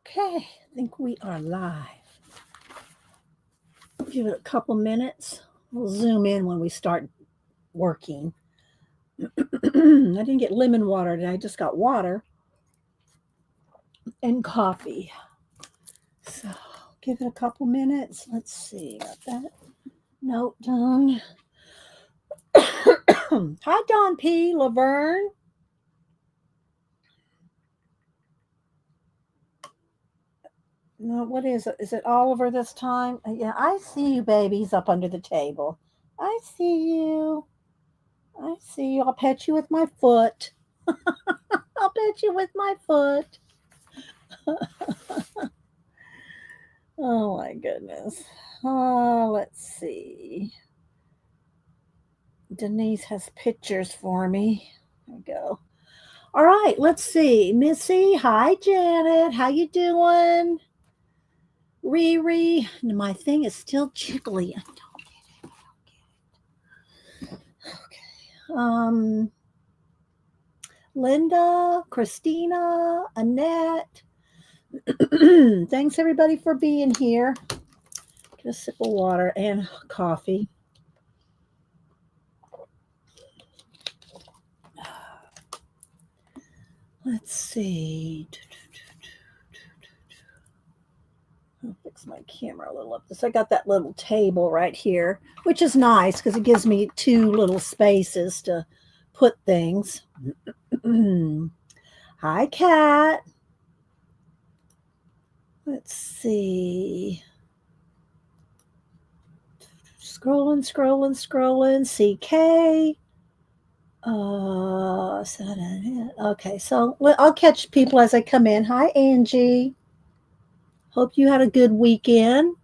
Okay, I think we are live. Give it a couple minutes. We'll zoom in when we start working. I didn't get lemon water today. I just got water and coffee. So give it a couple minutes. Let's see. Got that note done. Hi, Don P. Laverne. No, what is it? Is it Oliver this time? Yeah, I see you, baby. He's up under the table. I see you. I see you. I'll pet you with my foot. I'll pet you with my foot. Oh my goodness. Let's see. Denise has pictures for me. There we go. All right, let's see. Missy, hi Janet. How you doing? Riri, my thing is still jiggly. I don't get it. Okay. Linda, Christina, Annette. Thanks everybody for being here. Get a sip of water and coffee. Let's see. I'll fix my camera a little up this. I got that little table right here, which is nice because it gives me two little spaces to put things. Hi, Kat. Let's see. Scrolling. CK. Okay, so I'll catch people as I come in. Hi, Angie. Hope you had a good weekend.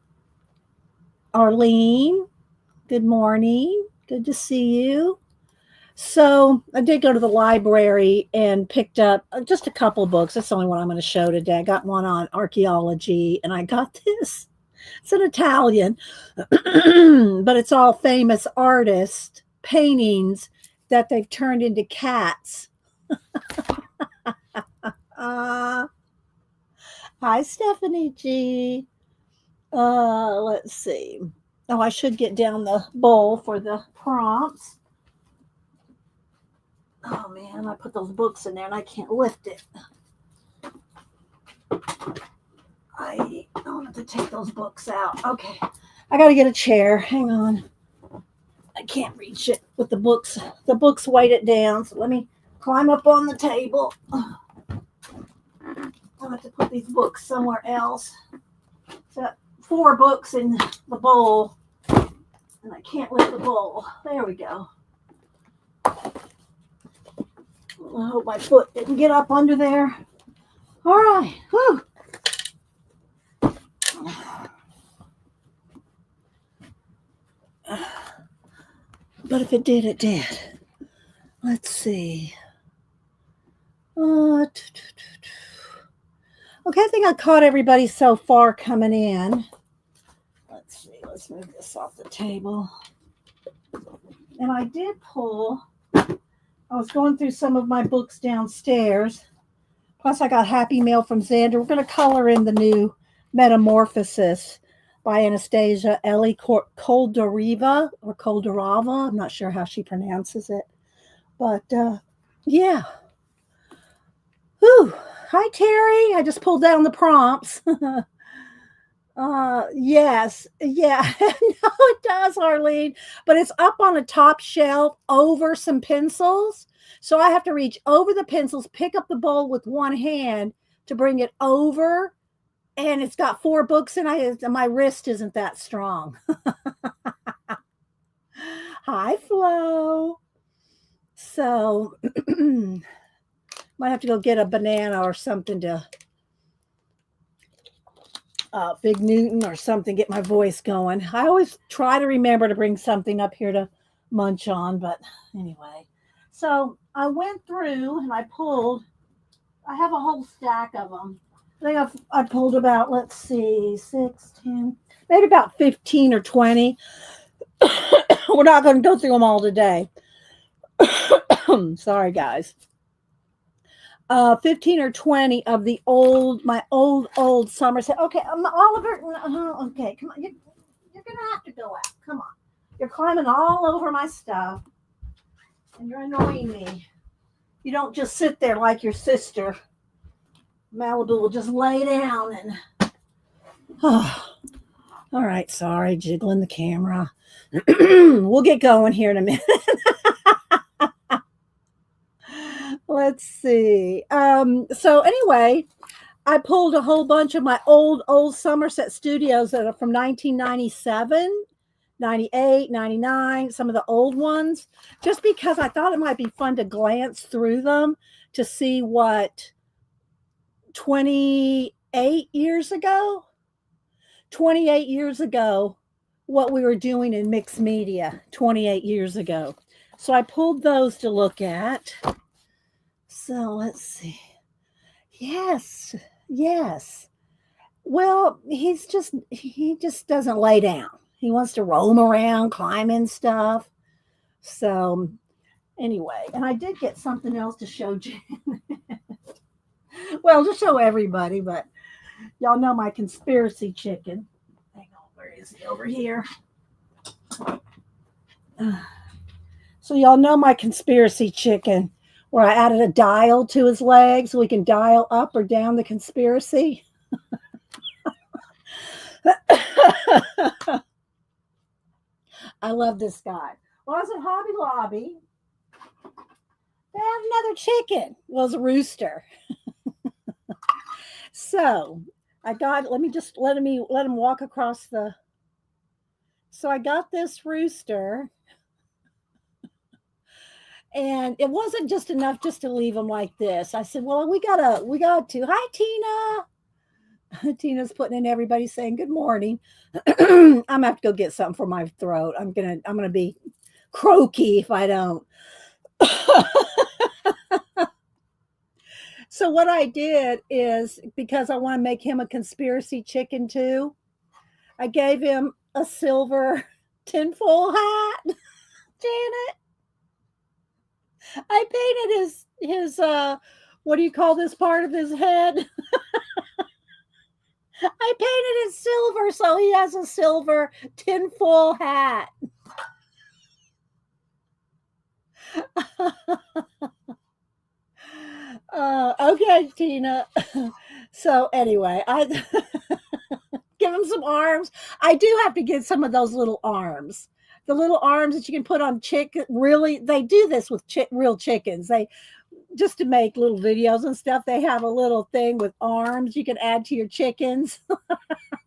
Arlene, good morning. Good to see you. So I did go to the library and picked up just a couple books. That's the only one I'm going to show today. I got one on archaeology, and I got this. It's an Italian, but it's all famous artist paintings that they've turned into cats. Hi, Stephanie G. Let's see. Oh, I should get down the bowl for the prompts. Oh, man, I put those books in there and I can't lift it. I don't have to take those books out. Okay, I got to get a chair. Hang on. I can't reach it with the books. The books weight it down, so let me climb up on the table. I'll have to put these books somewhere else. So 4 books in the bowl, and I can't lift the bowl. There we go. I hope my foot didn't get up under there. All right. Whew. But if it did, it did. Let's see. Okay, I think I caught everybody so far coming in. Let's see. Let's move this off the table. And I did pull. I was going through some of my books downstairs. Plus, I got Happy Mail from Xander. We're going to color in the new Metamorphoses by Anastasia, Elly, Koldareva or Koldareva. I'm not sure how she pronounces it. But, yeah. Whew. Hi, Terry. I just pulled down the prompts. Yes. Yeah. No, it does, Arlene. But it's up on a top shelf over some pencils. So I have to reach over the pencils, pick up the bowl with one hand to bring it over. And it's got 4 books in it. My wrist isn't that strong. Hi, Flo. So might have to go get a banana or something to Fig Newton or something, get my voice going. I always try to remember to bring something up here to munch on, but anyway. So I went through and I pulled, I have a whole stack of them. I think I pulled about, let's see, 6, 10, maybe about 15 or 20. We're not going to go through them all today. Sorry, guys. 15 or 20 of my old Somerset. Okay, Oliver, okay, come on. You're going to have to go out. Come on. You're climbing all over my stuff, and you're annoying me. You don't just sit there like your sister. Malibu will just lay down and. Oh, all right, sorry, jiggling the camera. We'll get going here in a minute. Let's see. So anyway, I pulled a whole bunch of my old Somerset studios that are from 1997, 98, 99, some of the old ones, just because I thought it might be fun to glance through them to see what 28 years ago, 28 years ago, what we were doing in mixed media 28 years ago. So I pulled those to look at. So let's see. Yes. Well, he just doesn't lay down. He wants to roam around, climbing stuff. So anyway, and I did get something else to show Jen. Well, to show everybody, but y'all know my conspiracy chicken. Hang on, where is he? Over here. So y'all know my conspiracy chicken, where I added a dial to his leg so we can dial up or down the conspiracy. I love this guy. Well, I was at Hobby Lobby. They have another chicken. Well, it's a rooster. So I got. Let him walk across the. So I got this rooster, and it wasn't just enough just to leave him like this. I said, "Well, we got to. Hi, Tina." Tina's putting in everybody saying good morning. I'm gonna have to go get something for my throat. I'm gonna be croaky if I don't. So what I did is, because I want to make him a conspiracy chicken too, I gave him a silver tinfoil hat. Janet, I painted his what do you call this part of his head? I painted it silver, so he has a silver tinfoil hat. Okay, Tina. So anyway, I give him some arms. I do have to get some of those little arms. The little arms that you can put on chicken. Really, they do this with real chickens. They just to make little videos and stuff. They have a little thing with arms you can add to your chickens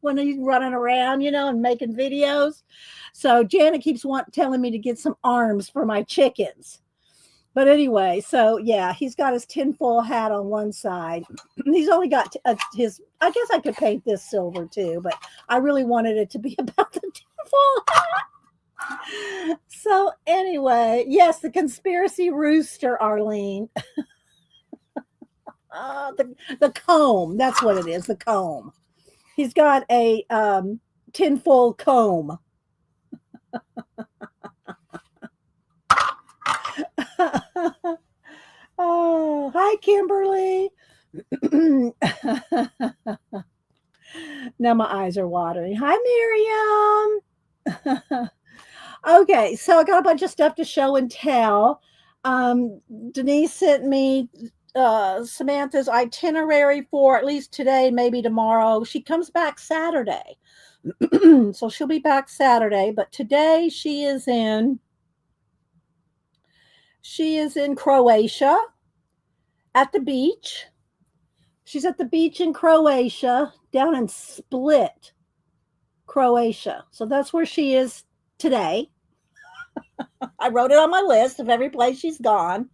when he's running around, and making videos. So Janet keeps telling me to get some arms for my chickens. But anyway, so yeah, he's got his tinfoil hat on one side. He's only got his. I guess I could paint this silver too, but I really wanted it to be about the tinfoil hat. So anyway, yes, the conspiracy rooster, Arlene. The comb. That's what it is. The comb. He's got a tinfoil comb. Oh, hi, Kimberly. Now my eyes are watering. Hi, Miriam. Okay, so I got a bunch of stuff to show and tell. Denise sent me Samantha's itinerary for at least today, maybe tomorrow. She comes back Saturday. So she'll be back Saturday, but today she is in Croatia at the beach. She's at the beach in Croatia, down in Split, Croatia. So that's where she is today. I wrote it on my list of every place she's gone.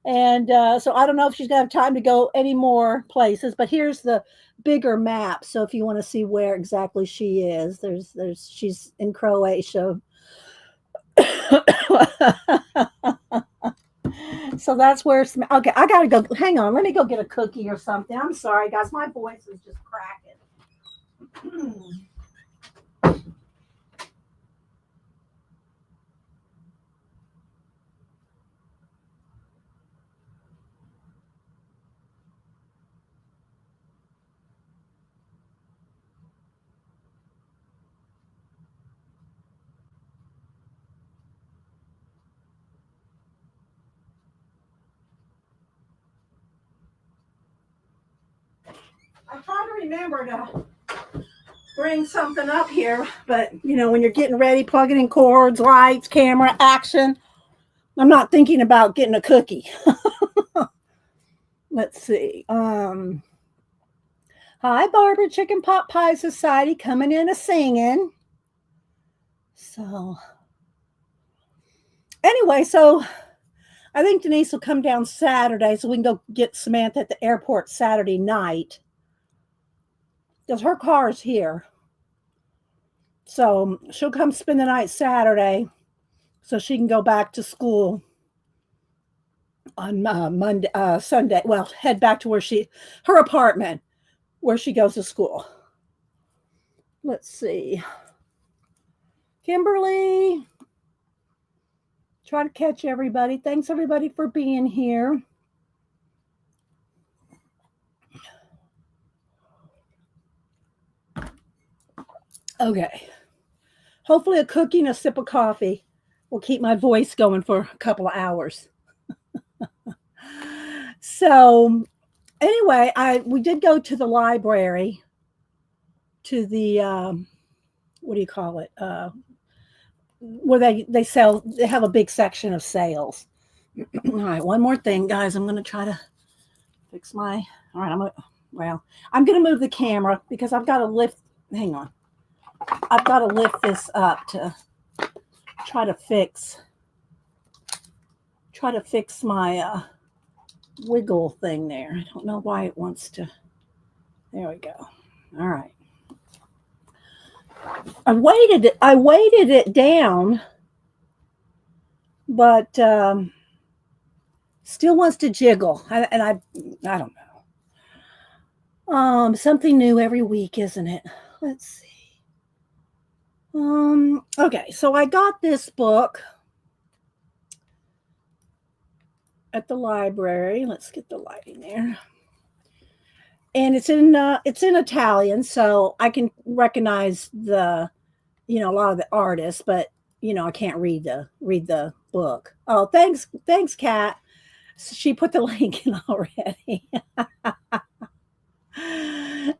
And so I don't know if she's going to have time to go any more places, but here's the bigger map. So if you want to see where exactly she is, she's in Croatia. So that's where. Okay, I gotta go. Hang on, let me go get a cookie or something. I'm sorry, guys, my voice is just cracking. remember to bring something up here, but you know, when you're getting ready, plugging in cords, lights, camera, action, I'm not thinking about getting a cookie. Let's see. Hi, Barbara, Chicken Pot Pie Society, coming in a singing. So anyway, so I think Denise will come down Saturday so we can go get Samantha at the airport Saturday night. Because her car's here. So she'll come spend the night Saturday so she can go back to school on Monday, Sunday. Well, head back to her apartment where she goes to school. Let's see. Kimberly, try to catch everybody. Thanks everybody for being here. Okay. Hopefully a cookie and a sip of coffee will keep my voice going for a couple of hours. So anyway, we did go to the library, to the what do you call it? Where they have a big section of sales. All right, one more thing, guys. I'm gonna try to fix my. All right, I'm gonna move the camera because I've got to lift. Hang on, I've got to lift this up to try to fix my wiggle thing there. I don't know why it wants to. There we go. All right. I weighted it down, but still wants to jiggle. I don't know. Something new every week, isn't it? Let's see. Okay, so I got this book at the library. Let's get the lighting there. And it's in Italian, so I can recognize a lot of the artists, but I can't read the book. Oh, thanks, Kat. She put the link in already.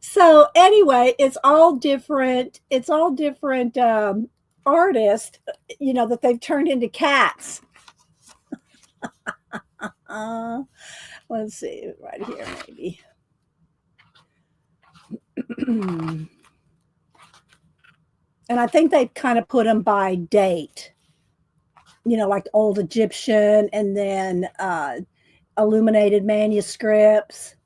So anyway, it's all different artists, that they've turned into cats. Let's see, right here maybe. And I think they kind of put them by date, like old Egyptian and then illuminated manuscripts.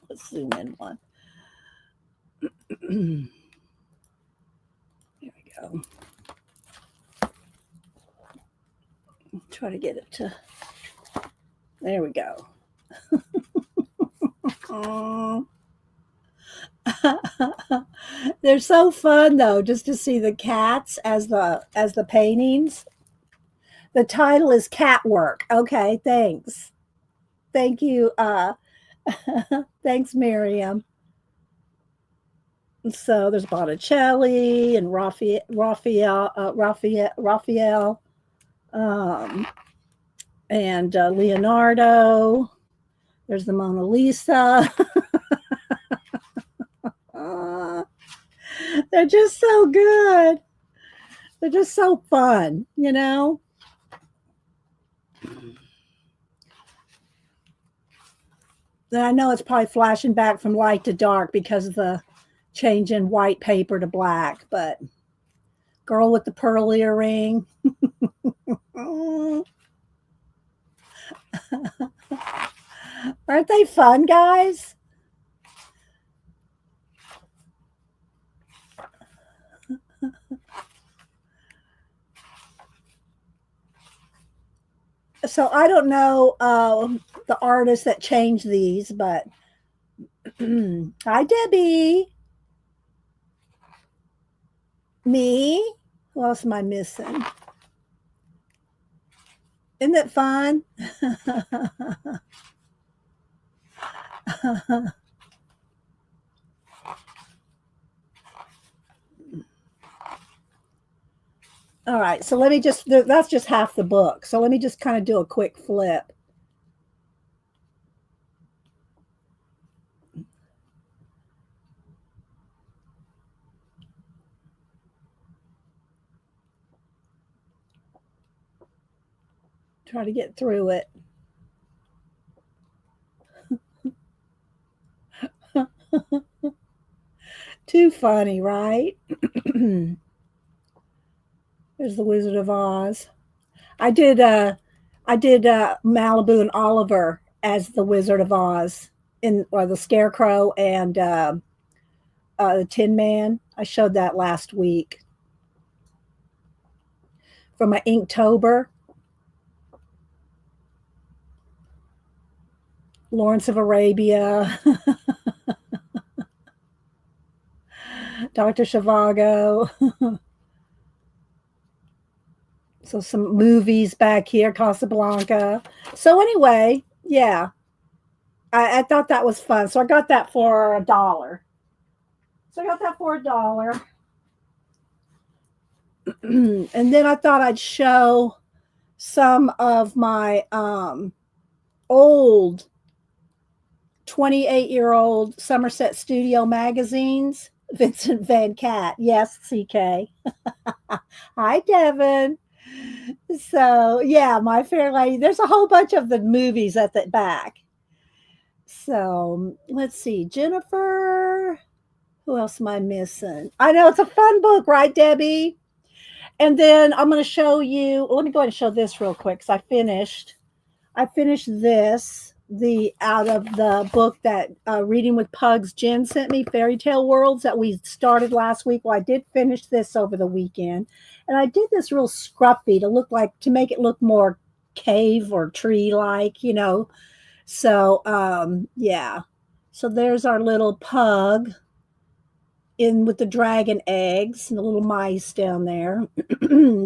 Let's zoom in one. There we go. Try to get it to. There we go. They're so fun though, just to see the cats as the paintings. The title is Catwork. Okay, thanks. Thank you. Thanks, Miriam. So there's Botticelli and Raphael, and Leonardo. There's the Mona Lisa. They're just so good. They're just so fun, And I know it's probably flashing back from light to dark because of the change in white paper to black, but girl with the pearl earring. Aren't they fun, guys? So I don't know the artists that changed these, but hi, Debbie. Me? Who else am I missing? Isn't that fun? All right, so let me that's just half the book. So let me just kind of do a quick flip. Try to get through it. Too funny, right? There's the Wizard of Oz. I did Malibu and Oliver as the Wizard of Oz in or the Scarecrow and the Tin Man. I showed that last week for my Inktober. Lawrence of Arabia, Dr. Zhivago. So some movies back here, Casablanca. So anyway, yeah, I thought that was fun. So I got that for $1. So I got that for $1. And then I thought I'd show some of my old 28-year-old Somerset Studio magazines. Vincent Van Cat. Yes, CK. Hi, Devin. So, yeah, My Fair Lady. There's a whole bunch of the movies at the back. So, let's see. Jennifer. Who else am I missing? I know it's a fun book, right, Debbie? And then I'm going to show you. Let me go ahead and show this real quick because I finished this out of the book that Reading with Pugs Jen sent me, Fairy Tale Worlds, that we started last week. Well, I did finish this over the weekend, and I did this real scruffy to make it look more cave or tree like, So yeah, so there's our little pug in with the dragon eggs and the little mice down there.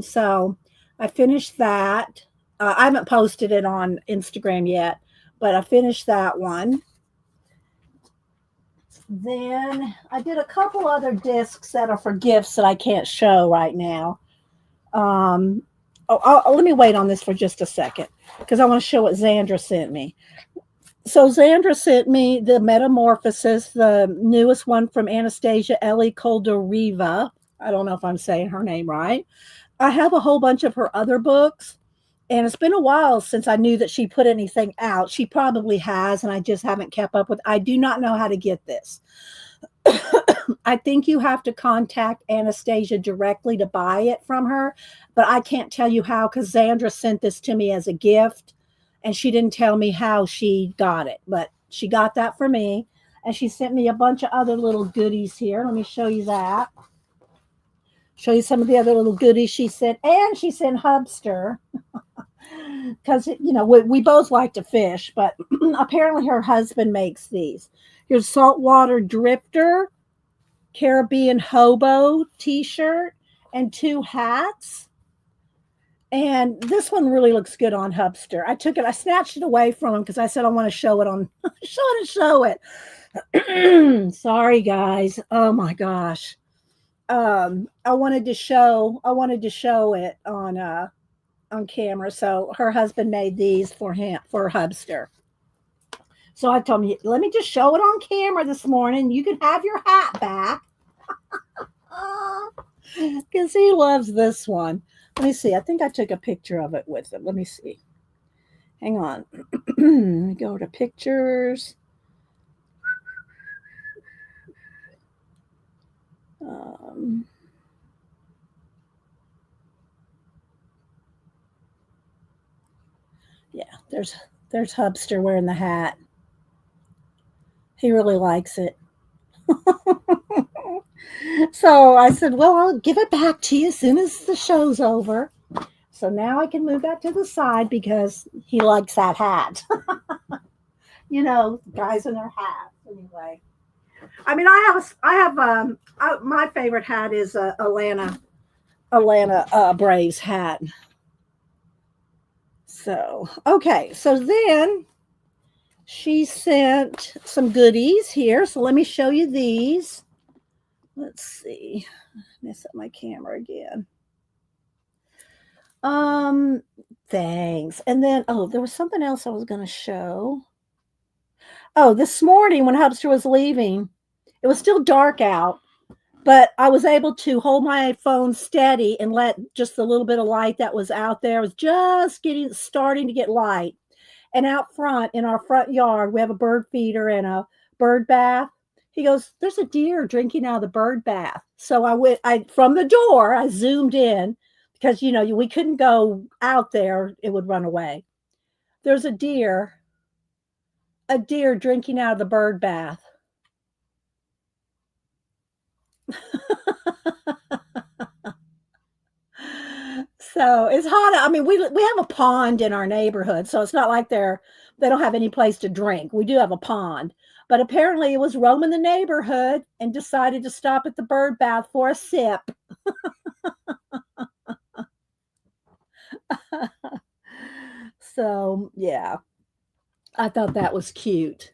So I finished that. I haven't posted it on Instagram yet, but I finished that one. Then I did a couple other discs that are for gifts that I can't show right now. Let me wait on this for just a second because I want to show what Xandra sent me. So Xandra sent me the Metamorphoses, the newest one from Anastasia, Elly, Koldareva. I don't know if I'm saying her name right. I have a whole bunch of her other books, and it's been a while since I knew that she put anything out. She probably has, and I just haven't kept up with. I do not know how to get this. I think you have to contact Anastasia directly to buy it from her, but I can't tell you how because Xandra sent this to me as a gift, and she didn't tell me how she got it, but she got that for me, and she sent me a bunch of other little goodies here. Let me show you that. Show you some of the other little goodies she sent, and she sent Hubster because we both like to fish, but apparently her husband makes these. Here's Saltwater Drifter, Caribbean Hobo t-shirt, and 2 hats. And this one really looks good on Hubster. I snatched it away from him because I said I want to show it on show it. Sorry guys. Oh my gosh. I wanted to show it on camera. So her husband made these for Hubster. So I told him, let me just show it on camera this morning. You can have your hat back. Because he loves this one. Let me see. I think I took a picture of it with him. Let me see. Hang on. Let me go to pictures. Yeah, there's Hubster wearing the hat. He really likes it. So I said, well, I'll give it back to you as soon as the show's over. So now I can move that to the side because he likes that hat. Guys in their hats. Anyway, I mean, my favorite hat is Atlanta Braves hat. So, okay. So then she sent some goodies here. So let me show you these. Let's see. Mess up my camera again. Thanks. And then, there was something else I was going to show. Oh, this morning when Hubster was leaving, it was still dark out, but I was able to hold my phone steady and let just the little bit of light that was out there was just starting to get light. And out front in our front yard, we have a bird feeder and a bird bath. He goes, "There's a deer drinking out of the bird bath." So I from the door, I zoomed in because we couldn't go out there; it would run away. There's a deer drinking out of the bird bath. So it's hot. I mean, we have a pond in our neighborhood, so it's not like they don't have any place to drink. We do have a pond, but apparently it was roaming the neighborhood and decided to stop at the bird bath for a sip. So yeah, I thought that was cute.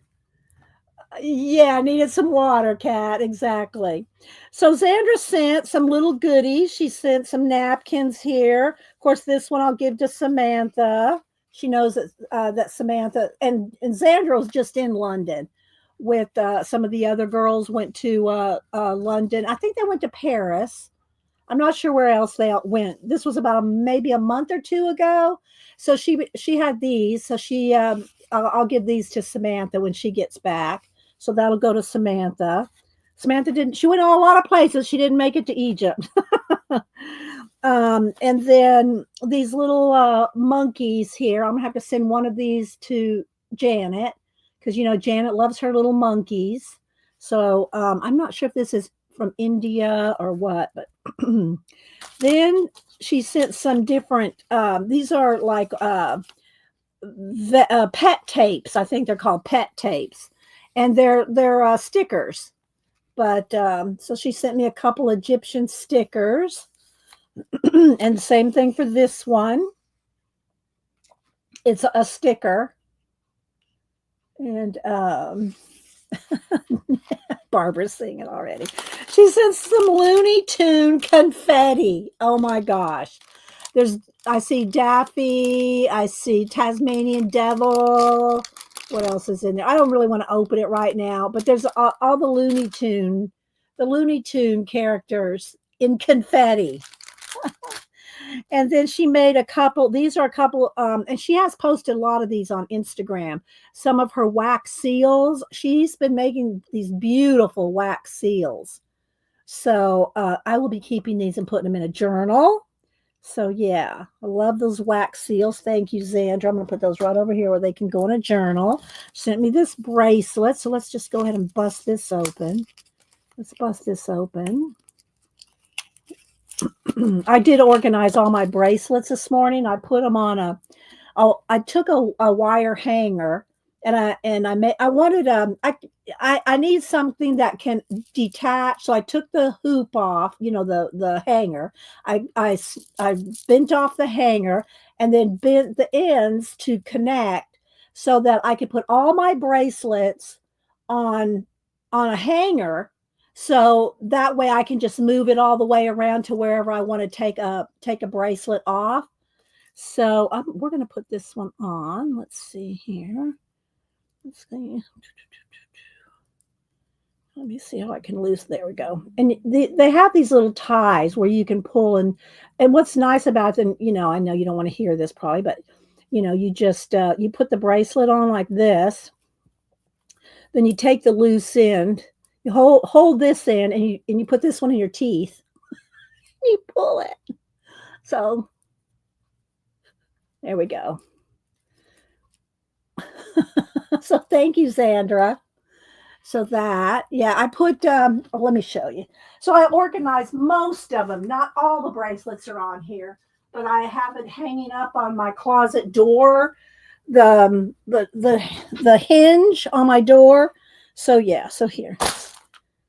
Yeah, I needed some water, Cat. Exactly. So Zandra sent some little goodies. She sent some napkins here. Of course, this one I'll give to Samantha. She knows that Samantha and Zandra was just in London with some of the other girls. Went to London. I think they went to Paris. I'm not sure where else they went. This was about maybe a month or two ago. So she had these. So I'll give these to Samantha when she gets back. So that'll go to Samantha. Samantha didn't. She went to a lot of places. She didn't make it to Egypt. And then these little monkeys here. I'm gonna have to send one of these to Janet because Janet loves her little monkeys. So I'm not sure if this is from India or what, but then she sent some different. These are like pet tapes. I think they're called pet tapes, and they're stickers. But so she sent me a couple Egyptian stickers, and same thing for this one. It's a sticker, and Barbara's singing already. She sent some Looney Tune confetti. Oh my gosh. I see Daffy, I see Tasmanian Devil. What else is in there? I don't really want to open it right now, but there's all the Looney Tune characters in confetti. And then she made a couple. These are a couple, and she has posted a lot of these on Instagram. Some of her wax seals. She's been making these beautiful wax seals. So I will be keeping these and putting them in a journal. So yeah, I love those wax seals. Thank you, Zandra. I'm going to put those right over here where they can go in a journal. Sent me this bracelet. So let's just go ahead and bust this open. Let's bust this open. I did organize all my bracelets this morning. I put them on I took a wire hanger and I wanted I need something that can detach. So I took the hoop off, the hanger. I bent off the hanger and then bent the ends to connect so that I could put all my bracelets on a hanger. So that way I can just move it all the way around to wherever I want to take a bracelet off. So we're going to put this one on. Let's see here. Let's see. Let me see how I can loose. There we go. And they have these little ties where you can pull and what's nice about them, I know you don't want to hear this probably, but you just you put the bracelet on like this. Then you take the loose end. You hold this in and you put this one in your teeth. You pull it. So there we go. So thank you, Zandra. So I put, let me show you. So I organized most of them. Not all the bracelets are on here, but I have it hanging up on my closet door, the hinge on my door. So yeah, so here.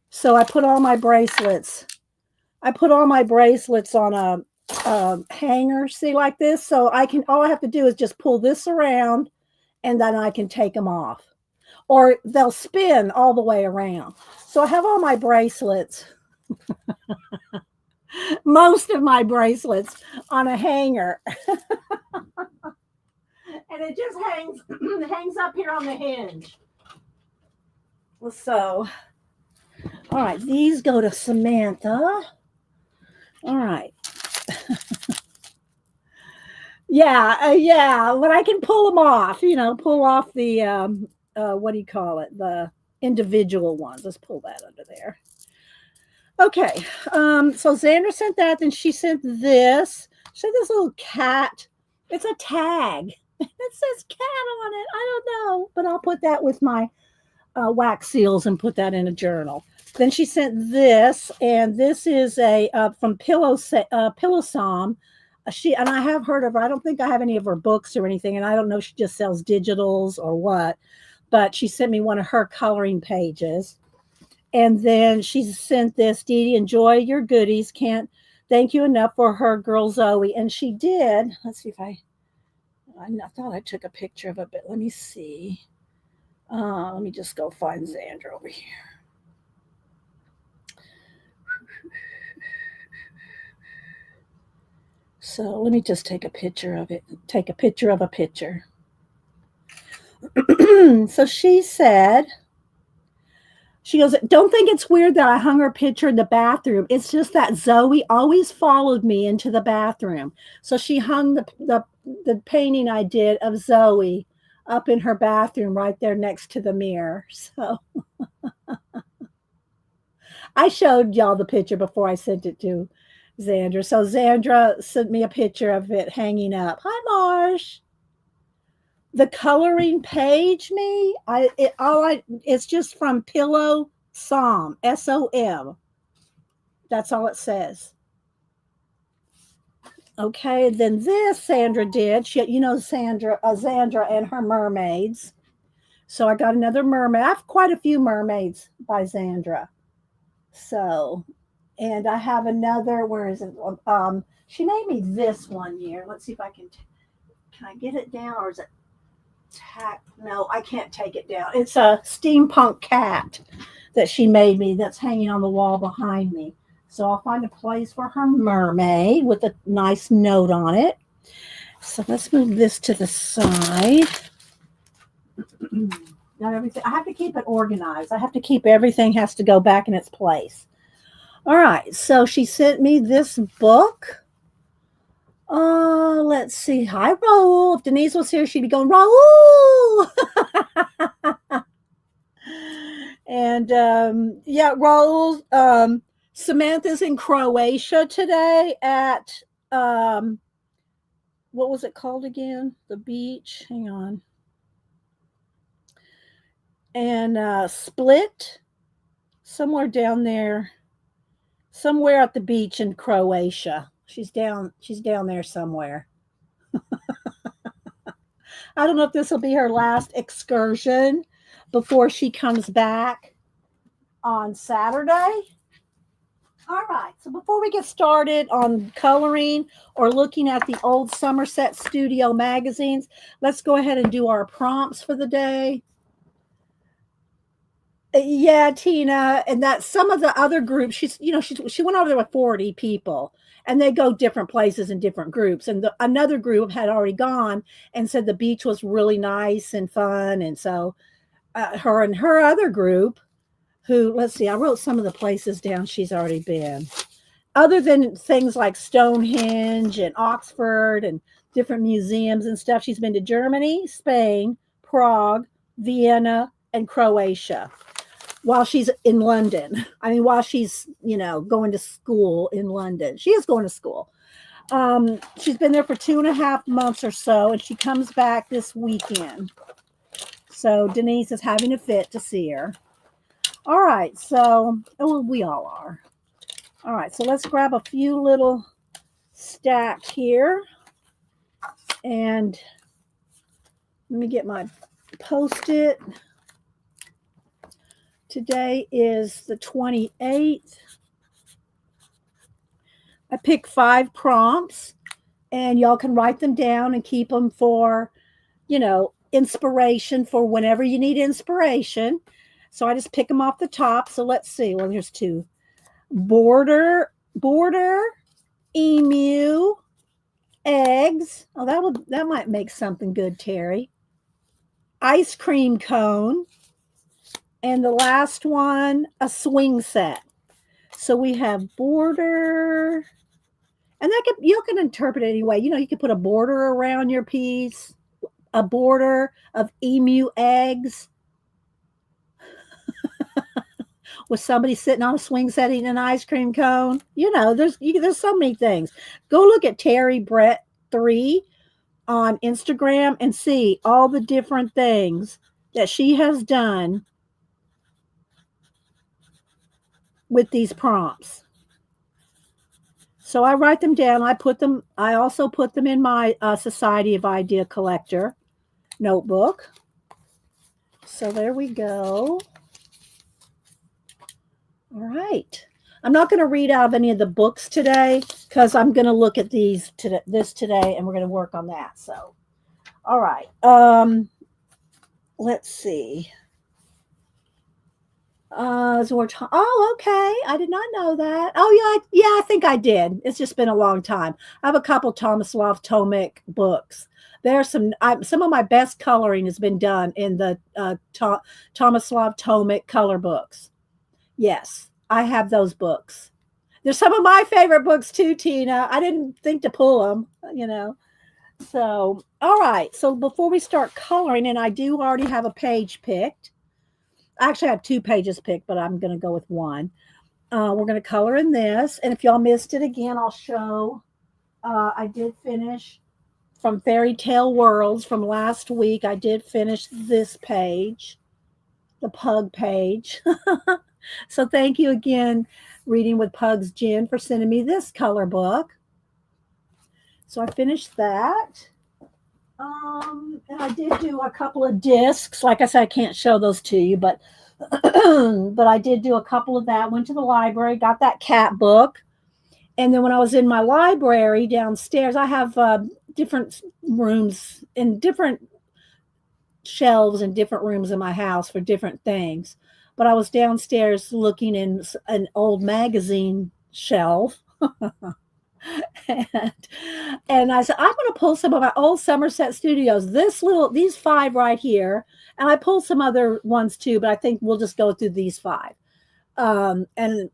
So I put all my bracelets. I put all my bracelets on a hanger, see, like this. So all I have to do is just pull this around and then I can take them off. Or they'll spin all the way around. So I have all my bracelets, most of my bracelets on a hanger. And it just hangs up here on the hinge. So All right, these go to Samantha. All right. Yeah, but I can pull them off, pull off the, what do you call it? The individual ones. Let's pull that under there. Okay, so Xandra sent that, then she sent this. She sent this little cat. It's a tag. It says cat on it. I don't know, but I'll put that with my wax seals and put that in a journal. Then she sent this, and this is a from Pillow Som. And I have heard of her. I don't think I have any of her books or anything, and I don't know if she just sells digitals or what. But she sent me one of her coloring pages, and then she sent this. Dee Dee, enjoy your goodies. Can't thank you enough for her girl Zoe, and she did. Let's see if I thought I took a picture of it, but let me see. Let me just go find Xandra over here. So let me just take a picture of it. Take a picture of a picture. So she said, she goes, don't think it's weird that I hung her picture in the bathroom. It's just that Zoe always followed me into the bathroom. So she hung the painting I did of Zoe up in her bathroom right there next to the mirror. So I showed y'all the picture before I sent it to Xandra. So Xandra sent me a picture of it hanging up. Hi, Marsh. The coloring page, it's just from Pillow Som, SOM. That's all it says. Okay, then this Sandra did. Xandra and her mermaids. So I got another mermaid. I have quite a few mermaids by Xandra. So, and I have another. Where is it? She made me this one year. Let's see if I can I get it down, or is it no, I can't take it down. It's a steampunk cat that she made me that's hanging on the wall behind me. So I'll find a place for her mermaid with a nice note on it. So let's move this to the side. Not everything. I have to keep it organized. I have to keep everything has to go back in its place. All right. So she sent me this book. Let's see. Hi, Raul. If Denise was here, she'd be going, Raul. And yeah, Raul, Samantha's in Croatia today at what was it called again? The beach. Hang on. And Split, somewhere down there, somewhere at the beach in Croatia. She's down there somewhere. I don't know if this will be her last excursion before she comes back on Saturday. All right, so before we get started on coloring or looking at the old Somerset Studio magazines, let's go ahead and do our prompts for the day. Yeah, Tina, and that some of the other groups, she went over there with 40 people, and they go different places in different groups. And another group had already gone and said the beach was really nice and fun. And so her and her other group, who, let's see, I wrote some of the places down she's already been. Other than things like Stonehenge and Oxford and different museums and stuff, she's been to Germany, Spain, Prague, Vienna, and Croatia. While she's in London. I mean, while she's, going to school in London. She is going to school. She's been there for 2.5 months or so, and she comes back this weekend. So Denise is having a fit to see her. All right, so, well, we all are. All right, so let's grab a few little stacks here. And let me get my Post-it. Today is the 28th. I picked 5 prompts, and y'all can write them down and keep them for, inspiration for whenever you need inspiration. So I just pick them off the top. So let's see. Well, here's 2. Border, emu, eggs. Oh, that might make something good, Terry. Ice cream cone. And the last one, a swing set. So we have border, and you can interpret it anyway. You could put a border around your piece, a border of emu eggs with somebody sitting on a swing set eating an ice cream cone. There's so many things. Go look at Terry Brett 3 on Instagram and see all the different things that she has done with these prompts. So I write them down. I also put them in my Society of Idea Collector notebook. So there we go. All right. I'm not going to read out of any of the books today because I'm going to look at this today, and we're going to work on that. So, all right. Let's see. Oh, okay. I did not know that. Oh, yeah, I think I did. It's just been a long time. I have a couple Tomislav Tomic books. There's some of my best coloring has been done in the Tomislav Tomic color books. Yes, I have those books. They're some of my favorite books too, Tina. I didn't think to pull them, So, all right. So before we start coloring, and I do already have a page picked. I actually have 2 pages picked, but I'm going to go with one. We're going to color in this. And if y'all missed it again, I'll show. I did finish from Fairy Tale Worlds from last week. I did finish this page, the pug page. So thank you again, Reading with Pugs Jen, for sending me this color book. So I finished that. And I did do a couple of discs. Like I said, I can't show those to you, but but I did do a couple of that. Went to the library, got that cat book. And then when I was in my library downstairs, I have different rooms and different shelves in different rooms in my house for different things. But I was downstairs looking in an old magazine shelf. And I said, I'm going to pull some of my old Somerset Studios, these 5 right here. And I pulled some other ones too, but I think we'll just go through these 5. And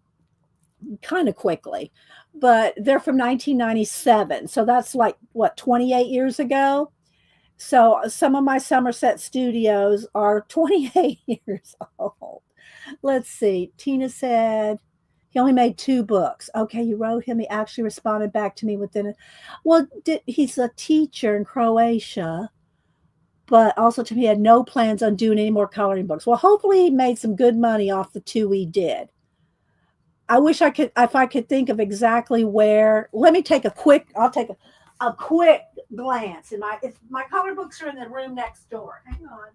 kind of quickly, but they're from 1997. So that's like, 28 years ago. So some of my Somerset Studios are 28 years old. Let's see. Tina said he only made 2 books. Okay, you wrote him. He actually responded back to me within it. Well, he's a teacher in Croatia, but also to me, he had no plans on doing any more coloring books. Well, hopefully he made some good money off the 2 he did. I wish I could, if I could think of exactly where. Let me take I'll take a quick glance. My color books are in the room next door. Hang on.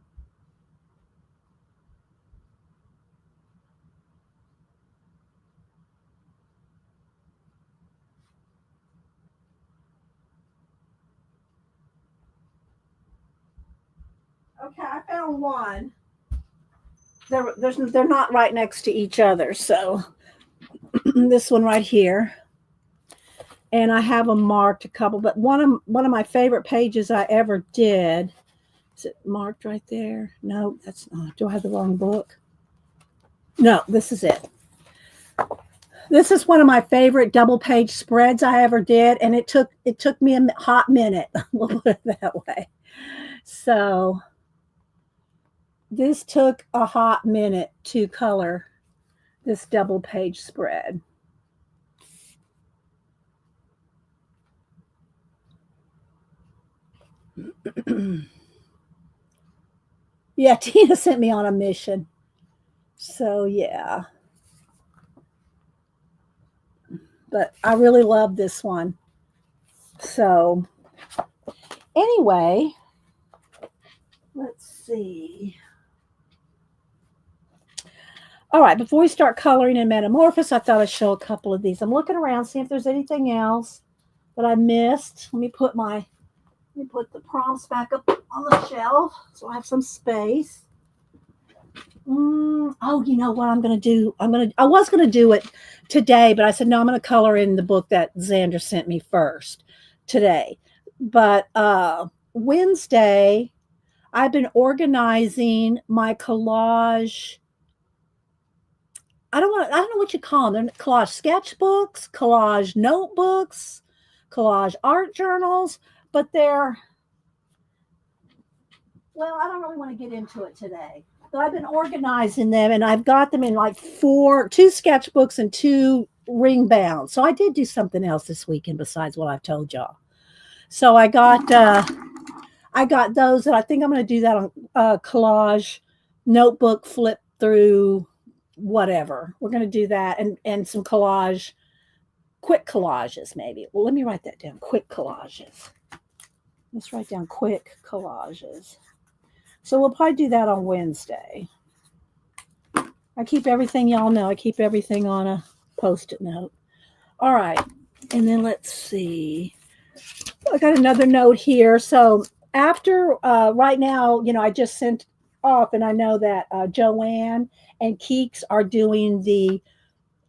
Okay, I found one. They're not right next to each other. So this one right here, and I have them marked a couple. But one of my favorite pages I ever did. Is it marked right there? No, that's not. Do I have the wrong book? No, this is it. This is one of my favorite double page spreads I ever did, and it took me a hot minute. We'll put it that way. So this took a hot minute to color this double page spread. Yeah, Tina sent me on a mission. So yeah. But I really love this one. So anyway, let's see. All right, before we start coloring in Metamorphosis, I thought I'd show a couple of these. I'm looking around, see if there's anything else that I missed. Let me put the prompts back up on the shelf so I have some space. Oh, you know what I'm going to do? I was going to do it today, but I said, no, I'm going to color in the book that Xander sent me first today. But Wednesday, I've been organizing my collage I don't know what you call them. They're collage sketchbooks, collage notebooks, collage art journals, but they're, well, I don't really want to get into it today. But I've been organizing them and I've got them in like two sketchbooks and two ring bound. So I did do something else this weekend besides what I've told y'all. So I got those, and I think I'm going to do that on collage notebook flip through whatever. We're going to do that, and some quick collages maybe. Well, let me write that down. Quick collages. Let's write down quick collages. So we'll probably do that on Wednesday. I keep everything, y'all know, I keep everything on a Post-it note. All right. And then let's see. I got another note here. So after right now, I just sent off, and I know that Joanne and Keeks are doing the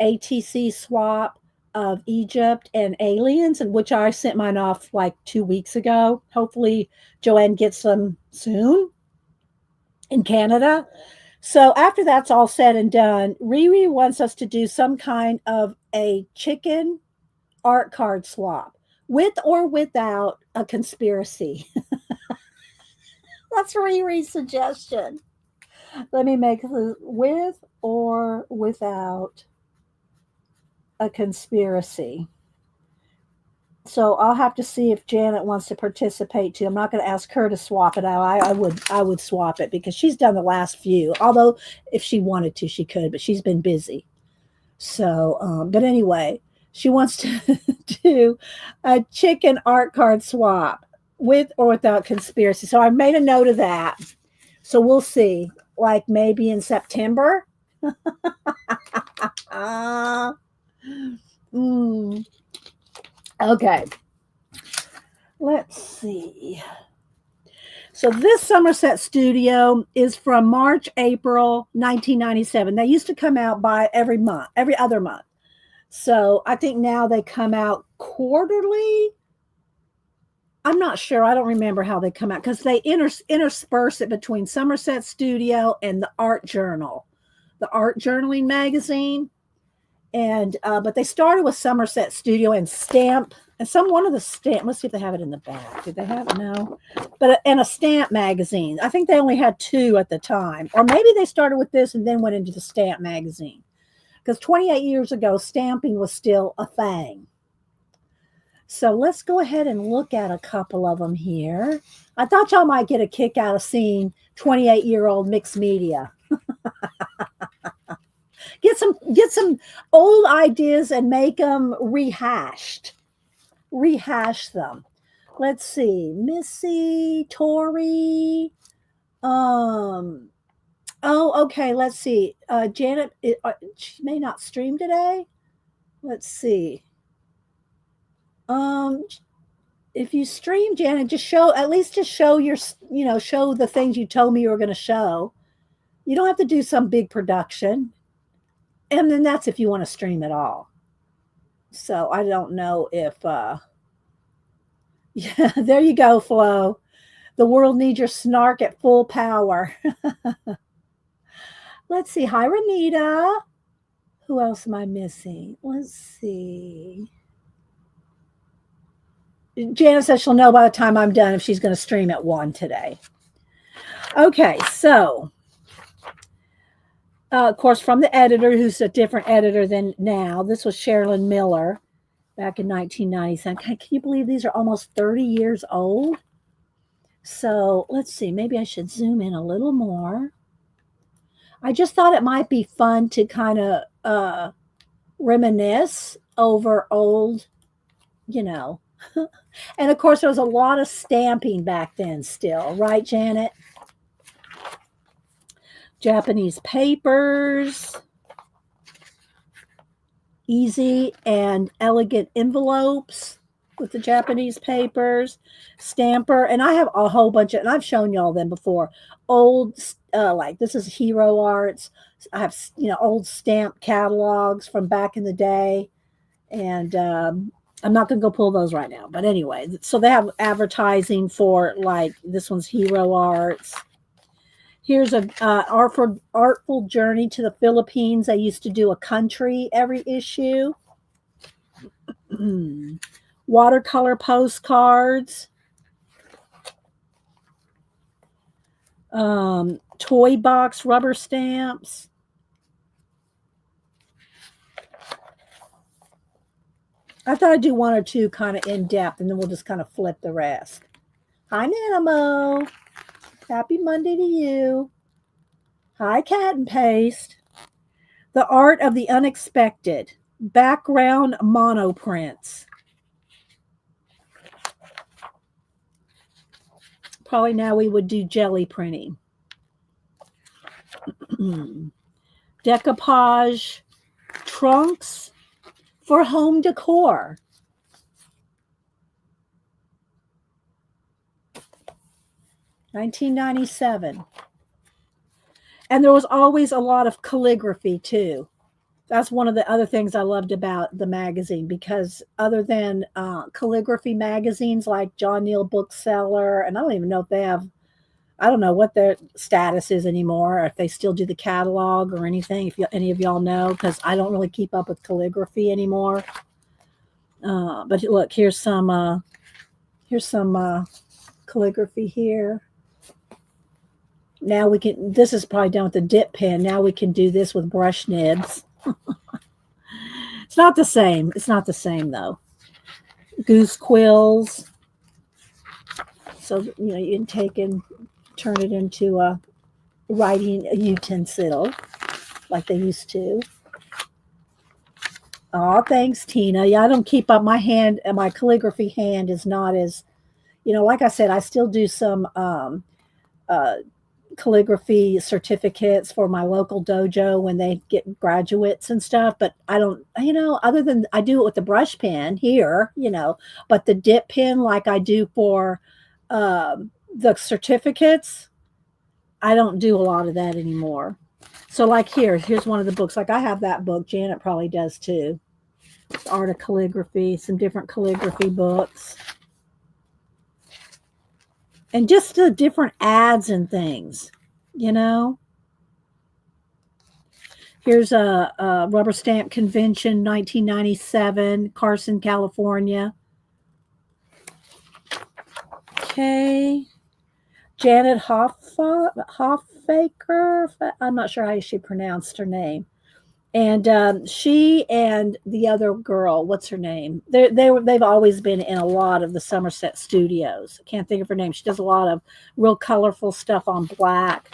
ATC swap of Egypt and aliens, and which I sent mine off like 2 weeks ago. Hopefully Joanne gets them soon in Canada. So after that's all said and done, Riri wants us to do some kind of a chicken art card swap, with or without a conspiracy. That's Riri's suggestion. Let me make it with or without a conspiracy. So I'll have to see if Janet wants to participate too. I'm not going to ask her to swap it out. I would swap it because she's done the last few. Although if she wanted to, she could, but she's been busy. So, but anyway, she wants to do a chicken art card swap with or without conspiracy. So I made a note of that. So we'll see, like maybe in September. Okay. Let's see. So this Somerset Studio is from March, April 1997. They used to come out by every other month. So I think now they come out quarterly. I'm not sure. I don't remember how they come out because they intersperse it between Somerset Studio and the Art Journal, the art journaling magazine. And but they started with Somerset Studio and Stamp, and one of the stamp. Let's see if they have it in the back. Did they have it? No, but and a Stamp magazine. I think they only had two at the time, or maybe they started with this and then went into the Stamp magazine. Because 28 years ago, stamping was still a thing. So let's go ahead and look at a couple of them here. I thought y'all might get a kick out of seeing 28-year-old mixed media. Get some old ideas and make them rehashed. Rehash them. Let's see. Missy, Tori. Oh, okay. Let's see. Janet, she may not stream today. Let's see. If you stream, Janet, just show your, show the things you told me you were going to show. You don't have to do some big production. And then that's if you want to stream at all. So I don't know if, yeah, there you go, Flo. The world needs your snark at full power. Let's see. Hi, Renita. Who else am I missing? Let's see. Janice says she'll know by the time I'm done if she's going to stream at 1 today. Okay, so... of course, from the editor, who's a different editor than now. This was Sherilyn Miller back in 1997. Can you believe these are almost 30 years old? So let's see. Maybe I should zoom in a little more. I just thought it might be fun to kind of reminisce over old, And, of course, there was a lot of stamping back then still. Right, Janet? Japanese papers, easy and elegant envelopes with the Japanese papers, stamper, and I have a whole bunch of, and I've shown y'all them before, old, like this is Hero Arts. I have, old stamp catalogs from back in the day, and I'm not going to go pull those right now, but anyway, so they have advertising for, like, this one's Hero Arts. Here's a artful journey to the Philippines. I used to do a country every issue. Watercolor postcards. Toy box rubber stamps. I thought I'd do one or two kind of in depth, and then we'll just kind of flip the rest. Hi, Nanamo. Happy Monday to you. Hi, Cat and Paste. The Art of the Unexpected. Background monoprints. Probably now we would do jelly printing. Decoupage trunks for home decor. $19.97. And there was always a lot of calligraphy too. That's one of the other things I loved about the magazine, because other than calligraphy magazines like John Neal Bookseller, and I don't even know if they have, I don't know what their status is anymore, or if they still do the catalog or anything, if any of y'all know, because I don't really keep up with calligraphy anymore. But look, here's some calligraphy here. Now we can, this is probably done with the dip pen. Now we can do this with brush nibs. It's not the same. It's not the same though. Goose quills. So, you know, you can take and turn it into a writing utensil like they used to. Oh, thanks, Tina. Yeah, I don't keep up. My hand, my calligraphy hand is not as, you know, like I said, I still do some calligraphy certificates for my local dojo when they get graduates and stuff, but I don't, you know, other than I do it with the brush pen here, you know, but the dip pen like I do for the certificates, I don't do a lot of that anymore. So like here's one of the books. Like I have that book. Janet probably does too. Art of Calligraphy, some different calligraphy books. And just the different ads and things, you know. Here's a rubber stamp convention, 1997, Carson, California. Okay. Janet Hoffaker. I'm not sure how she pronounced her name. And she and the other girl, what's her name? They've always been in a lot of the Somerset studios. I can't think of her name. She does a lot of real colorful stuff on black.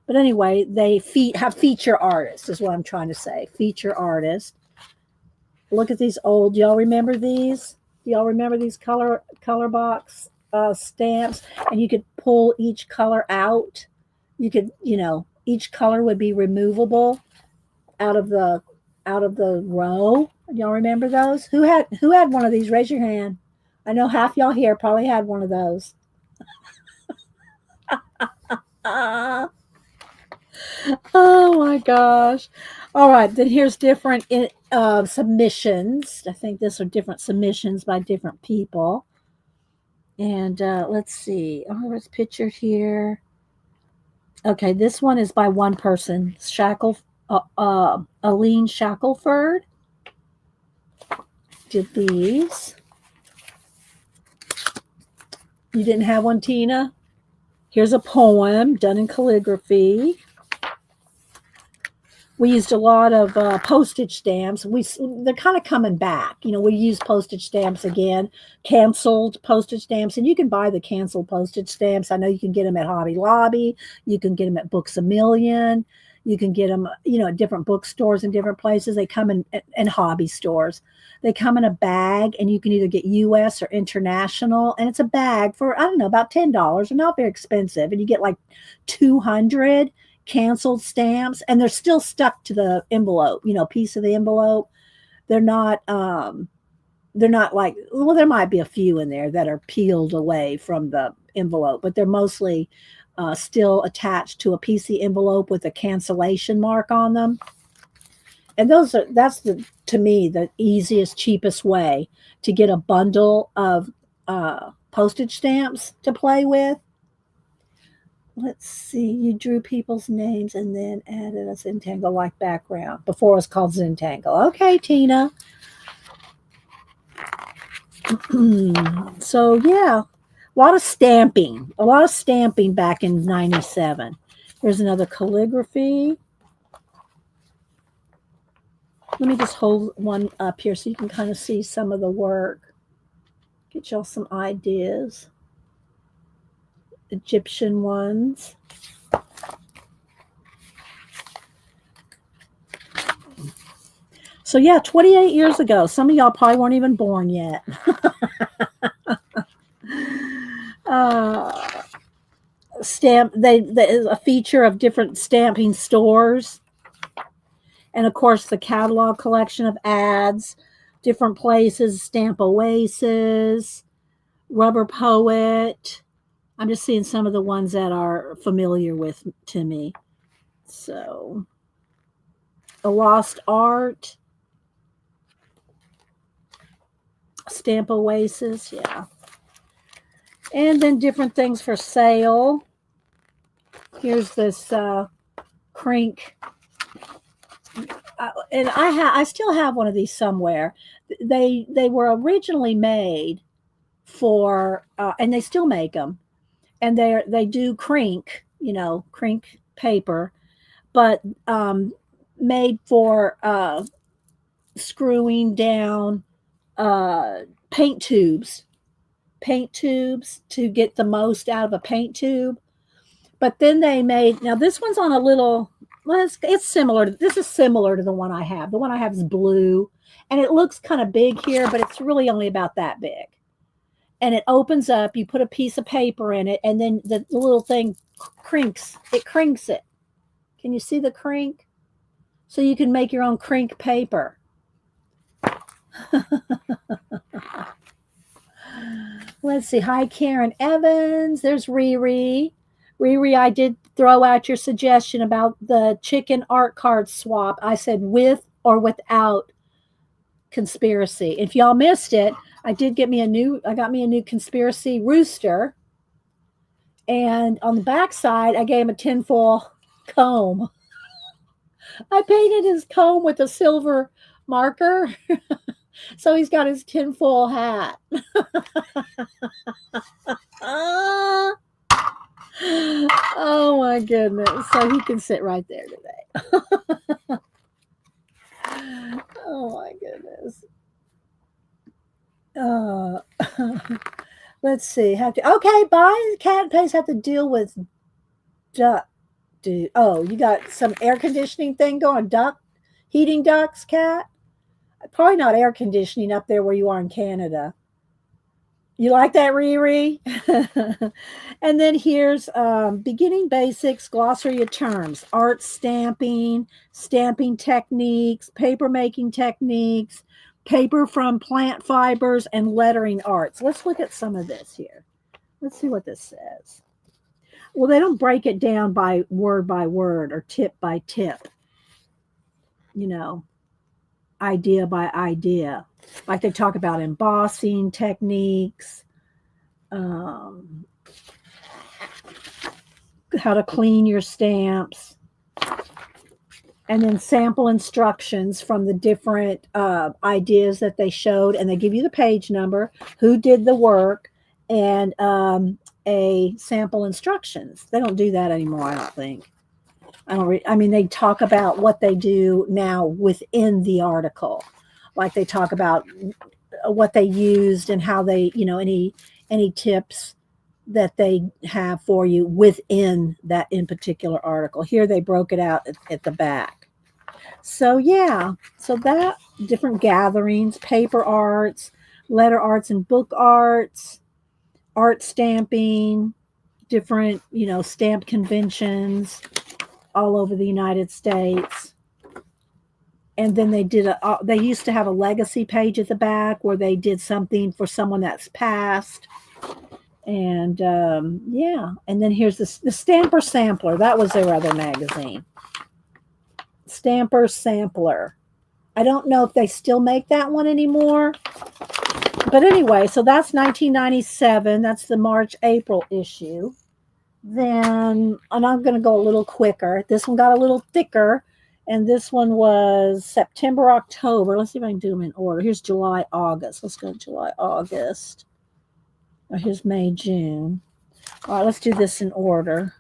But anyway, they have feature artists, is what I'm trying to say. Feature artists. Look at these old. Do y'all remember these? Do y'all remember these color box stamps? And you could pull each color out. You could, you know, each color would be removable out of the row. Y'all remember those? Who had one of these? Raise your hand. I know half y'all here probably had one of those. Oh my gosh. All right, then here's different submissions. I think these are different submissions by different people. And let's see. Oh, it's pictured here. Okay, this one is by one person, Aline Shackelford did these. You didn't have one, Tina? Here's a poem done in calligraphy. We used a lot of postage stamps. They're kind of coming back. You know, we use postage stamps again, canceled postage stamps, and you can buy the canceled postage stamps. I know you can get them at Hobby Lobby. You can get them at Books A Million. You can get them, you know, at different bookstores in different places. They come in hobby stores. They come in a bag, and you can either get U.S. or international. And it's a bag for, I don't know, about $10. They're not very expensive. And you get like 200 canceled stamps, and they're still stuck to the envelope, you know, piece of the envelope. They're not like, well, there might be a few in there that are peeled away from the envelope, but they're mostly still attached to a piece of the envelope with a cancellation mark on them. And that's to me, the easiest, cheapest way to get a bundle of postage stamps to play with. let's see, you drew people's names and then added a Zentangle like background. Before it was called Zentangle. Okay, Tina. So yeah, a lot of stamping back in 97. Here's another calligraphy. Let me just hold one up here so you can kind of see some of the work. Get y'all some ideas. Egyptian ones. So yeah, 28 years ago. Some of y'all probably weren't even born yet. There's a feature of different stamping stores. And of course, the catalog collection of ads, different places, Stamp Oasis, Rubber Poet. I'm just seeing some of the ones that are familiar with to me. So, A Lost Art, Stamp Oasis, yeah. And then different things for sale. Here's this Crink. And I still have one of these somewhere. They were originally made for, and they still make them, and they do Crink, Crink paper, but made for screwing down paint tubes to get the most out of a paint tube. But then they made, now this one's on a little, well, it's similar. This is similar to the one I have. The one I have is blue, and it looks kind of big here, but it's really only about that big. And it opens up. You put a piece of paper in it, and then the little thing crinks. It crinks it. Can you see the crink? So you can make your own crink paper. Let's see. Hi, Karen Evans. There's Riri. Riri, I did throw out your suggestion about the chicken art card swap. I said with or without conspiracy. If y'all missed it, I got me a new conspiracy rooster. And on the back side, I gave him a tinfoil comb. I painted his comb with a silver marker. So he's got his tinfoil hat. Oh my goodness. So he can sit right there today. Oh my goodness. Let's see. Okay, bye. Cat pays have to deal with duck. Oh, you got some air conditioning thing going? Heating ducts, Cat? Probably not air conditioning up there where you are in Canada. You like that, Riri? And then here's beginning basics, glossary of terms, art stamping, stamping techniques, paper making techniques, paper from plant fibers, and lettering arts. Let's look at some of this here. Let's see what this says. Well, they don't break it down by word or tip by tip, idea by idea. Like they talk about embossing techniques, how to clean your stamps, and then sample instructions from the different ideas that they showed. And they give you the page number, who did the work, and a sample instructions. They don't do that anymore, I don't think. They talk about what they do now within the article. Like they talk about what they used and how they, any tips that they have for you within that in particular article. Here they broke it out at the back. So yeah, so that different gatherings, paper arts, letter arts and book arts, art stamping, different, stamp conventions all over the United States. And then they they used to have a legacy page at the back where they did something for someone that's passed. And yeah, and then here's the Stamper Sampler. That was their other magazine. Stamper Sampler. I don't know if they still make that one anymore. But anyway, so that's 1997. That's the March-April issue. Then, and I'm going to go a little quicker. This one got a little thicker, and this one was September, October. Let's see if I can do them in order. Here's July, August. Let's go July, August. Oh, here's May, June. All right, let's do this in order.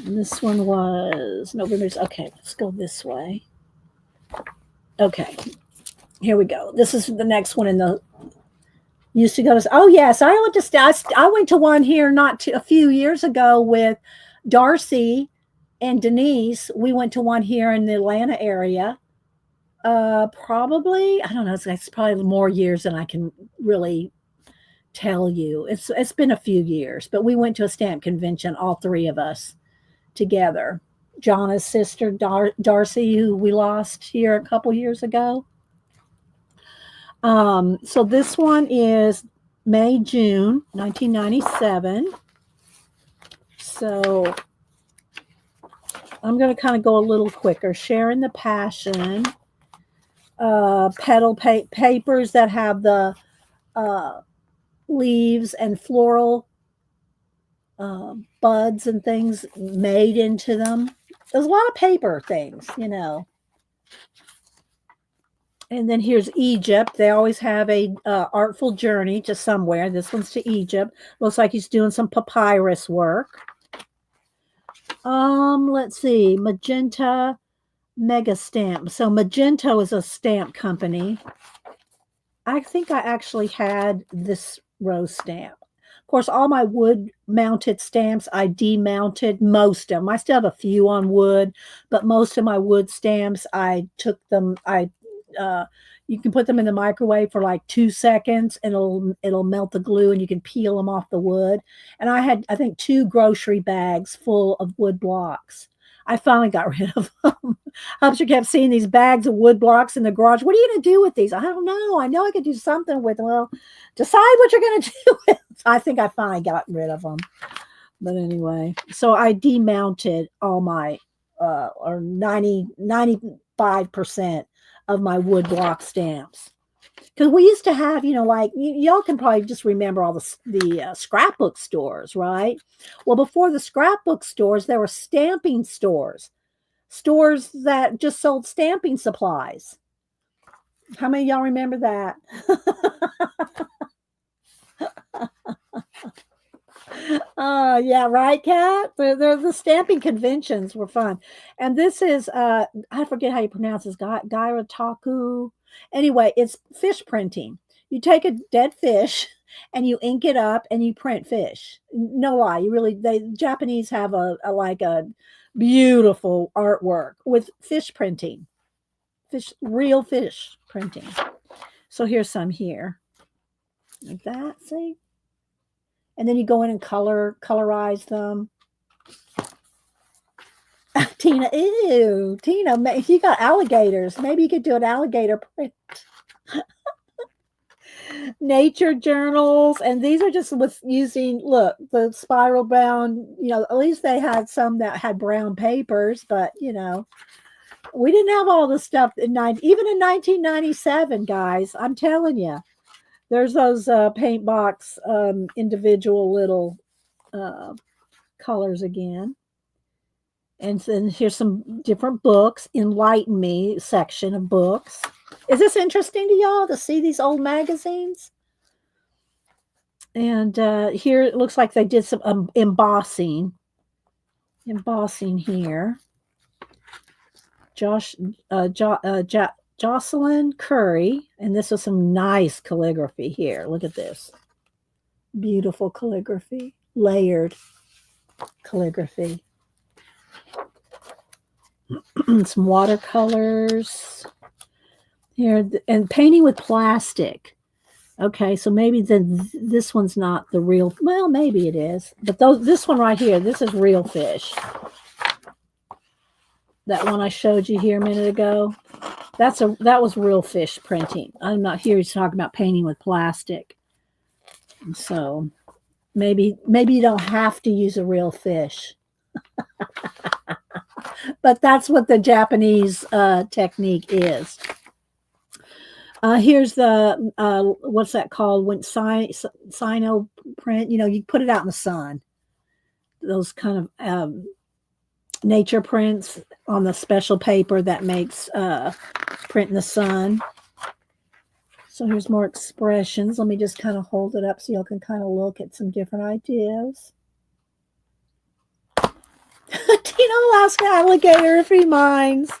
And this one was November's. Okay, let's go this way. Okay, here we go. This is the next one in the. Used to go to. Oh yes, I went to. I went to one here a few years ago with Darcy and Denise. We went to one here in the Atlanta area. Probably I don't know. It's probably more years than I can really tell you. It's been a few years, but we went to a stamp convention, all three of us together. Jonna's sister, Darcy, who we lost here a couple years ago. So this one is May, June, 1997. So I'm going to kind of go a little quicker. Sharing the Passion. Petal papers that have the leaves and floral buds and things made into them. There's a lot of paper things, you know. And then here's Egypt. They always have a artful journey to somewhere. This one's to Egypt. Looks like he's doing some papyrus work. Let's see. Magenta Mega Stamp. So Magento is a stamp company. I think I actually had this rose stamp. Of course, all my wood-mounted stamps, I demounted most of them. I still have a few on wood, but most of my wood stamps, I took them. You can put them in the microwave for like 2 seconds, and it'll melt the glue, and you can peel them off the wood. And I had, I think, 2 grocery bags full of wood blocks. I finally got rid of them. Hubster kept seeing these bags of wood blocks in the garage. What are you going to do with these? I don't know. I know I could do something with them. Well, decide what you're going to do with them. I think I finally got rid of them. But anyway, so I demounted all my, or 95% of my wood block stamps. Because we used to have, you know, like, y'all can probably just remember all the scrapbook stores, right? Well, before the scrapbook stores, there were stamping stores that just sold stamping supplies. How many of y'all remember that? Yeah, right, Kat? The stamping conventions were fun. And this is, I forget how you pronounce this, Gairataku. Anyway, it's fish printing. You take a dead fish and you ink it up and you print fish. No lie, the Japanese have a beautiful artwork with fish printing. Real fish printing. So here's some here. Like that, see? And then you go in and colorize them. Tina, ew, Tina, you got alligators. Maybe you could do an alligator print. Nature journals, and these are just with using, look, the spiral bound, you know, at least they had some that had brown papers, but, you know, we didn't have all this stuff even in 1997, guys. I'm telling you. There's those paint box individual little colors again. And then here's some different books. Enlighten Me section of books. Is this interesting to y'all to see these old magazines? And here it looks like they did some embossing. Embossing here. Jocelyn Curry, and this is some nice calligraphy here. Look at this. Beautiful calligraphy. Layered calligraphy. Some watercolors here, and painting with plastic. Okay, so maybe this one's not the real, well, maybe it is, but this one right here, this is real fish. That one I showed you here a minute ago, that was real fish printing. I'm not here to talk about painting with plastic. So maybe you don't have to use a real fish. But that's what the Japanese technique is. Here's the, what's that called? When Sino print, you know, you put it out in the sun. those kind of nature prints on the special paper that makes print in the sun. So here's more expressions. Let me just kind of hold it up so y'all can kind of look at some different ideas. Tina Alaska alligator, if he minds.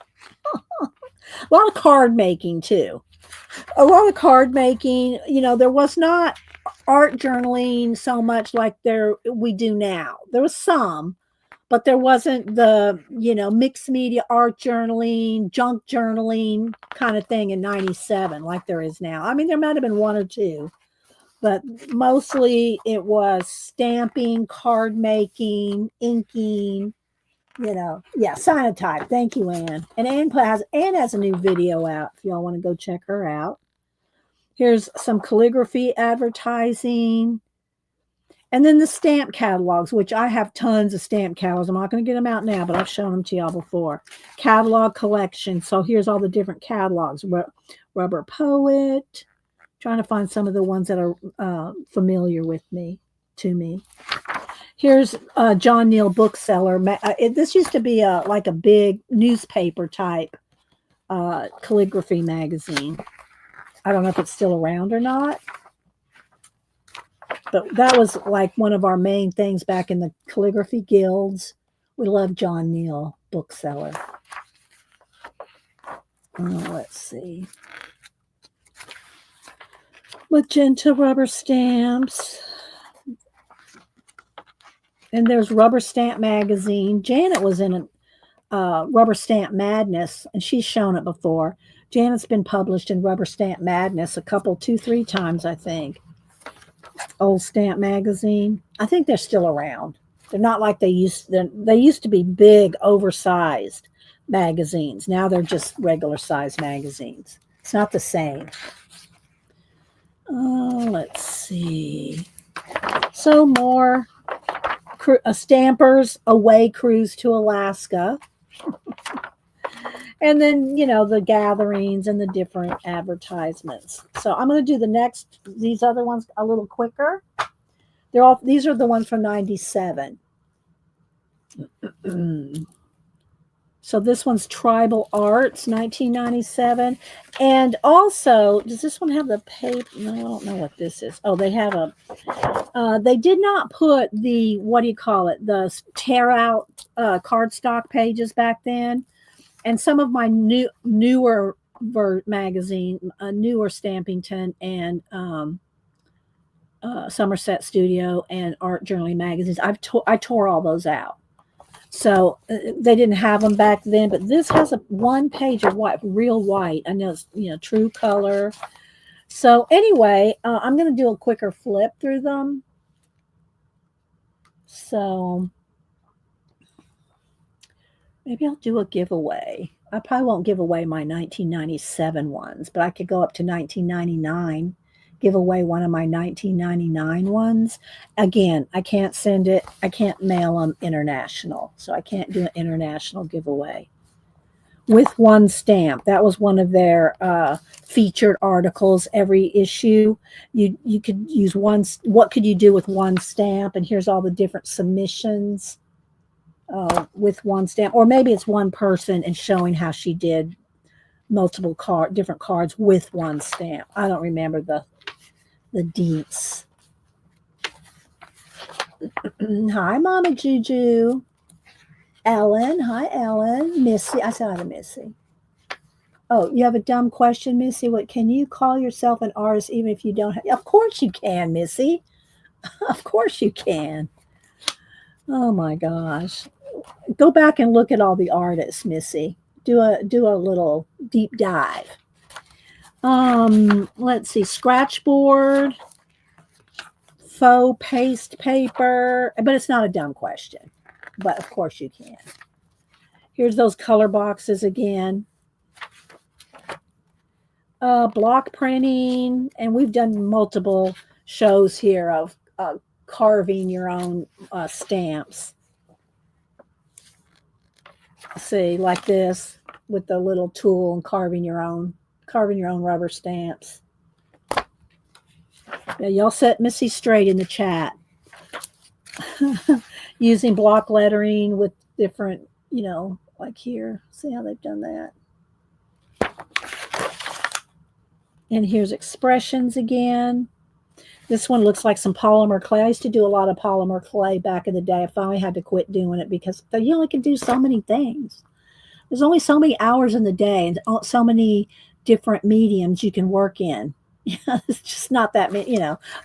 A lot of card making too. A lot of card making. You know, there was not art journaling so much like we do now. There was some, but there wasn't the, you know, mixed media art journaling, junk journaling kind of thing in 97 like there is now. I mean, there might have been one or two, but mostly it was stamping, card making, inking, you know. Yeah, Cyanotype. Thank you, Anne. And Anne has a new video out if y'all want to go check her out. Here's some calligraphy advertising. And then the stamp catalogs, which I have tons of stamp catalogs. I'm not going to get them out now, but I've shown them to y'all before. Catalog collection. So here's all the different catalogs. Rubber Poet. Trying to find some of the ones that are familiar to me. Here's John Neal Bookseller. This used to be like a big newspaper type calligraphy magazine. I don't know if it's still around or not. But that was like one of our main things back in the calligraphy guilds. We love John Neal Bookseller. Let's see. Magenta rubber stamps. And there's Rubber Stamp Magazine. Janet was in a Rubber Stamp Madness, and she's shown it before. Janet's been published in Rubber Stamp Madness 2-3 times, I think. Old Stamp Magazine. I think they're still around. They're not like they used to be big, oversized magazines. Now they're just regular size magazines. It's not the same. Let's see. So more Stampers Away Cruise to Alaska. And then, you know, the gatherings and the different advertisements. So I'm going to do these other ones a little quicker. These are the ones from 97. So this one's Tribal Arts, 1997. And also, does this one have the paper? No, I don't know what this is. Oh, they have they did not put the, the tear out cardstock pages back then. And some of my newer magazine, newer Stampington and Somerset Studio and Art Journaling magazines, I tore all those out. So they didn't have them back then, but this has one page of white, real white. I know it's, you know, true color. So anyway, I'm going to do a quicker flip through them. So maybe I'll do a giveaway. I probably won't give away my 1997 ones, but I could go up to 1999, give away one of my 1999 ones. Again, I can't send it. I can't mail them international, so I can't do an international giveaway. With one stamp. That was one of their featured articles every issue. You could use one. What could you do with one stamp? And here's all the different submissions. With one stamp, or maybe it's one person and showing how she did multiple different cards with one stamp. I don't remember the deets. Hi, Mama Juju. Ellen. Hi, Ellen. Missy. I said hi to Missy. Oh, you have a dumb question, Missy. What, can you call yourself an artist even if you don't have? Of course you can, Missy. Of course you can. Oh my gosh. Go back and look at all the artists, Missy. Do a little deep dive. Let's see. Scratchboard, faux paste paper, but it's not a dumb question. But of course you can. Here's those color boxes again. Block printing, and we've done multiple shows here of carving your own stamps. See, like this with the little tool and carving your own rubber stamps. Yeah, y'all set Missy straight in the chat. using block lettering with different, like here. See how they've done that? And here's expressions again. This one looks like some polymer clay. I used to do a lot of polymer clay back in the day. I finally had to quit doing it because you only can do so many things. There's only so many hours in the day and so many different mediums you can work in. It's just not that many,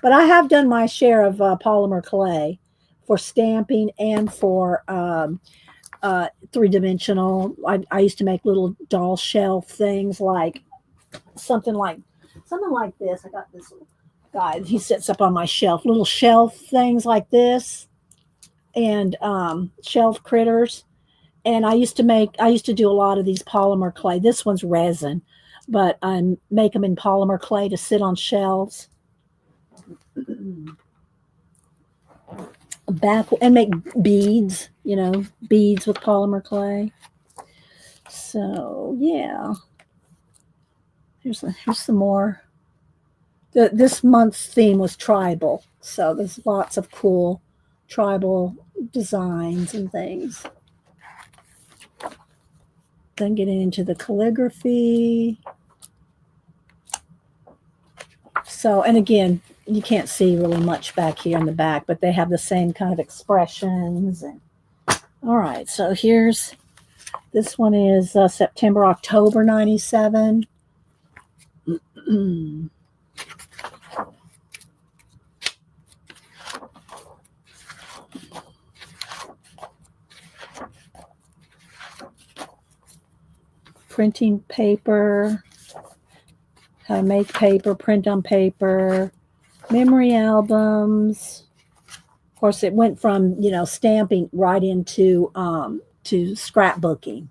But I have done my share of polymer clay for stamping and for three-dimensional. I used to make little doll shelf things like something like this. I got this little guy. He sits up on my shelf. Little shelf things like this, and shelf critters. And I used to do a lot of these polymer clay. This one's resin, but I make them in polymer clay to sit on shelves. And make beads, beads with polymer clay. So yeah, here's some more. This month's theme was tribal, so there's lots of cool tribal designs and things. Then getting into the calligraphy. So, and again, you can't see really much back here in the back, but they have the same kind of expressions. And all right, so this one is September, October 97. Printing paper, how to make paper, print on paper, memory albums. Of course, it went from, stamping right into to scrapbooking.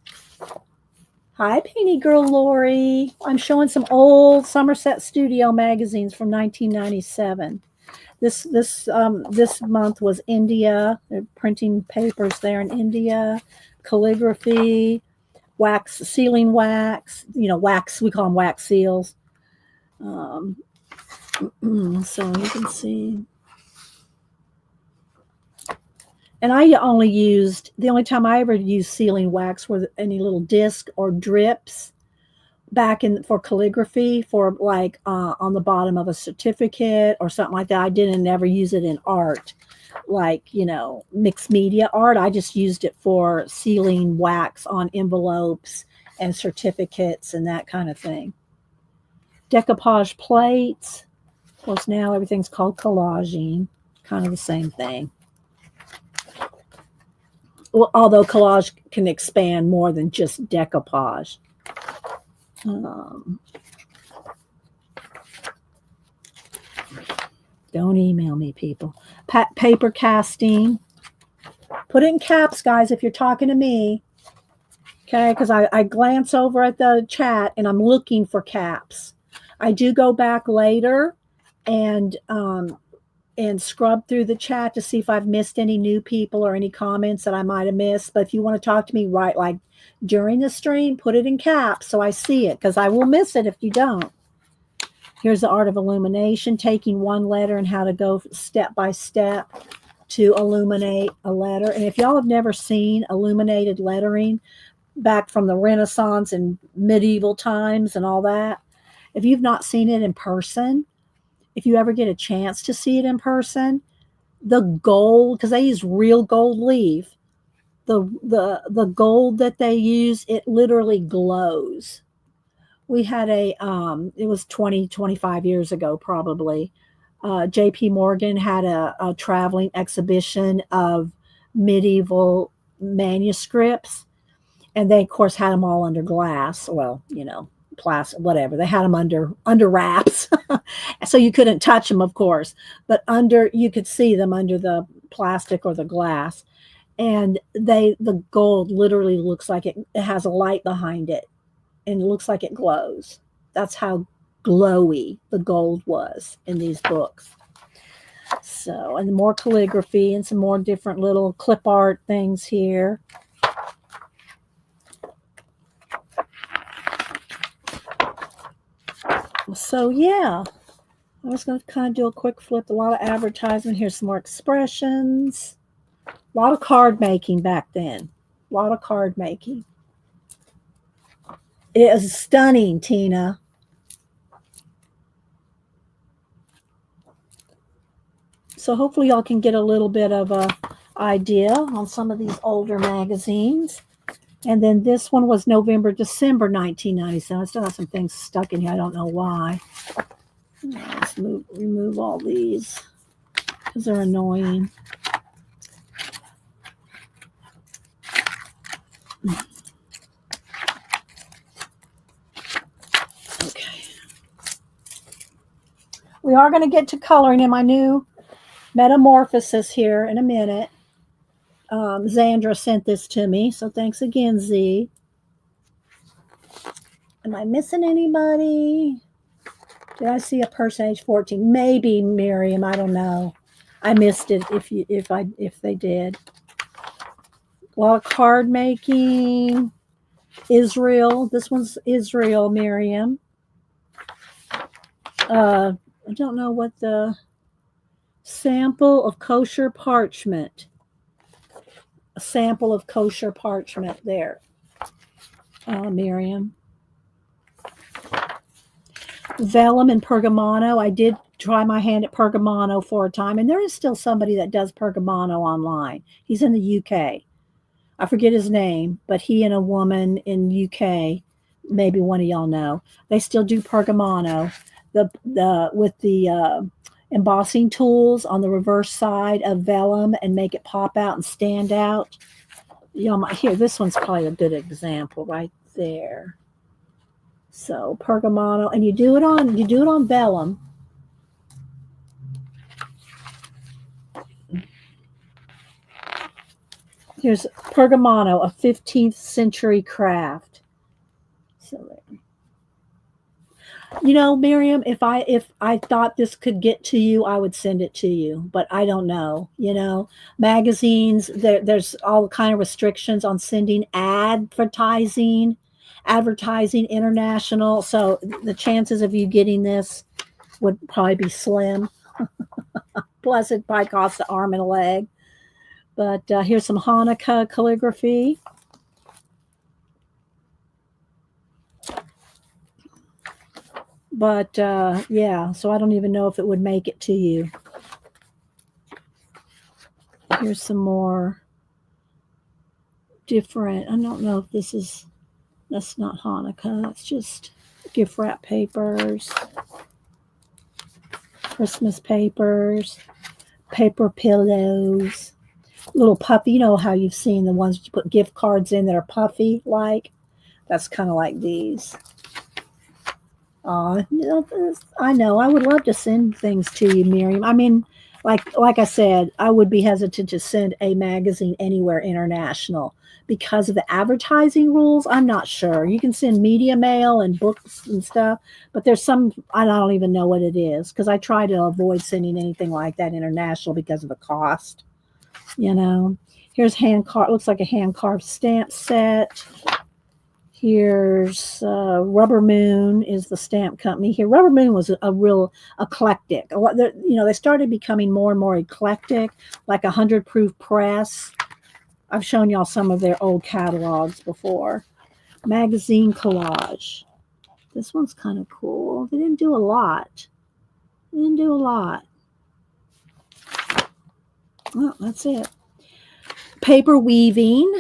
Hi, Painty Girl Lori. I'm showing some old Somerset Studio magazines from 1997. This month was India. They're printing papers there in India, calligraphy, wax, sealing wax, wax, we call them wax seals. So you can see. And the only time I ever used sealing wax were any little disc or drips back for calligraphy, for like on the bottom of a certificate or something like that. I didn't never use it in art, like, mixed media art. I just used it for sealing wax on envelopes and certificates and that kind of thing. Decoupage plates. Of course, now everything's called collaging, kind of the same thing. Well, although collage can expand more than just decoupage. Don't email me, people. Paper casting. Put it in caps, guys, if you're talking to me. Okay, because I glance over at the chat and I'm looking for caps. I do go back later and scrub through the chat to see if I've missed any new people or any comments that I might have missed. But if you want to talk to me like during the stream, put it in caps so I see it, because I will miss it if you don't. Here's the art of illumination, taking one letter and how to go step by step to illuminate a letter. And if y'all have never seen illuminated lettering back from the Renaissance and medieval times and all that, if you've not seen it in person, if you ever get a chance to see it in person, the gold, because they use real gold leaf, the gold that they use, it literally glows. We had it was 25 years ago probably. J.P. Morgan had a traveling exhibition of medieval manuscripts, and they, of course, had them all under glass. Well, plastic, whatever. They had them under wraps, so you couldn't touch them, of course, but you could see them under the plastic or the glass. And the gold literally looks like it has a light behind it, and it looks like it glows. That's how glowy the gold was in these books. So, and more calligraphy and some more different little clip art things here. So yeah, I was going to kind of do a quick flip. A lot of advertisement. Here's some more expressions. A lot of card making back then. A lot of card making. It is stunning, Tina. So hopefully y'all can get a little bit of a idea on some of these older magazines. And then this one was November, December 1997. I still have some things stuck in here. I don't know why. Let's remove all these because they're annoying. Okay. We are going to get to coloring in my new Metamorphoses here in a minute. Zandra sent this to me, so thanks again, Z. Am I missing anybody? Did I see a person age 14? Maybe Miriam. I don't know. I missed it if they did. A lot of card making. Israel. This one's Israel, Miriam. I don't know what the sample of kosher parchment. A sample of kosher parchment there, Miriam. Vellum and Pergamano. I did try my hand at Pergamano for a time, and there is still somebody that does Pergamano online. He's in the UK. I forget his name, but he and a woman in UK, maybe one of y'all know, they still do Pergamano. With the embossing tools on the reverse side of vellum and make it pop out and stand out. Y'all might hear this one's probably a good example right there. So Pergamano, and you do it on vellum. Here's Pergamano, a 15th century craft. So there. You know, Miriam, if I thought this could get to you, I would send it to you, but I don't know. You know, magazines, there's all kind of restrictions on sending advertising international. So the chances of you getting this would probably be slim. Plus, it probably costs an arm and a leg. But here's some Hanukkah calligraphy. But yeah, so I don't even know if it would make it to you. Here's some more different. I don't know if that's not Hanukkah. That's just gift wrap papers, Christmas papers, paper pillows, little puffy. You know how you've seen the ones you put gift cards in that are puffy like? That's kind of like these. You know, I know. I would love to send things to you, Miriam. I mean, like I said, I would be hesitant to send a magazine anywhere international because of the advertising rules. I'm not sure. You can send media mail and books and stuff, but there's some, I don't even know what it is because I try to avoid sending anything like that international because of the cost. You know, here's looks like a hand carved stamp set. Here's Rubber Moon is the stamp company here. Rubber Moon was a real eclectic. They started becoming more and more eclectic, like 100 Proof Press. I've shown y'all some of their old catalogs before. Magazine collage. This one's kind of cool. They didn't do a lot. Well, that's it. Paper weaving.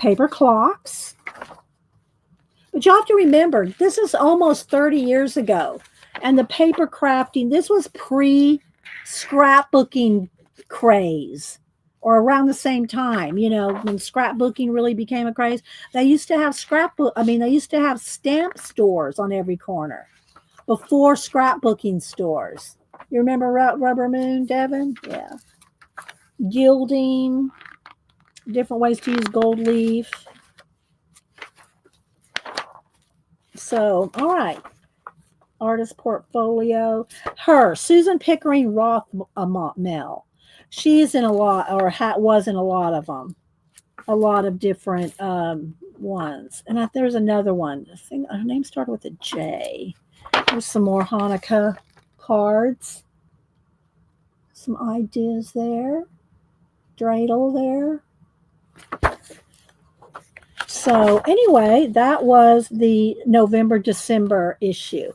Paper clocks. But you have to remember, this is almost 30 years ago. And the paper crafting, this was pre-scrapbooking craze, or around the same time, you know, when scrapbooking really became a craze. They used to have they used to have stamp stores on every corner before scrapbooking stores. You remember Rubber Moon, Devin? Yeah. Gilding. Different ways to use gold leaf. So, all right. Artist portfolio. Susan Pickering Rothmel. She's in a lot, or was in a lot of them. A lot of different ones. And there's another one. I think her name started with a J. There's some more Hanukkah cards. Some ideas there. dreidel there. So anyway, that was the November-December issue.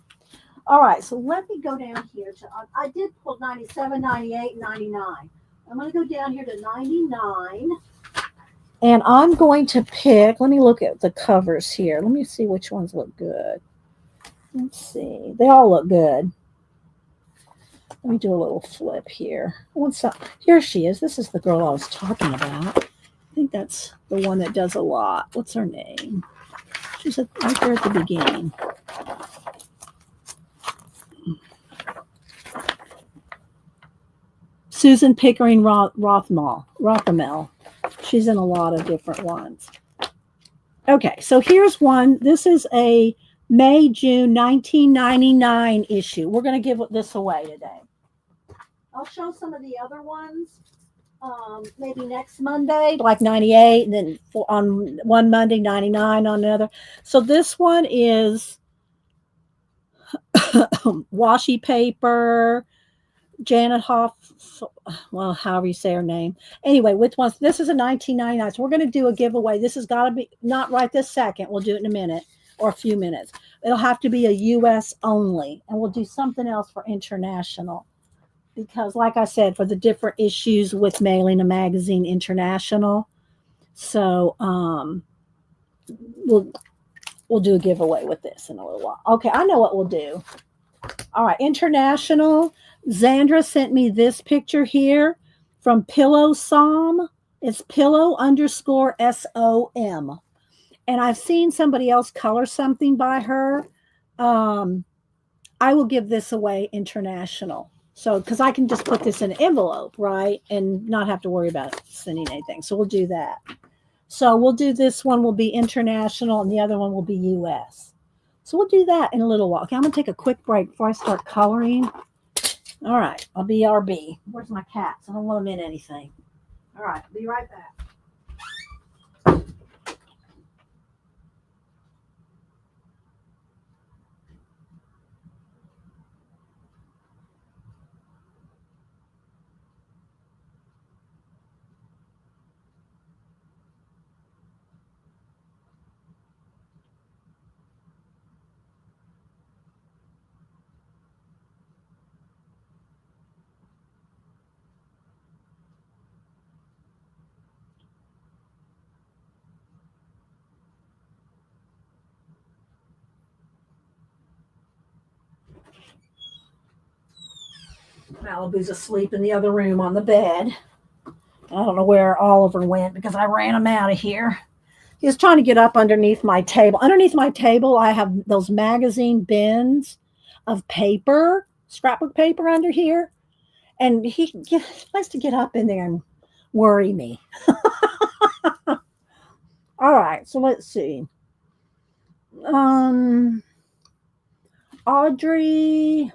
All right, so let me go down here to, I did pull 97, 98, 99. I'm going to go down here to 99. And I'm going to pick, let me look at the covers here. Let me see which ones look good. Let's see. They all look good. Let me do a little flip here. Here she is. This is the girl I was talking about. I think that's the one that does a lot. What's her name? She's right there at the beginning. Susan Pickering Rothamel. She's in a lot of different ones. Okay, so here's one. This is a May-June 1999 issue. We're going to give this away today. I'll show some of the other ones maybe next Monday, like 98, and then on one Monday, 99 on another. So this one is washi paper, Janet Hoff, well, however you say her name. Anyway, which ones? This is a 1999. So we're going to do a giveaway. This has got to be not right this second. We'll do it in a minute or a few minutes. It'll have to be a U.S. only, and we'll do something else for international. Because, like I said, for the different issues with mailing a magazine international, so we'll do a giveaway with this in a little while. Okay, I know what we'll do. All right, international. Zandra sent me this picture here from Pillow Som. It's pillow_SOM. And I've seen somebody else color something by her. I will give this away international. So, because I can just put this in an envelope, right? And not have to worry about sending anything. So we'll do that. So we'll do this one will be international and the other one will be US. So we'll do that in a little while. Okay, I'm going to take a quick break before I start coloring. All right, I'll be RB. Where's my cats? I don't want them in anything. All right, I'll be right back. Malibu's asleep in the other room on the bed. I don't know where Oliver went because I ran him out of here. He was trying to get up underneath my table. Underneath my table, I have those magazine bins of paper, scrapbook paper under here. And he likes to get up in there and worry me. All right, so let's see. Audrey.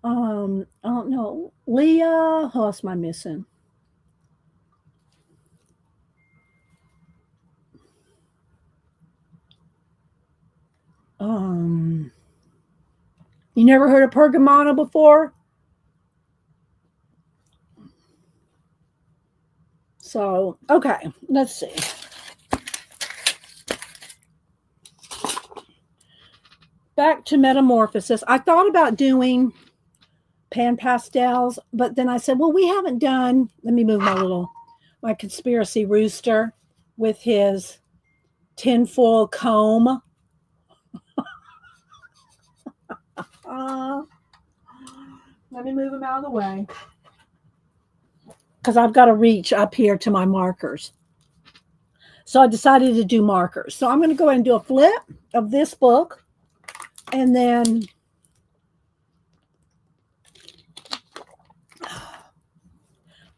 I don't know. Leah. Who else am I missing? You never heard of Pergamano before? So, okay, let's see. Back to Metamorphosis. I thought about doing pan pastels, but then I said, well, we haven't done, let me move my conspiracy rooster with his tinfoil comb. Let me move him out of the way because I've got to reach up here to my markers. So I decided to do markers. So I'm going to go ahead and do a flip of this book. And then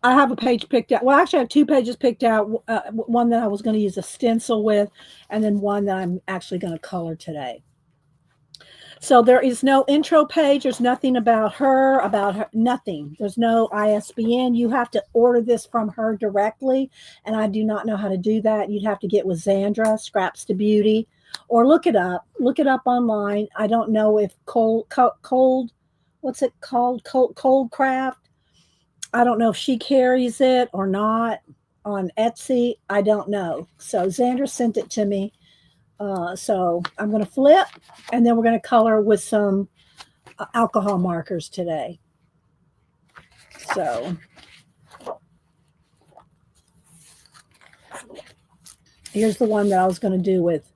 I have a page picked out. Well, actually, I have 2 pages picked out. One that I was going to use a stencil with, and then one that I'm actually going to color today. So there is no intro page. There's nothing about her, nothing. There's no ISBN. You have to order this from her directly, and I do not know how to do that. You'd have to get with Zandra, Scraps to Beauty, or look it up. Look it up online. I don't know if Cold, what's it called? Cold Craft. I don't know if she carries it or not on Etsy. I don't know. So Xandra sent it to me. So I'm going to flip, and then we're going to color with some alcohol markers today. So here's the one that I was going to do with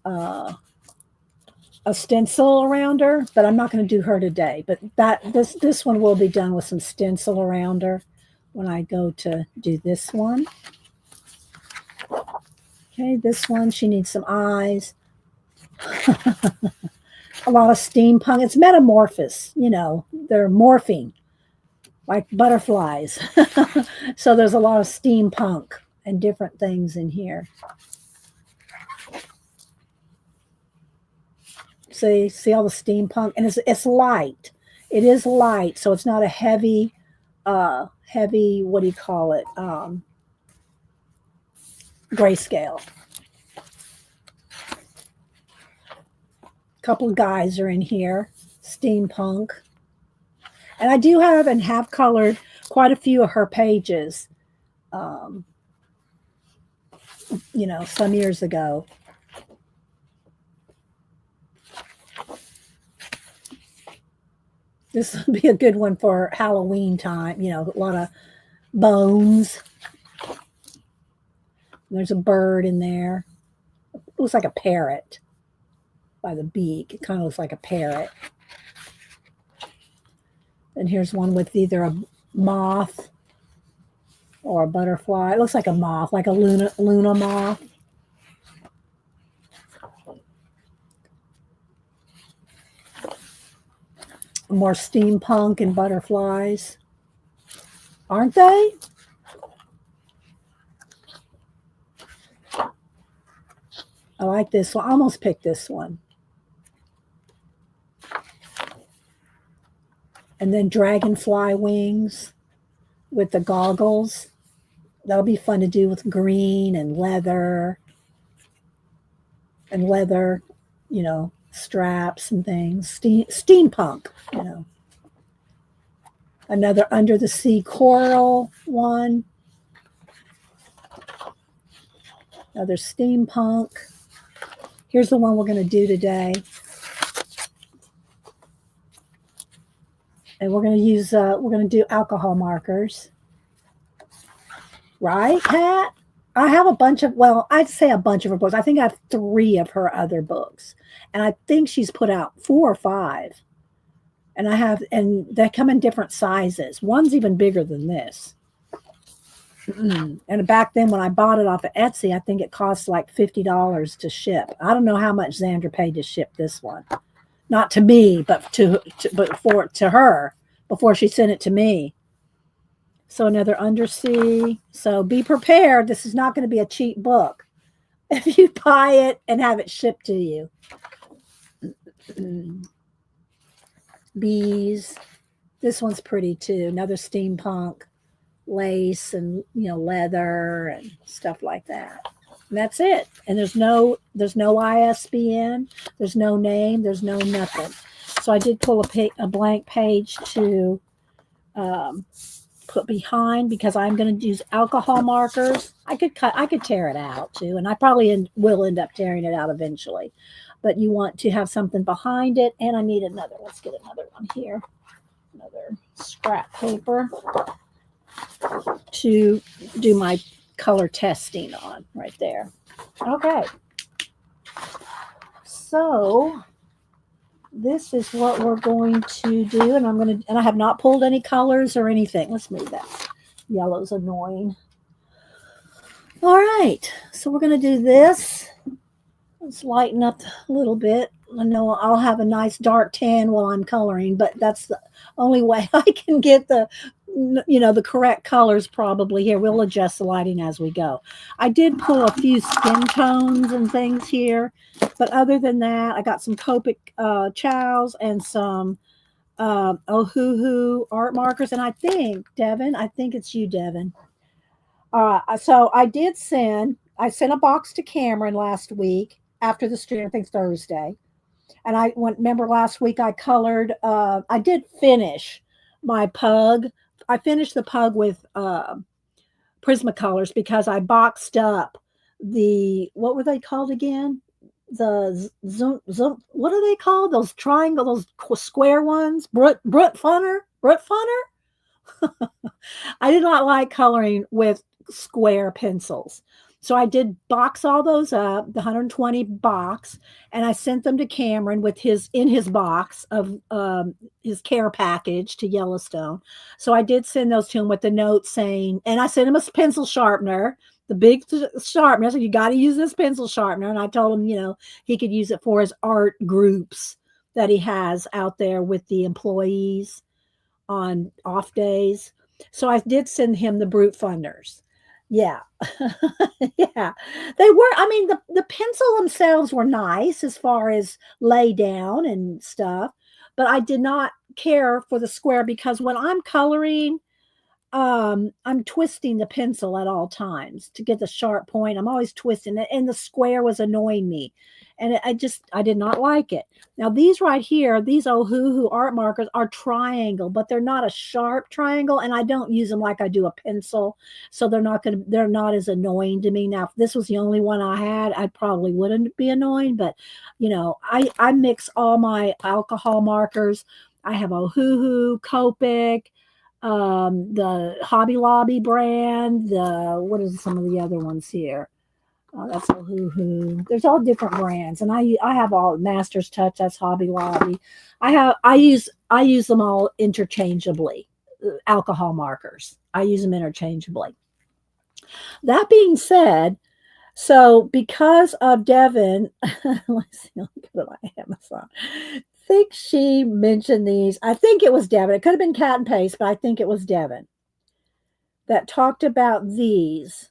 a stencil around her, but I'm not going to do her today. But this one will be done with some stencil around her when I go to do this one. Okay, this one, she needs some eyes. A lot of steampunk. It's metamorphosis, they're morphing like butterflies. So there's a lot of steampunk and different things in here. See all the steampunk, and it's light. It is light, so it's not a heavy, what do you call it? Grayscale. A couple of guys are in here, steampunk. And I do have colored quite a few of her pages, some years ago. This would be a good one for Halloween time, a lot of bones. There's a bird in there. It looks like a parrot by the beak. It kind of looks like a parrot. And here's one with either a moth or a butterfly. It looks like a moth, like a Luna moth. More steampunk and butterflies. Aren't they? I like this one. I almost picked this one. And then dragonfly wings with the goggles. That'll be fun to do with green and leather. And leather, straps and things. Steampunk, Another under the sea coral one. Another steampunk. Here's the one we're going to do today. And we're going to use, we're going to do alcohol markers. Right, Pat? I have a bunch of, I'd say a bunch of her books. I think I have 3 of her other books. And I think she's put out 4 or 5. And they come in different sizes. One's even bigger than this. And back then when I bought it off of Etsy, I think it cost like $50 to ship. I don't know how much Xandra paid to ship this one. Not to me, but to her before she sent it to me. So another undersea. So be prepared. This is not going to be a cheap book if you buy it and have it shipped to you. Bees. This one's pretty too. Another steampunk lace and leather and stuff like that. And that's it. And there's no ISBN. There's no name. There's no nothing. So I did pull a blank page to put behind because I'm going to use alcohol markers. I could tear it out too, and I probably will end up tearing it out eventually. But you want to have something behind it, and I need another. Let's get another one here. Another scrap paper to do my color testing on right there. Okay. So this is what we're going to do, and I have not pulled any colors or anything. Let's move that. Yellow's annoying. All right, so we're going to do this. Let's lighten up a little bit. I know I'll have a nice dark tan while I'm coloring, but that's the only way I can get the correct colors probably here. We'll adjust the lighting as we go. I did pull a few skin tones and things here, but other than that, I got some Copic chows and some Ohuhu art markers. And I think, Devin, it's you, Devin. So I sent a box to Cameron last week after the stream, I think Thursday. And remember last week I colored, I did finish my pug I finished the pug with Prismacolors because I boxed up what were they called again? What are they called? Those triangle, those square ones? Brut Funner? Brut Funner? I did not like coloring with square pencils. So I did box all those up, the 120 box, and I sent them to Cameron with his box of his care package to Yellowstone. So I did send those to him with the note saying, and I sent him a pencil sharpener, the big sharpener. So you got to use this pencil sharpener. And I told him, he could use it for his art groups that he has out there with the employees on off days. So I did send him the brute funders. Yeah. Yeah. They were, I mean, the pencil themselves were nice as far as lay down and stuff, but I did not care for the square because when I'm coloring, I'm twisting the pencil at all times to get the sharp point. I'm always twisting it, and the square was annoying me. And I did not like it. Now, these right here, these Ohuhu art markers are triangle, but they're not a sharp triangle, and I don't use them like I do a pencil, so they're not as annoying to me. Now, if this was the only one I had, I probably wouldn't be annoying, but I mix all my alcohol markers. I have Ohuhu, Copic, the Hobby Lobby brand, what are some of the other ones here? That's Ohuhu. There's all different brands, and I have all Master's Touch. That's Hobby Lobby. I use them all interchangeably. Alcohol markers. I use them interchangeably. That being said, so because of Devin, let's see, let me go to my Amazon. I think she mentioned these. I think it was Devin. It could have been Cat and Paste, but I think it was Devin that talked about these.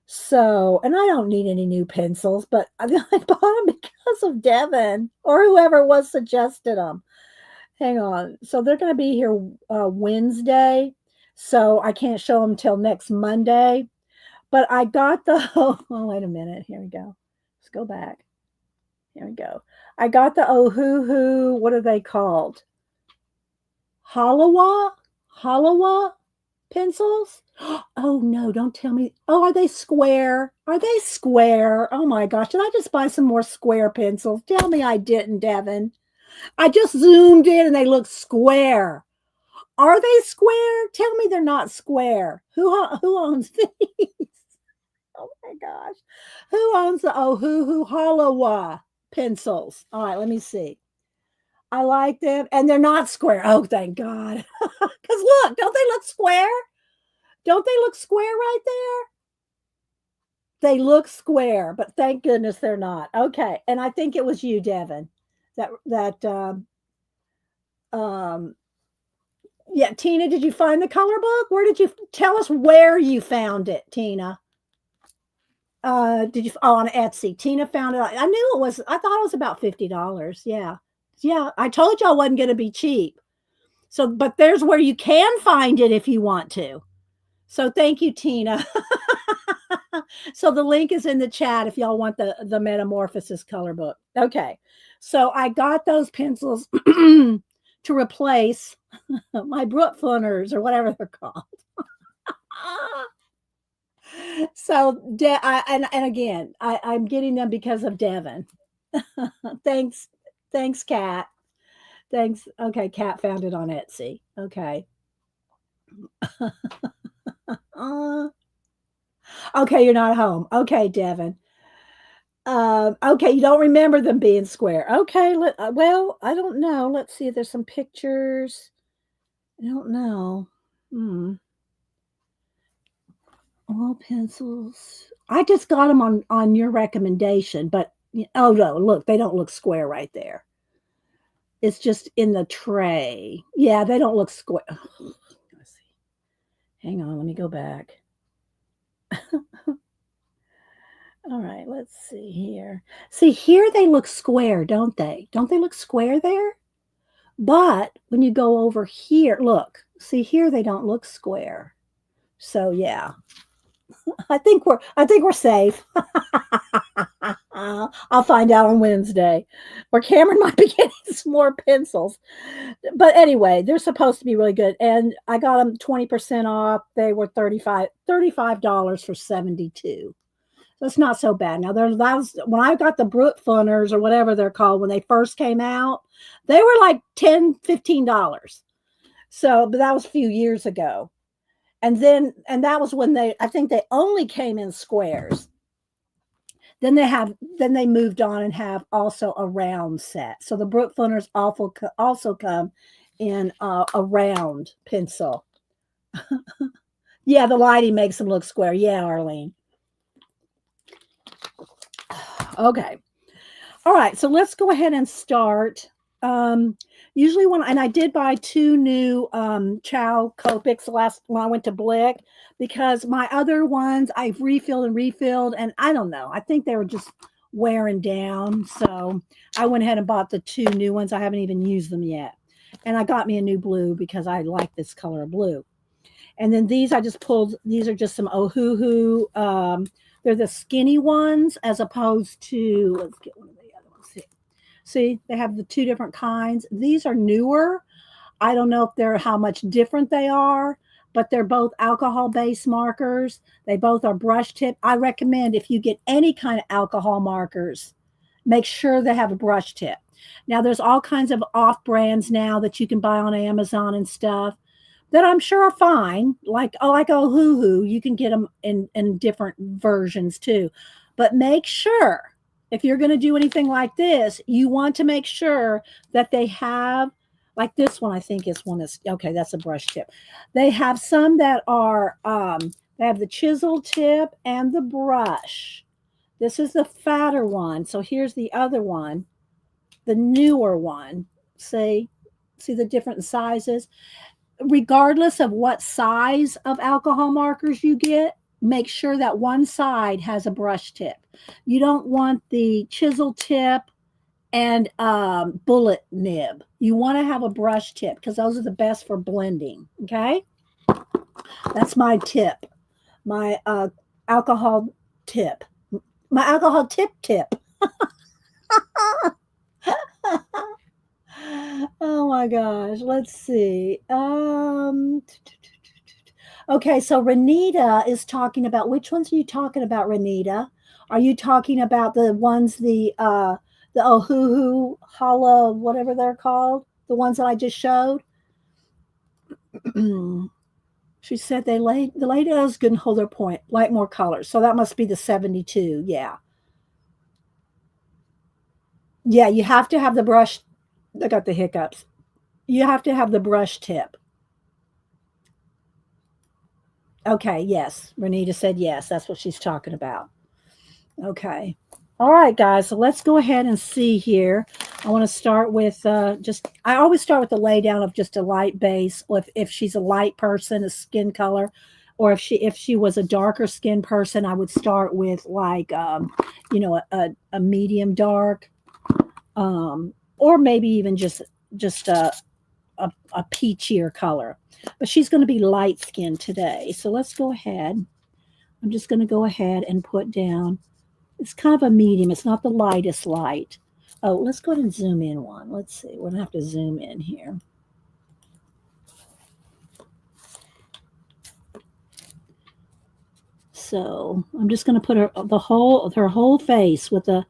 So, and I don't need any new pencils, but I bought them because of Devin or whoever was suggested them. Hang on. So they're going to be here Wednesday. So I can't show them till next Monday. But I got oh, wait a minute. Here we go. Let's go back. Here we go. I got the Ohuhu. What are they called? Halawa pencils. Oh no, don't tell me. Oh, are they square? Are they square? Oh my gosh, did I just buy some more square pencils? Tell me I didn't, Devin. I just zoomed in and they look square. Are they square? Tell me they're not square. Who owns these? Oh my gosh. Who owns the Ohuhu Halawa pencils? All right, let me see. I like them, and they're not square. Oh, thank God. Because look, don't they look square? Don't they look square right there? They look square, but thank goodness they're not. Okay, and I think it was you, Devin, yeah, Tina, did you find the color book? Where did you tell us where you found it, Tina? Did you on Etsy? Tina found it. I knew it was, I thought it was about $50. Yeah. Yeah. I told you I wasn't going to be cheap. So, but there's where you can find it if you want to. So thank you, Tina. So the link is in the chat if y'all want the Metamorphosis color book. Okay. So I got those pencils to replace my Brook Funners or whatever they're called. So, and again, I'm getting them because of Devin. Thanks, Kat. Thanks. Okay, Kat found it on Etsy. Okay. Okay, you're not home. Okay, Devin. Okay, you don't remember them being square. Okay, well, I don't know. Let's see if there's some pictures. I don't know. Oil pencils. I just got them on your recommendation, but oh no, look, they don't look square right there. It's just in the tray. Yeah, they don't look square. Let's see. Hang on, let me go back. All right, let's see here. See, here they look square, don't they? Don't they look square there? But when you go over here, look. See, here they don't look square. So yeah. I think we're safe. I'll find out on Wednesday. Or Cameron might be getting some more pencils. But anyway, they're supposed to be really good. And I got them 20% off. They were $35 for 72. So it's not so bad. Now that was when I got the Brook Funners or whatever they're called when they first came out, they were like $10, $15. So, but that was a few years ago. And that was when I think they only came in squares. Then they moved on and have also a round set. So the Brook Funners also come in a round pencil. Yeah, the lighting makes them look square. Yeah, Arlene. Okay. All right. So let's go ahead and start. Usually and I did buy 2 new Chow Copics when I went to Blick, because my other ones I've refilled, and I don't know. I think they were just wearing down. So I went ahead and bought the 2 new ones. I haven't even used them yet. And I got me a new blue because I like this color of blue. And then these I just pulled. These are just some Ohuhu. They're the skinny ones as opposed to, let's get one of the other ones here. See, they have the 2 different kinds. These are newer. I don't know if they're how much different they are, but they're both alcohol-based markers. They both are brush tip. I recommend if you get any kind of alcohol markers, make sure they have a brush tip. Now, there's all kinds of off brands now that you can buy on Amazon and stuff that I'm sure are fine. Like Ohuhu, you can get them in different versions too. But make sure, if you're going to do anything like this, you want to make sure that they have, like this one, I think is one that's, okay, that's a brush tip. They have some that are, they have the chisel tip and the brush. This is the fatter one. So here's the other one, the newer one. See the different sizes? Regardless of what size of alcohol markers you get, make sure that one side has a brush tip. You don't want the chisel tip and bullet nib. You want to have a brush tip because those are the best for blending. Okay, that's my tip. My alcohol tip. My alcohol tip. Oh my gosh. Let's see. Okay, so Renita is talking about, which ones are you talking about, Renita? Are you talking about the ones, the Ohuhu, Hala, whatever they're called? The ones that I just showed? She said the lady is going to hold their point, light more colors. So that must be the 72. Yeah. Yeah, you have to have the brush. I got the hiccups. You have to have the brush tip. Okay, yes. Renita said yes. That's what she's talking about. Okay. All right, guys. So let's go ahead and see here. I want to start with I always start with the laydown of just a light base. If she's a light person, a skin color, or if she was a darker skin person, I would start with like a medium dark, or maybe even just a peachier color. But she's going to be light skinned today. So let's go ahead. I'm just going to go ahead and put down, it's kind of a medium. It's not the lightest light. Oh, let's go ahead and zoom in one. Let's see. We're going to have to zoom in here. So I'm just going to put her whole face with a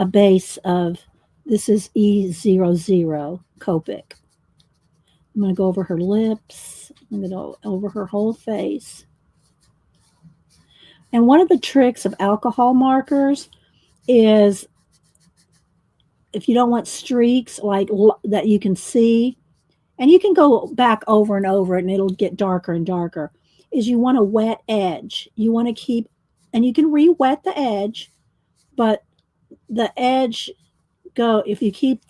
base of, this is E00 Copic. I'm going to go over her lips. I'm going to go over her whole face. And one of the tricks of alcohol markers is, if you don't want streaks like that you can see, and you can go back over and over it and it'll get darker and darker, is you want a wet edge. You want to keep, and you can re-wet the edge, but the edge if you keep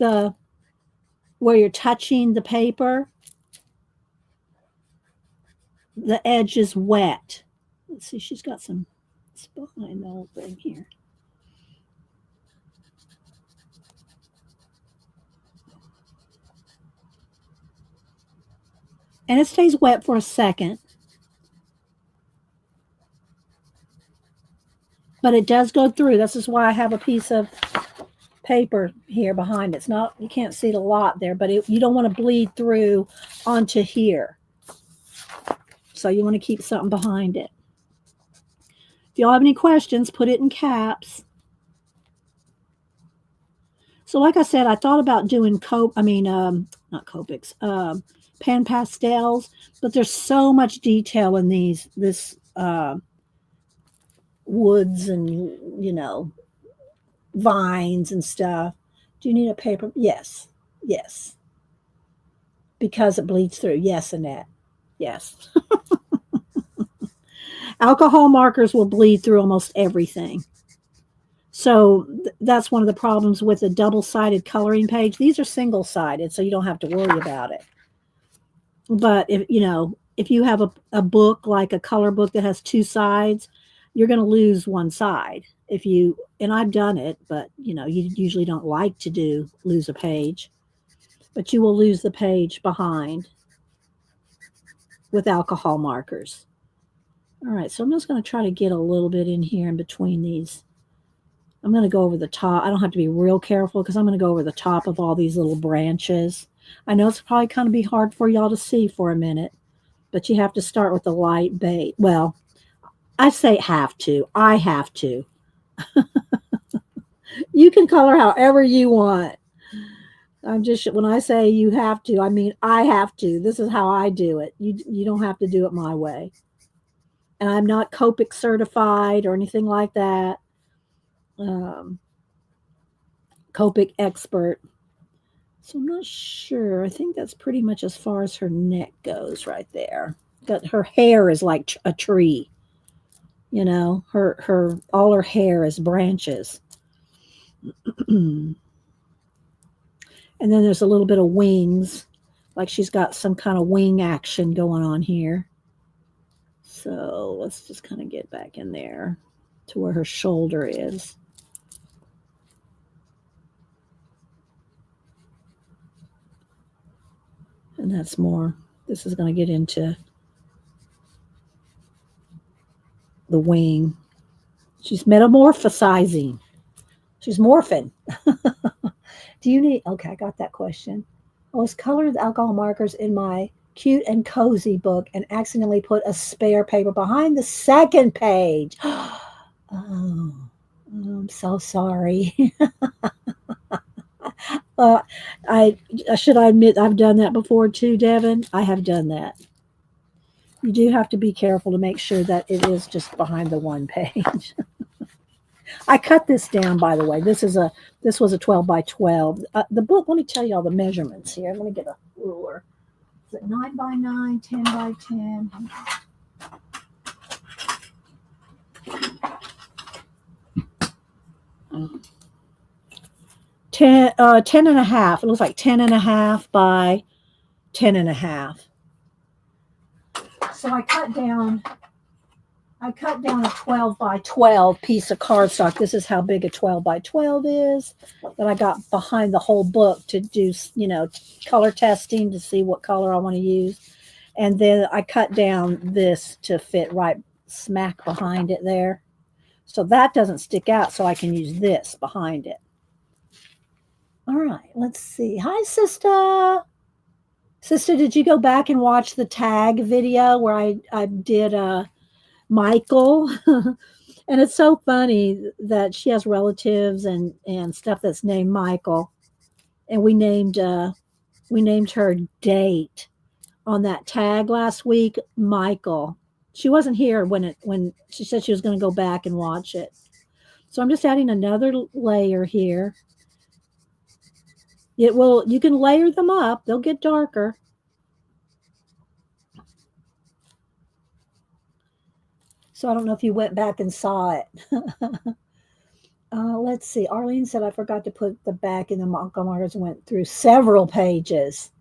where you're touching the paper, the edge is wet. Let's see, she's got some behind the whole thing here. And it stays wet for a second. But it does go through. This is why I have a piece of paper here behind it. It's not, you can't see the lot there, but you don't want to bleed through onto here. So you want to keep something behind it. If y'all have any questions, put it in caps. So like I said, I thought about doing not Copics, pan pastels, but there's so much detail in this woods and, you know, vines and stuff. Do you need a paper? Yes. Yes. Because it bleeds through. Yes, Annette. Yes. Alcohol markers will bleed through almost everything. So that's one of the problems with a double-sided coloring page. These are single-sided, so you don't have to worry about it. But if you have a book like a color book that has two sides, you're going to lose one side. And I've done it, but you usually don't like to lose a page, but you will lose the page behind with alcohol markers. All right, so I'm just going to try to get a little bit in here in between these. I'm going to go over the top. I don't have to be real careful because I'm going to go over the top of all these little branches. I know it's probably going to be hard for y'all to see for a minute, but you have to start with the light bait. Well, I say have to. I have to. You can color however you want. When I say you have to, I mean I have to. This is how I do it. You don't have to do it my way. And I'm not Copic certified or anything like that. Copic expert. So I'm not sure. I think that's pretty much as far as her neck goes right there. Her hair is like a tree. All her hair is branches. And then there's a little bit of wings, like she's got some kind of wing action going on here. So let's just kind of get back in there to where her shoulder is. And that's more, this is going to get into the wing. She's metamorphosizing. She's morphing. Do you need, okay, I got that question. I was colored alcohol markers in my cute and cozy book and accidentally put a spare paper behind the second page. Oh, I'm so sorry. Should I admit I've done that before too, Devin? I have done that. You do have to be careful to make sure that it is just behind the one page. I cut this down, by the way. This was a 12 by 12. The book, let me tell you all the measurements here. Let me get a ruler. Is it 9 by 9, 10 by 10? 10 and a half. It looks like 10 and a half by 10 and a half. So I cut down a 12 by 12 piece of cardstock. This is how big a 12 by 12 is that I got behind the whole book to do, color testing to see what color I want to use. And then I cut down this to fit right smack behind it there. So that doesn't stick out, so I can use this behind it. All right, let's see. Hi, sister. Sister, did you go back and watch the tag video where I did Michael? And it's so funny that she has relatives and stuff that's named Michael. And we named her date on that tag last week, Michael. She wasn't here when she said she was going to go back and watch it. So I'm just adding another layer here. You can layer them up. They'll get darker. So I don't know if you went back and saw it. Let's see. Arlene said, I forgot to put the back in the alcohol markers, went through several pages.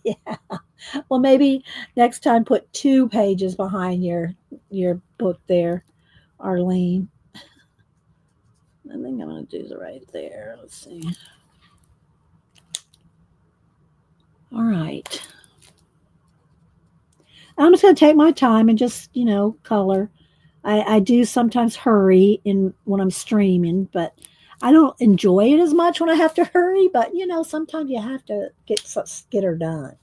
Yeah. Well, maybe next time put 2 pages behind your book there, Arlene. I think I'm going to do the right there. Let's see. All right. I'm just going to take my time and just, color. I do sometimes hurry in when I'm streaming, but I don't enjoy it as much when I have to hurry. But sometimes you have to get her done.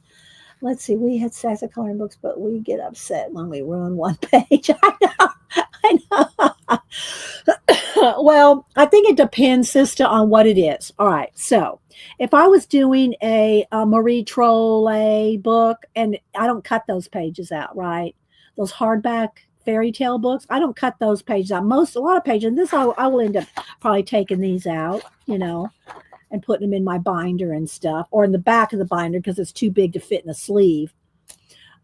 Let's see. We had sex at coloring books, but we get upset when we ruin one page. I know. I know. Well, I think it depends, sister, on what it is. All right. So, if I was doing a Marie Trolle book, and I don't cut those pages out, right? Those hardback fairy tale books, I don't cut those pages out. A lot of pages. And this, I will end up probably taking these out, and putting them in my binder and stuff, or in the back of the binder because it's too big to fit in a sleeve.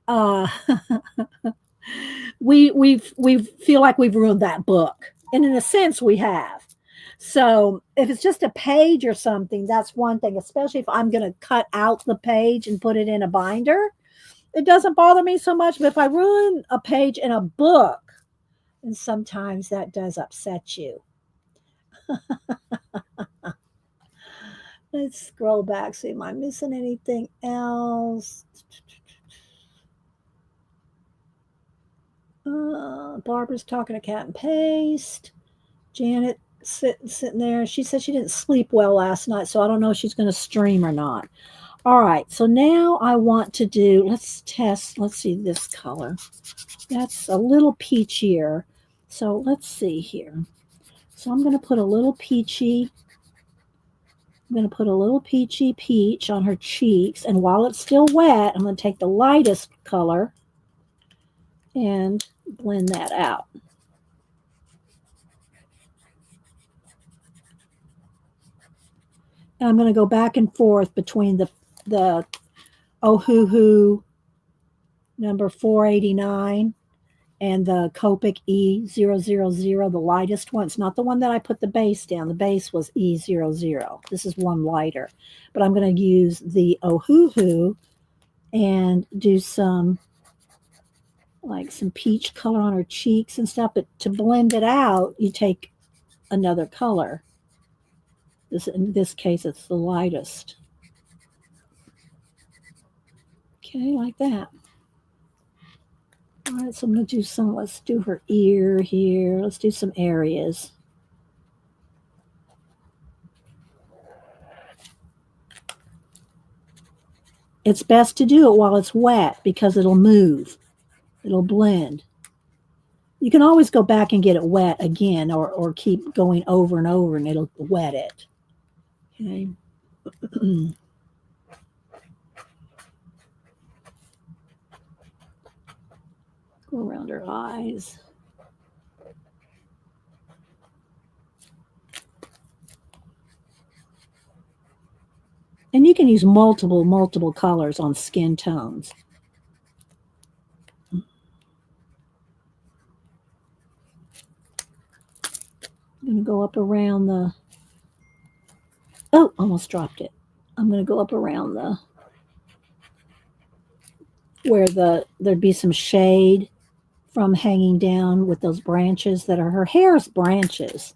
Uh, we feel like we've ruined that book, and in a sense, we have. So if it's just a page or something, that's one thing. Especially if I'm going to cut out the page and put it in a binder, it doesn't bother me so much. But if I ruin a page in a book, and sometimes that does upset you. Let's scroll back. See, am I missing anything else? Barbara's talking to cat and paste. Janet sitting there. She said she didn't sleep well last night, so I don't know if she's going to stream or not. All right, so now I want to do, let's test, let's see this color. That's a little peachier. So let's see here. So I'm going to put a little peachy, peach on her cheeks. And while it's still wet, I'm going to take the lightest color and blend that out. And I'm going to go back and forth between the Ohuhu number 489 and the Copic E000, the lightest one. It's not the one that I put the base down. The base was E00. This is one lighter. But I'm going to use the Ohuhu and do some peach color on her cheeks and stuff. But to blend it out, you take another color. In this case, it's the lightest. Okay, like that. All right, so I'm going to do let's do her ear here. Let's do some areas. It's best to do it while it's wet because it'll move. It'll blend. You can always go back and get it wet again or keep going over and over and it'll wet it. Okay. Go around her eyes. And you can use multiple colors on skin tones. I'm going to go up around the... Oh, almost dropped it. I'm going to go up around where there'd be some shade from hanging down with those branches that are her hair's branches.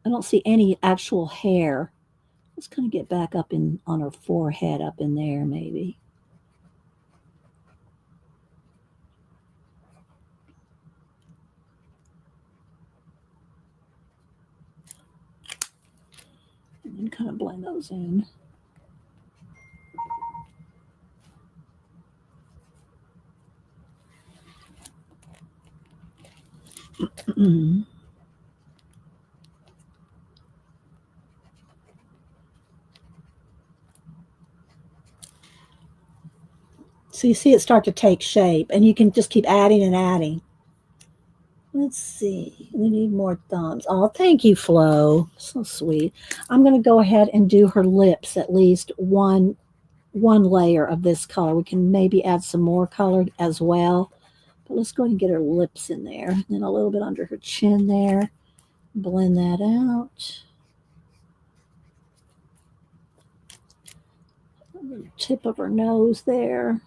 I don't see any actual hair. Let's kind of get back up on her forehead, up in there maybe. And then kind of blend those in. So you see it start to take shape, and you can just keep adding and adding. Let's see. We need more thumbs. Oh, thank you, Flo. So sweet. I'm going to go ahead and do her lips, at least one layer of this color. We can maybe add some more color as well. But let's go ahead and get her lips in there. And then a little bit under her chin there. Blend that out. The tip of her nose there.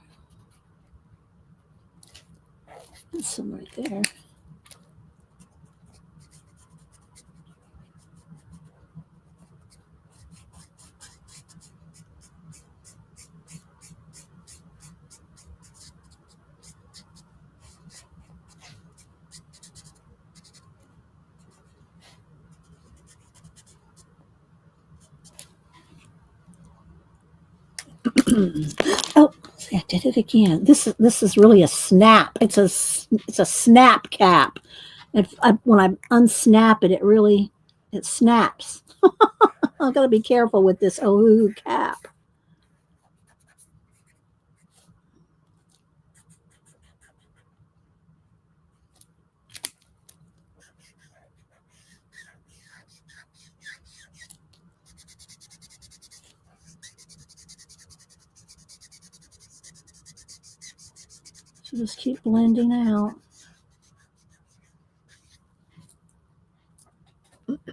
And some right there. Oh, see, I did it again. This is really a snap. It's a snap cap. When I unsnap it, it snaps. I've got to be careful with this Ohuhu cap. So just keep blending out.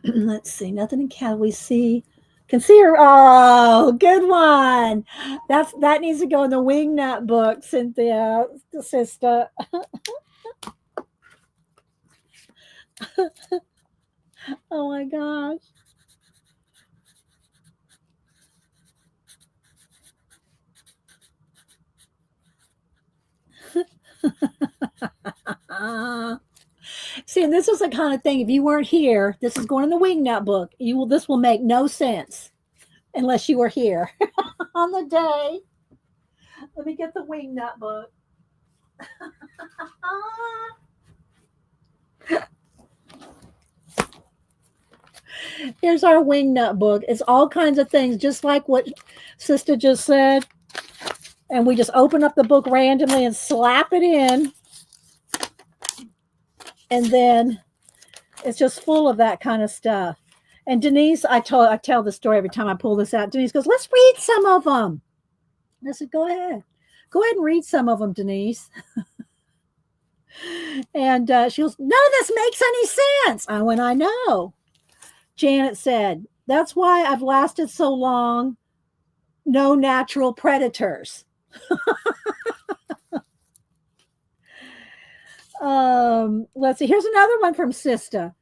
Let's see. Nothing in cat. We see. Can see her. Oh, good one. That needs to go in the wingnut book, Cynthia, the sister. Oh my gosh. See, and this is the kind of thing. If you weren't here, this is going in the wingnut book. This will make no sense unless you were here on the day. Let me get the wingnut book. Here's our wingnut book. It's all kinds of things, just like what Sister just said. And we just open up the book randomly and slap it in. And then it's just full of that kind of stuff. And Denise, I tell the story every time I pull this out. Denise goes, "Let's read some of them." And I said, "Go ahead. Go ahead and read some of them, Denise." And she goes, "None of this makes any sense." I went, "I know." Janet said, "That's why I've lasted so long. No natural predators." Let's see. Here's another one from Sista.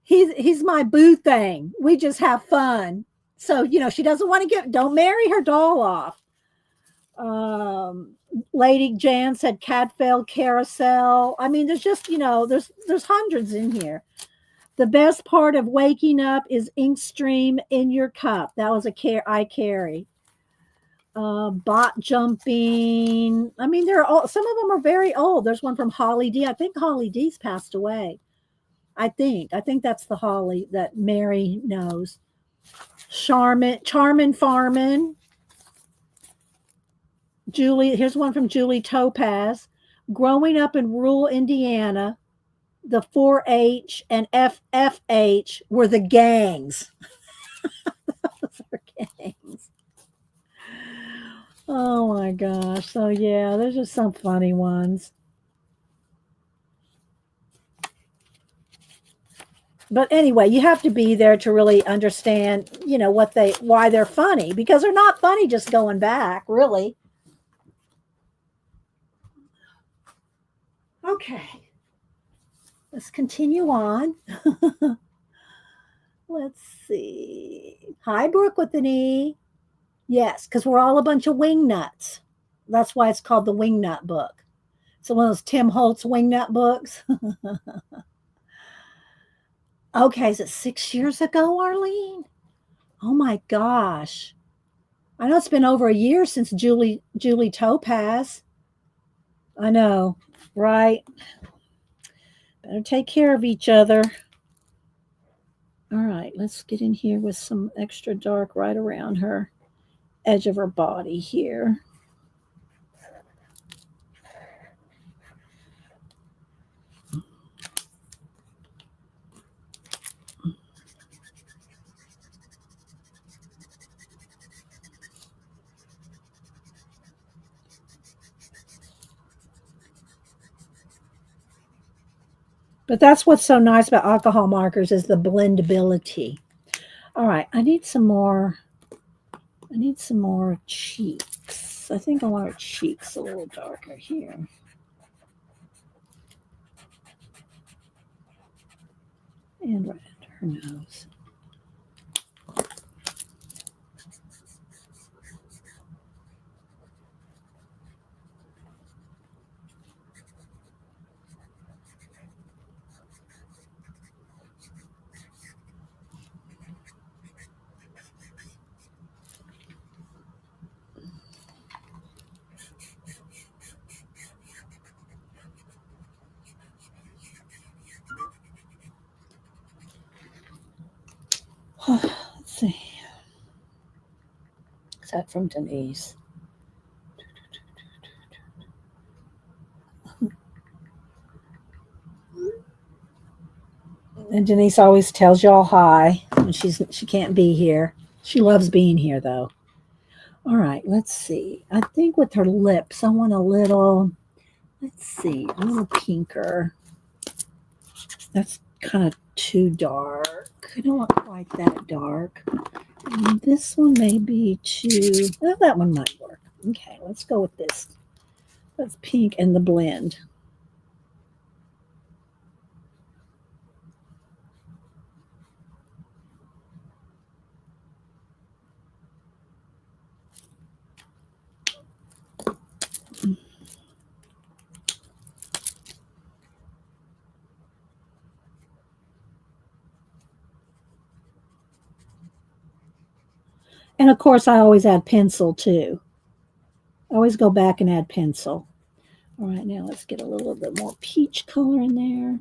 He's my boo thing. We just have fun. So, she doesn't want to don't marry her doll off. Lady Jan said Cadfael Carousel. I mean, there's just, there's hundreds in here. The best part of waking up is ink stream in your cup. That was I carry. Bot jumping. I mean, some of them are very old. There's one from Holly D. I think Holly D's passed away. I think that's the Holly that Mary knows. Charmin Farmin. Julie, here's one from Julie Topaz. Growing up in rural Indiana, the 4-H and FFH were the gangs. Those are gangs. Oh my gosh. So yeah, there's just some funny ones. But anyway, you have to be there to really understand, why they're funny, because they're not funny just going back, really. Okay. Let's continue on. Let's see. Hi, Brooke with an E. Yes, because we're all a bunch of wing nuts. That's why it's called the Wingnut book. So one of those Tim Holtz wingnut books. Okay, is it 6 years ago, Arlene? Oh my gosh. I know it's been over a year since Julie Topaz. I know, right? Better take care of each other. All right, let's get in here with some extra dark right around her edge of her body here. But that's what's so nice about alcohol markers is the blendability. All right, I need some more cheeks. I think I want her cheeks a little darker here. And right under her nose. Let's see. Is that from Denise? And Denise always tells y'all hi when she can't be here. She loves being here though. All right, let's see. I think with her lips, I want a little, let's see, a little pinker. That's kind of too dark. I don't want quite that dark. And this one may be too, well, that one might work. Okay, let's go with this. That's pink and the blend. And of course, I always add pencil too. I always go back and add pencil. All right, now let's get a little bit more peach color in there.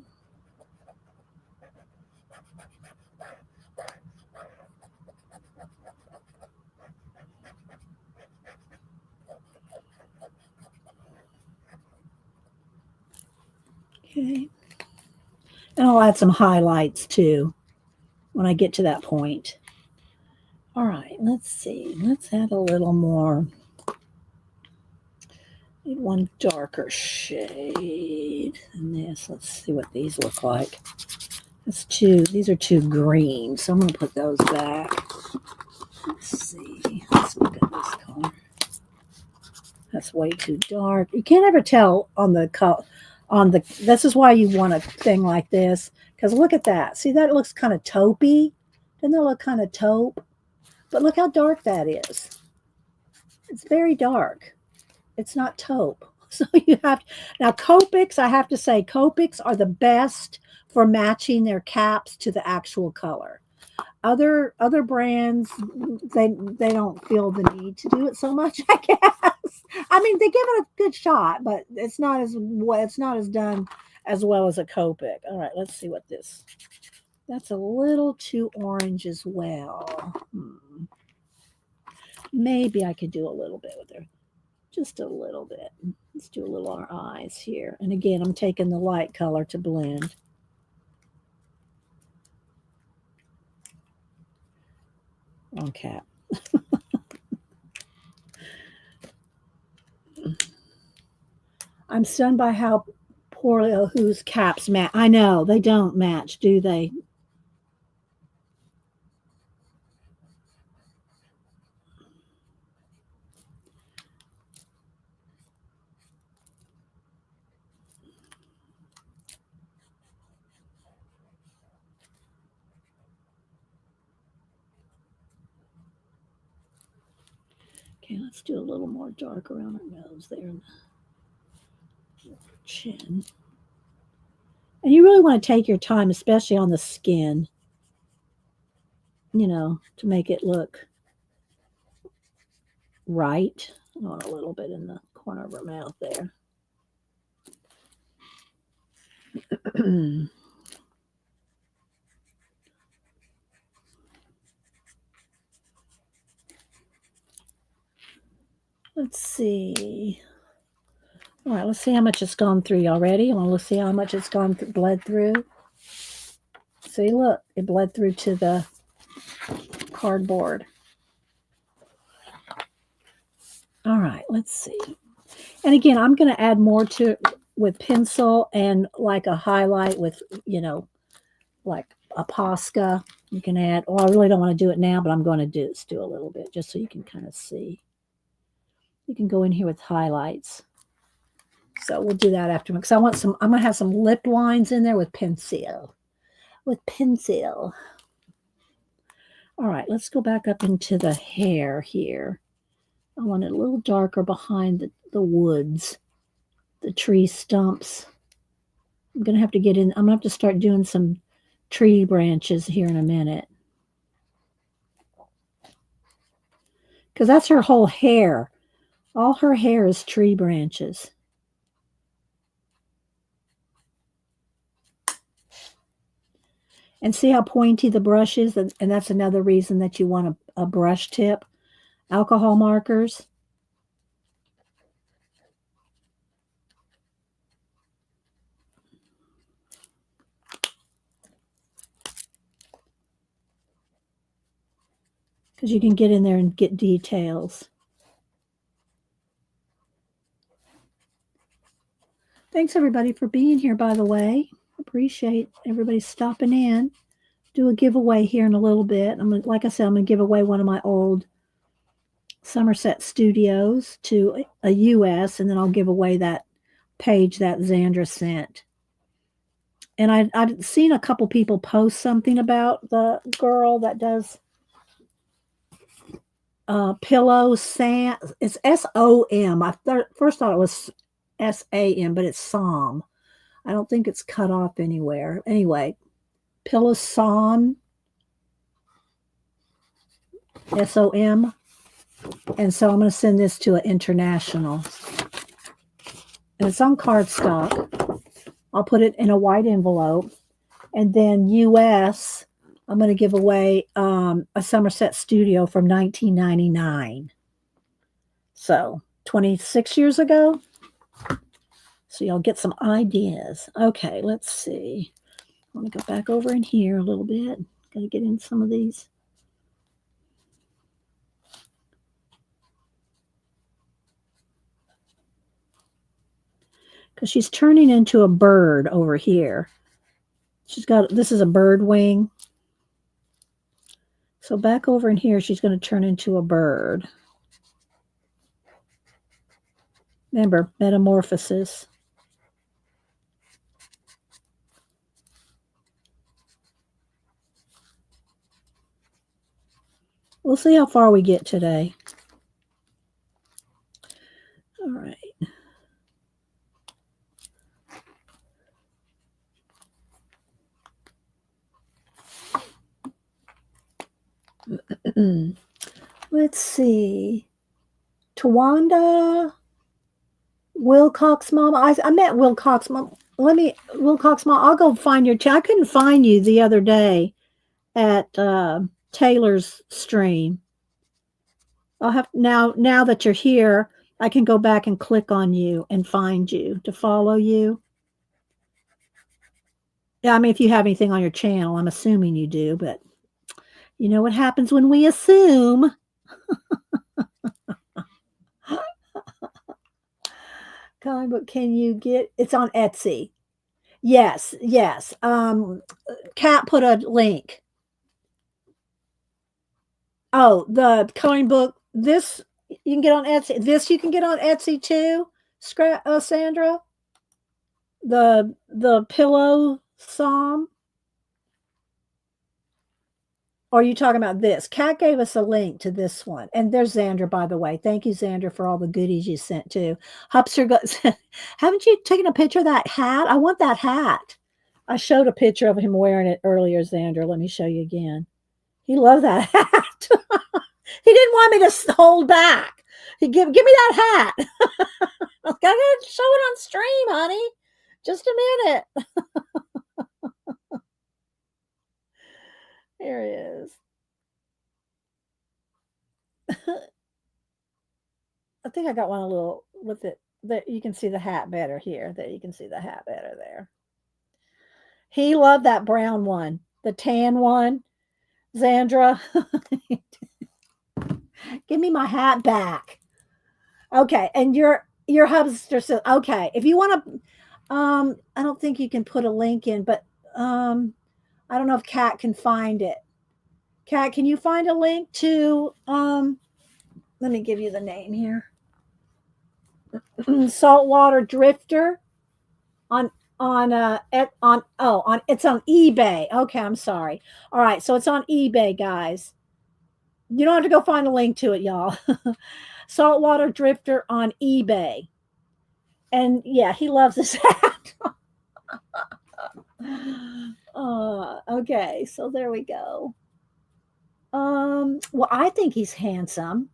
Okay. And I'll add some highlights too when I get to that point. All right, let's see. Let's add a little more. Need one darker shade than this. Let's see what these look like. These are too green, so I'm going to put those back. Let's see. Let's look at this color. That's way too dark. You can't ever tell on the color. This is why you want a thing like this, because look at that. See, that looks kind of taupey. Doesn't that look kind of taupe? But look how dark that is. It's very dark. It's not taupe. So you have now Copics. I have to say, Copics are the best for matching their caps to the actual color. Other brands, they don't feel the need to do it so much. I guess. I mean, they give it a good shot, but it's not as done as well as a Copic. All right, let's see what this. That's a little too orange as well. Maybe I could do a little bit with her. Just a little bit. Let's do a little on our eyes here. And again, I'm taking the light color to blend. On cap. I'm stunned by how poorly whose caps match. I know, they don't match, do they? Okay, let's do a little more dark around her nose there and the chin. And you really want to take your time, especially on the skin, to make it look right. I want a little bit in the corner of her mouth there. Let's see. All right, let's see how much it's gone through already. I want to see how much it's bled through. See, look, it bled through to the cardboard. All right, let's see. And again, I'm going to add more to it with pencil and like a highlight with, like a Posca. You can add, I really don't want to do it now, but I'm going to do a little bit just so you can kind of see. You can go in here with highlights. So we'll do that after, because I'm going to have some lip lines in there with pencil. All right, let's go back up into the hair here. I want it a little darker behind the woods, the tree stumps. I'm going to have to get in. I'm going to have to start doing some tree branches here in a minute. Because that's her whole hair. All her hair is tree branches. And see how pointy the brush is? And that's another reason that you want a brush tip. Alcohol markers. Because you can get in there and get details. Thanks, everybody, for being here, by the way. Appreciate everybody stopping in. Do a giveaway here in a little bit. Like I said, I'm going to give away one of my old Somerset Studios to a US, and then I'll give away that page that Zandra sent. And I've seen a couple people post something about the girl that does pillow sand. It's SOM. I first thought it was SAM, but it's SOM. I don't think it's cut off anywhere. Anyway, pillow SOM. SOM. And so I'm going to send this to an international. And it's on cardstock. I'll put it in a white envelope. And then US, I'm going to give away a Somerset Studio from 1999. So 26 years ago. So you'll get some ideas. Okay, let's see. I want to go back over in here a little bit. Got to get in some of these. Because she's turning into a bird over here. This is a bird wing. So back over in here, she's going to turn into a bird. Remember, Metamorphoses. We'll see how far we get today. All right. Let's see. Tawanda Wilcox Mom. I met Wilcox Mom. Wilcox Mom, I'll go find your I couldn't find you the other day at Taylor's stream. I'll have now that you're here, I can go back and click on you and find you to follow you. Yeah, I mean, if you have anything on your channel, I'm assuming you do, but you know what happens when we assume. But can you get it's on Etsy? Yes. Kat put a link. Oh, the coloring book. This you can get on Etsy. This you can get on Etsy too, Sandra. The pillow psalm. Or are you talking about this? Kat gave us a link to this one. And there's Xandra, by the way. Thank you, Xandra, for all the goodies you sent too. Hupster goes, haven't you taken a picture of that hat? I want that hat. I showed a picture of him wearing it earlier, Xandra. Let me show you again. He loved that hat. He didn't want me to hold back. He give me that hat. I gotta show it on stream, honey. Just a minute. Here he is. I think I got one a little with it. That you can see the hat better here. That you can see the hat better there. He loved that brown one, the tan one. Xandra, give me my hat back. Okay, and your hubster says, okay, if you want to, I don't think you can put a link in, but I don't know if Kat can find it. Kat, can you find a link to, let me give you the name here. Saltwater Drifter it's on eBay. Okay, I'm sorry. All right, so it's on eBay, guys. You don't have to go find a link to it, y'all. Saltwater Drifter on eBay. And yeah, he loves this hat. Okay, so there we go. Well, I think he's handsome.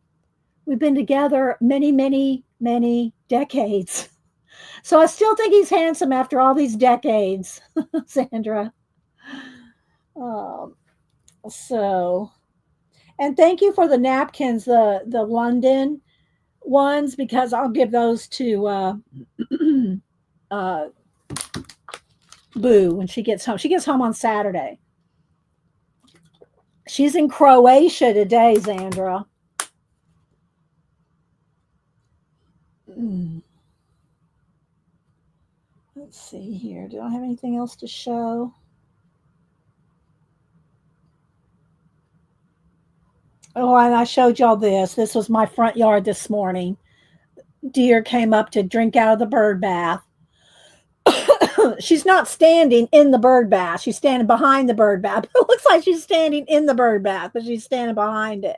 We've been together many, many, many decades. So I still think he's handsome after all these decades, Sandra. Um, so, and thank you for the napkins, the London ones, because I'll give those to uh, Boo when she gets home. She gets home on Saturday. She's in Croatia today, Zandra. Mm. Let's see here. Do I have anything else to show? Oh, and I showed y'all this. This was my front yard this morning. Deer came up to drink out of the bird bath. She's not standing in the bird bath. She's standing behind the bird bath. It looks like she's standing in the bird bath, but she's standing behind it.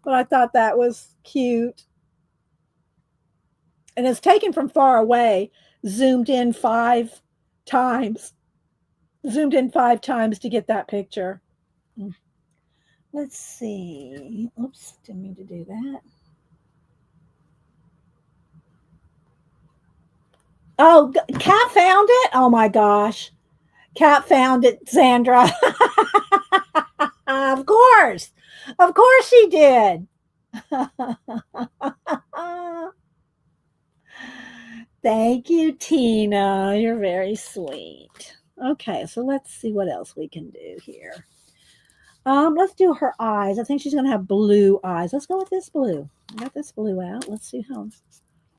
But I thought that was cute. And it's taken from far away, zoomed in 5 times. Zoomed in 5 times to get that picture. Let's see. Oops, didn't mean to do that. Oh, Kat found it? Oh my gosh. Kat found it, Sandra. Of course. Of course she did. Thank you, Tina. You're very sweet. Okay, so let's see what else we can do here. Let's do her eyes. I think she's gonna have blue eyes. Let's go with this blue. I got this blue out. Let's see how.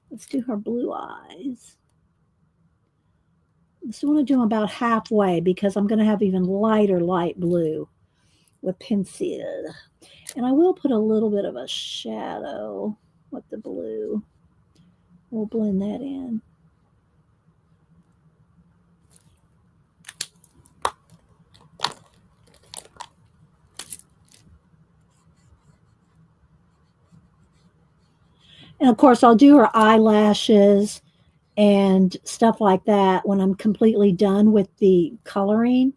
Let's do her blue eyes. I still want to do them about halfway because I'm going to have even lighter light blue with pencil. And I will put a little bit of a shadow with the blue. We'll blend that in. And of course, I'll do her eyelashes and stuff like that when I'm completely done with the coloring.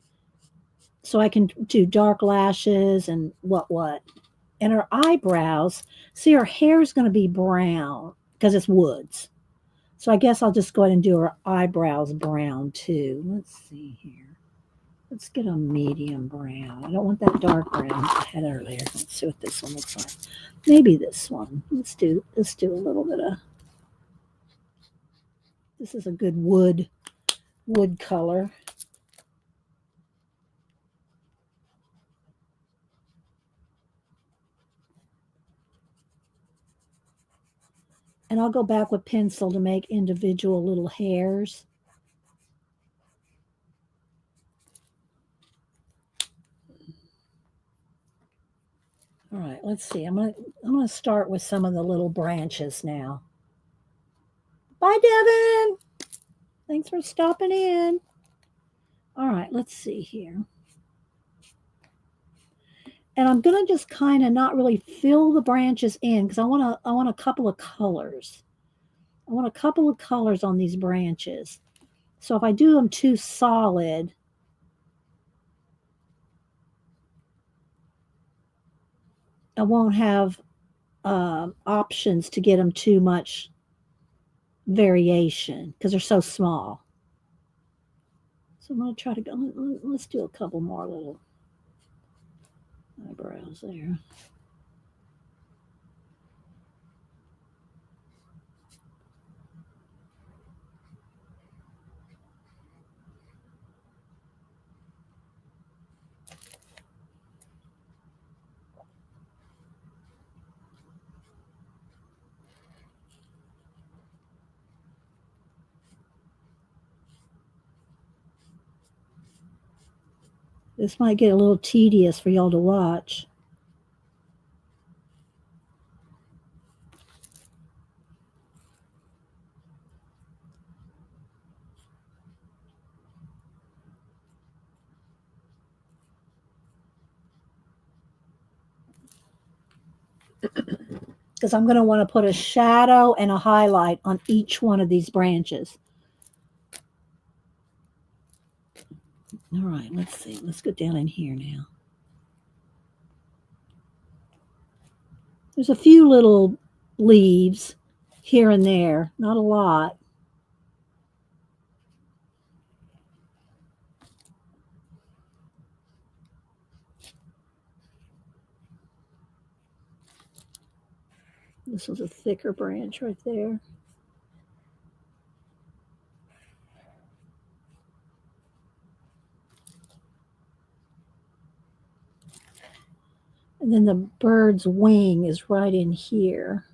So I can do dark lashes and what. And her eyebrows, see, her hair is going to be brown because it's woods. So I guess I'll just go ahead and do her eyebrows brown too. Let's see here. Let's get a medium brown. I don't want that dark brown I had earlier. Let's see what this one looks like. Maybe this one. Let's do a little bit of. This is a good wood color. And I'll go back with pencil to make individual little hairs. All right, let's see. I'm gonna start with some of the little branches now. Bye, Devin. Thanks for stopping in. All right, let's see here. And I'm gonna just kind of not really fill the branches in because I want a couple of colors. I want a couple of colors on these branches. So if I do them too solid, I won't have options to get them too much variation because they're so small. So I'm going to try to go, let's do a couple more little eyebrows there. This might get a little tedious for y'all to watch. Because I'm going to want to put a shadow and a highlight on each one of these branches. All right, let's see. Let's go down in here now. There's a few little leaves here and there, not a lot. This was a thicker branch right there. And then the bird's wing is right in here.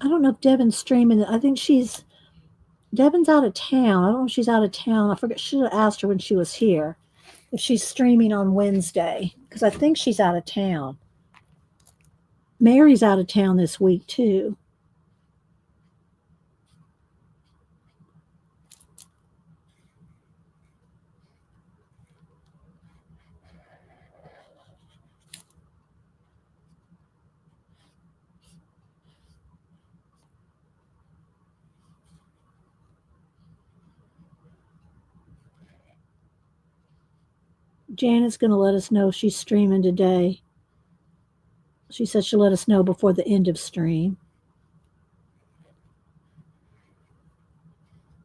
I don't know if Devin's streaming. I think Devin's out of town. I don't know if she's out of town. I forget. Should have asked her when she was here if she's streaming on Wednesday, because I think she's out of town. Mary's out of town this week too. Janet's going to let us know if she's streaming today. She said she'll let us know before the end of stream.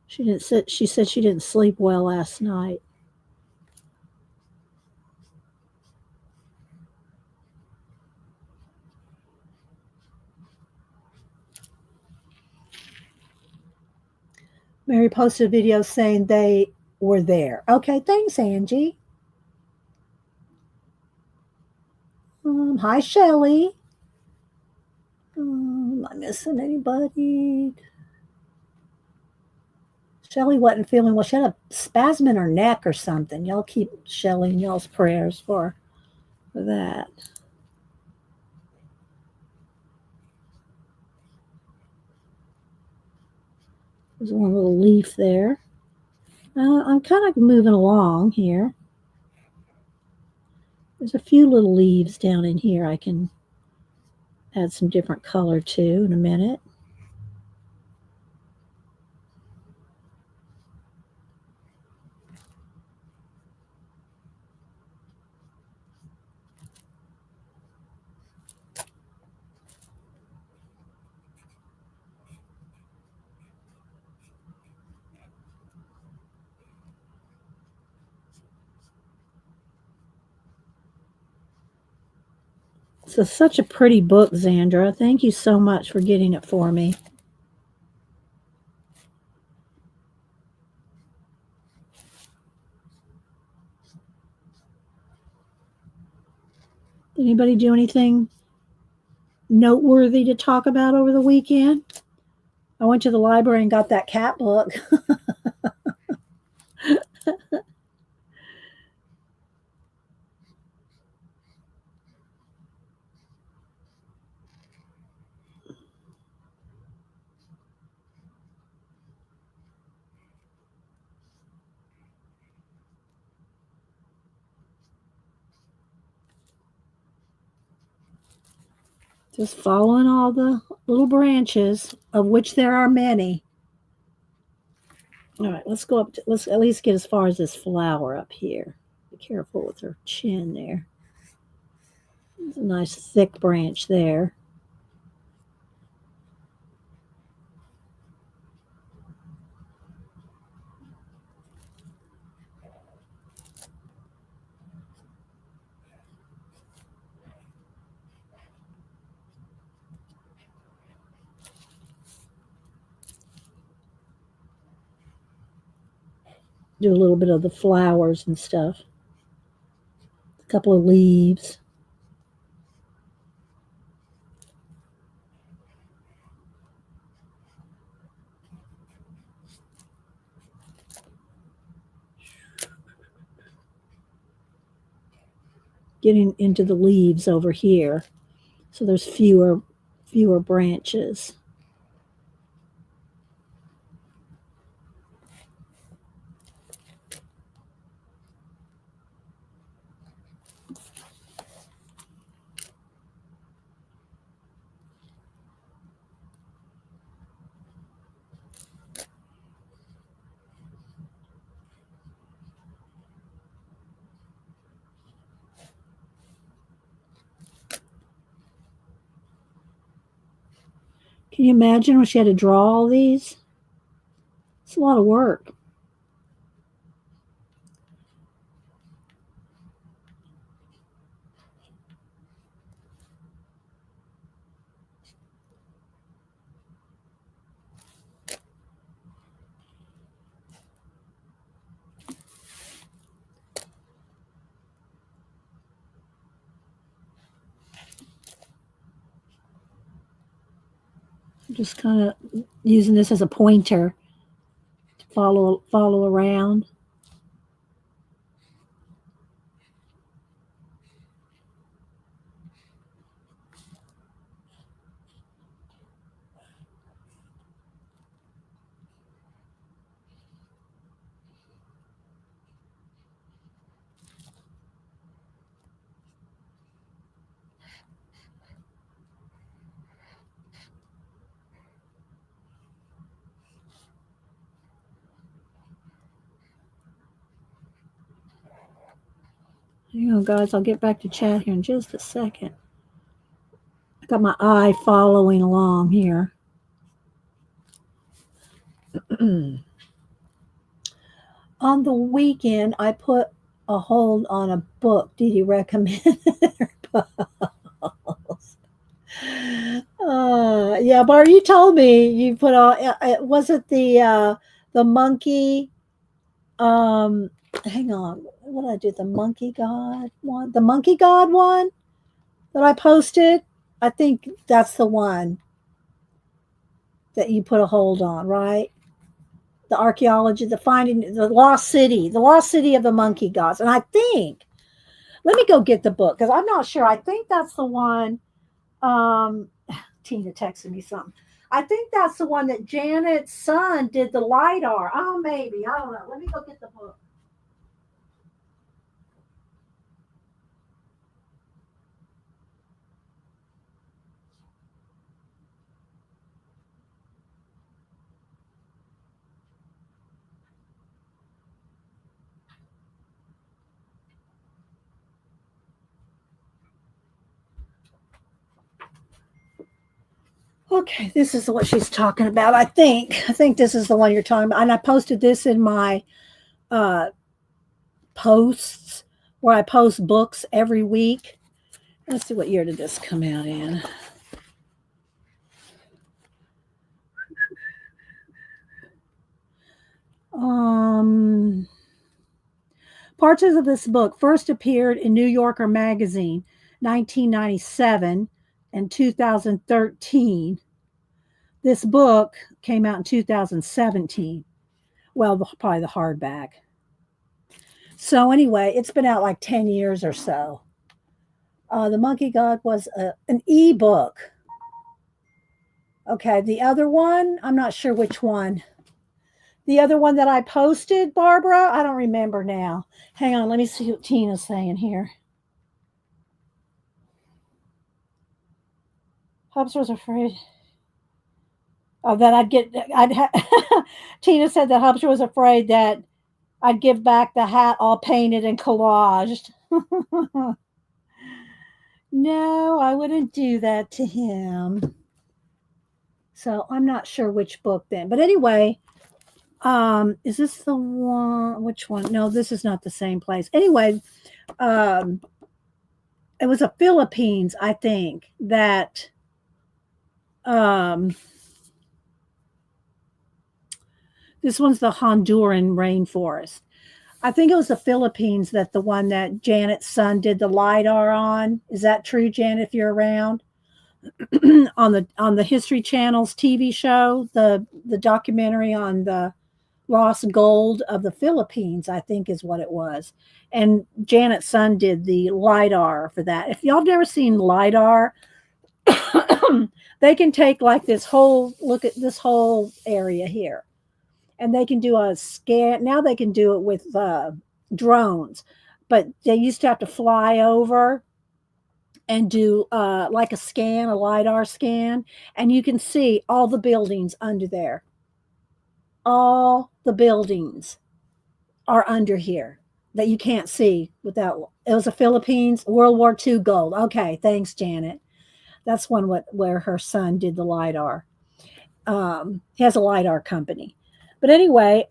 She said she didn't sleep well last night. Mary posted a video saying they were there. Okay, thanks, Angie. Hi, Shelly. Am I missing anybody? Shelly wasn't feeling well. She had a spasm in her neck or something. Y'all keep Shelly in y'all's prayers for that. There's one little leaf there. I'm kind of moving along here. There's a few little leaves down in here I can add some different color to in a minute. So such a pretty book, Zandra. Thank you so much for getting it for me. Did anybody do anything noteworthy to talk about over the weekend? I went to the library and got that cat book. Just following all the little branches, of which there are many. All right, let's go up. Let's at least get as far as this flower up here. Be careful with her chin there. There's a nice thick branch there. Do a little bit of the flowers and stuff. A couple of leaves. Getting into the leaves over here. So there's fewer branches. Can you imagine when she had to draw all these? It's a lot of work. I'm just kind of using this as a pointer to follow around. Hang on, guys. I'll get back to chat here in just a second. I got my eye following along here. On the weekend, I put a hold on a book. Did you recommend it? Yeah, Bar, you told me you put on. Was it the monkey? Hang on. What did I do? The monkey god one. The monkey god one that I posted. I think that's the one that you put a hold on, right? The archaeology, the finding, the lost city of the monkey gods. And I think, let me go get the book because I'm not sure. I think that's the one. Tina texted me something. I think that's the one that Janet's son did the LiDAR. Oh, maybe. I don't know. Let me go get the book. Okay, this is what she's talking about. I think this is the one you're talking about. And I posted this in my posts where I post books every week. Let's see, what year did this come out in? Parts of this book first appeared in New Yorker magazine, 1997 and 2013. This book came out in 2017. Well, probably the hardback. So anyway, it's been out like 10 years or so. The Monkey God was an e-book. Okay, the other one, I'm not sure which one. The other one that I posted, Barbara, I don't remember now. Hang on, let me see what Tina's saying here. Hubs was afraid that Tina said that Hubs was afraid that I'd give back the hat all painted and collaged. No, I wouldn't do that to him. So I'm not sure which book then. But anyway, is this the one? Which one? No, this is not the same place. Anyway, it was a Philippines, I think, that this one's the Honduran rainforest. I think it was the Philippines that the one that Janet's son did the LiDAR on. Is that true, Janet, if you're around? on the History Channel's TV show, the documentary on the lost gold of the Philippines, I think is what it was. And Janet's son did the LiDAR for that. If y'all have never seen LiDAR, they can take like this whole look at this whole area here, and they can do a scan. Now they can do it with drones, but they used to have to fly over and do like a scan, a LiDAR scan, and you can see all the buildings under there. All the buildings are under here that you can't see without. It was a Philippines World War II gold. Okay, thanks, Janet. That's one where her son did the LiDAR. He has a LiDAR company. But anyway,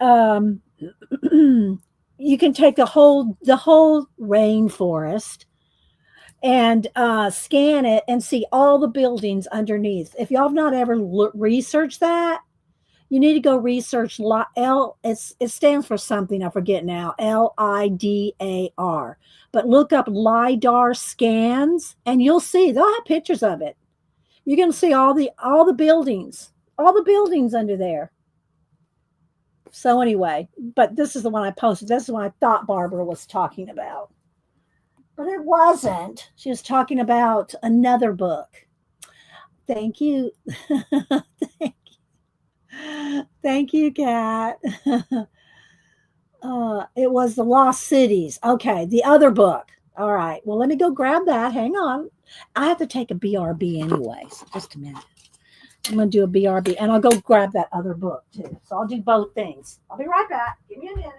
you can take the whole rainforest and scan it and see all the buildings underneath. If y'all have not ever researched that, you need to go research it stands for something I forget now, LIDAR. But look up LiDAR scans and you'll see they'll have pictures of it. You're going to see all the buildings under there. So anyway, but this is the one I posted. This is what I thought Barbara was talking about. But it wasn't. She was talking about another book. Thank you. Thank you, Kat. It was The Lost Cities. Okay, the other book. All right. Well, let me go grab that. Hang on. I have to take a BRB anyway. So just a minute. I'm going to do a BRB, and I'll go grab that other book, too. So I'll do both things. I'll be right back. Give me a minute.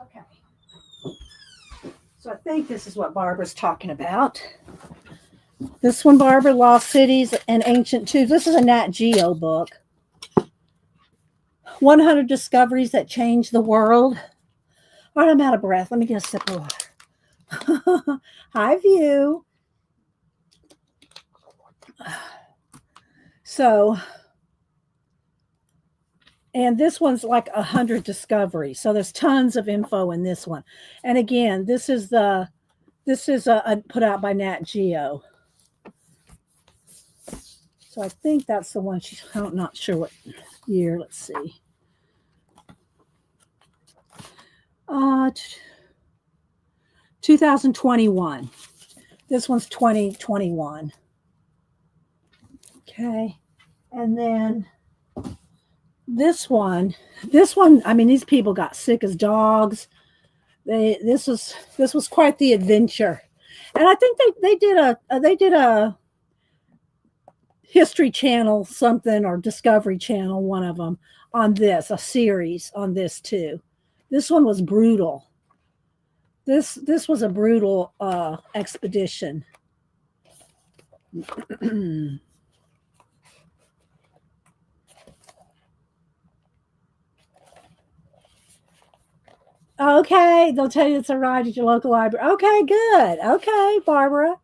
Okay. So I think this is what Barbara's talking about. This one, Barbara, Lost Cities and Ancient Tubes. This is a Nat Geo book. 100 Discoveries That Changed the World. All right, I'm out of breath. Let me get a sip of water. Hi, View. So, and this one's like 100 discoveries. So there's tons of info in this one. And again, this is put out by Nat Geo. So I think that's the one. I'm not sure what year. Let's see. 2021. This one's 2021. Okay. And then this one, I mean, these people got sick as dogs. This was quite the adventure. And I think they did a History Channel something, or Discovery Channel, one of them, on this, a series on this too. This one was brutal. This was a brutal expedition. Okay, they'll tell you it's arrived at your local library. Okay, good. Okay, Barbara.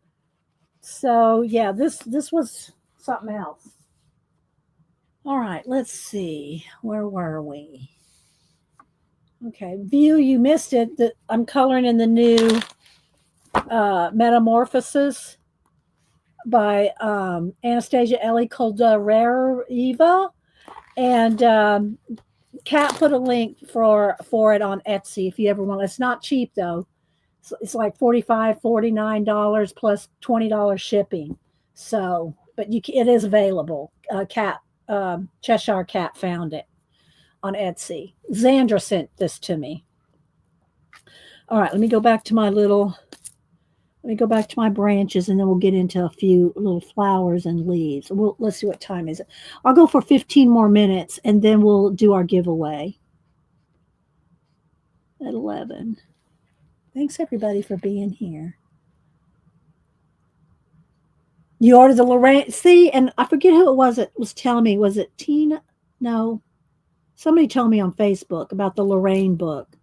So yeah, this was something else. All right, let's see. Where were we? Okay, View, you missed it. I'm coloring in the new Metamorphoses by Anastasia, Elly, Koldareva, and Kat put a link for it on Etsy if you ever want. It's not cheap though. It's like $45, $49 plus $20 shipping. So, but it is available. Cheshire Cat found it on Etsy. Xandra sent this to me. All right, let me go back to my branches, and then we'll get into a few little flowers and leaves. Let's see what time is it. I'll go for 15 more minutes, and then we'll do our giveaway at 11. Thanks, everybody, for being here. You ordered the Lorraine. See, and I forget who it was that was telling me. Was it Tina? No. Somebody told me on Facebook about the Lorraine book.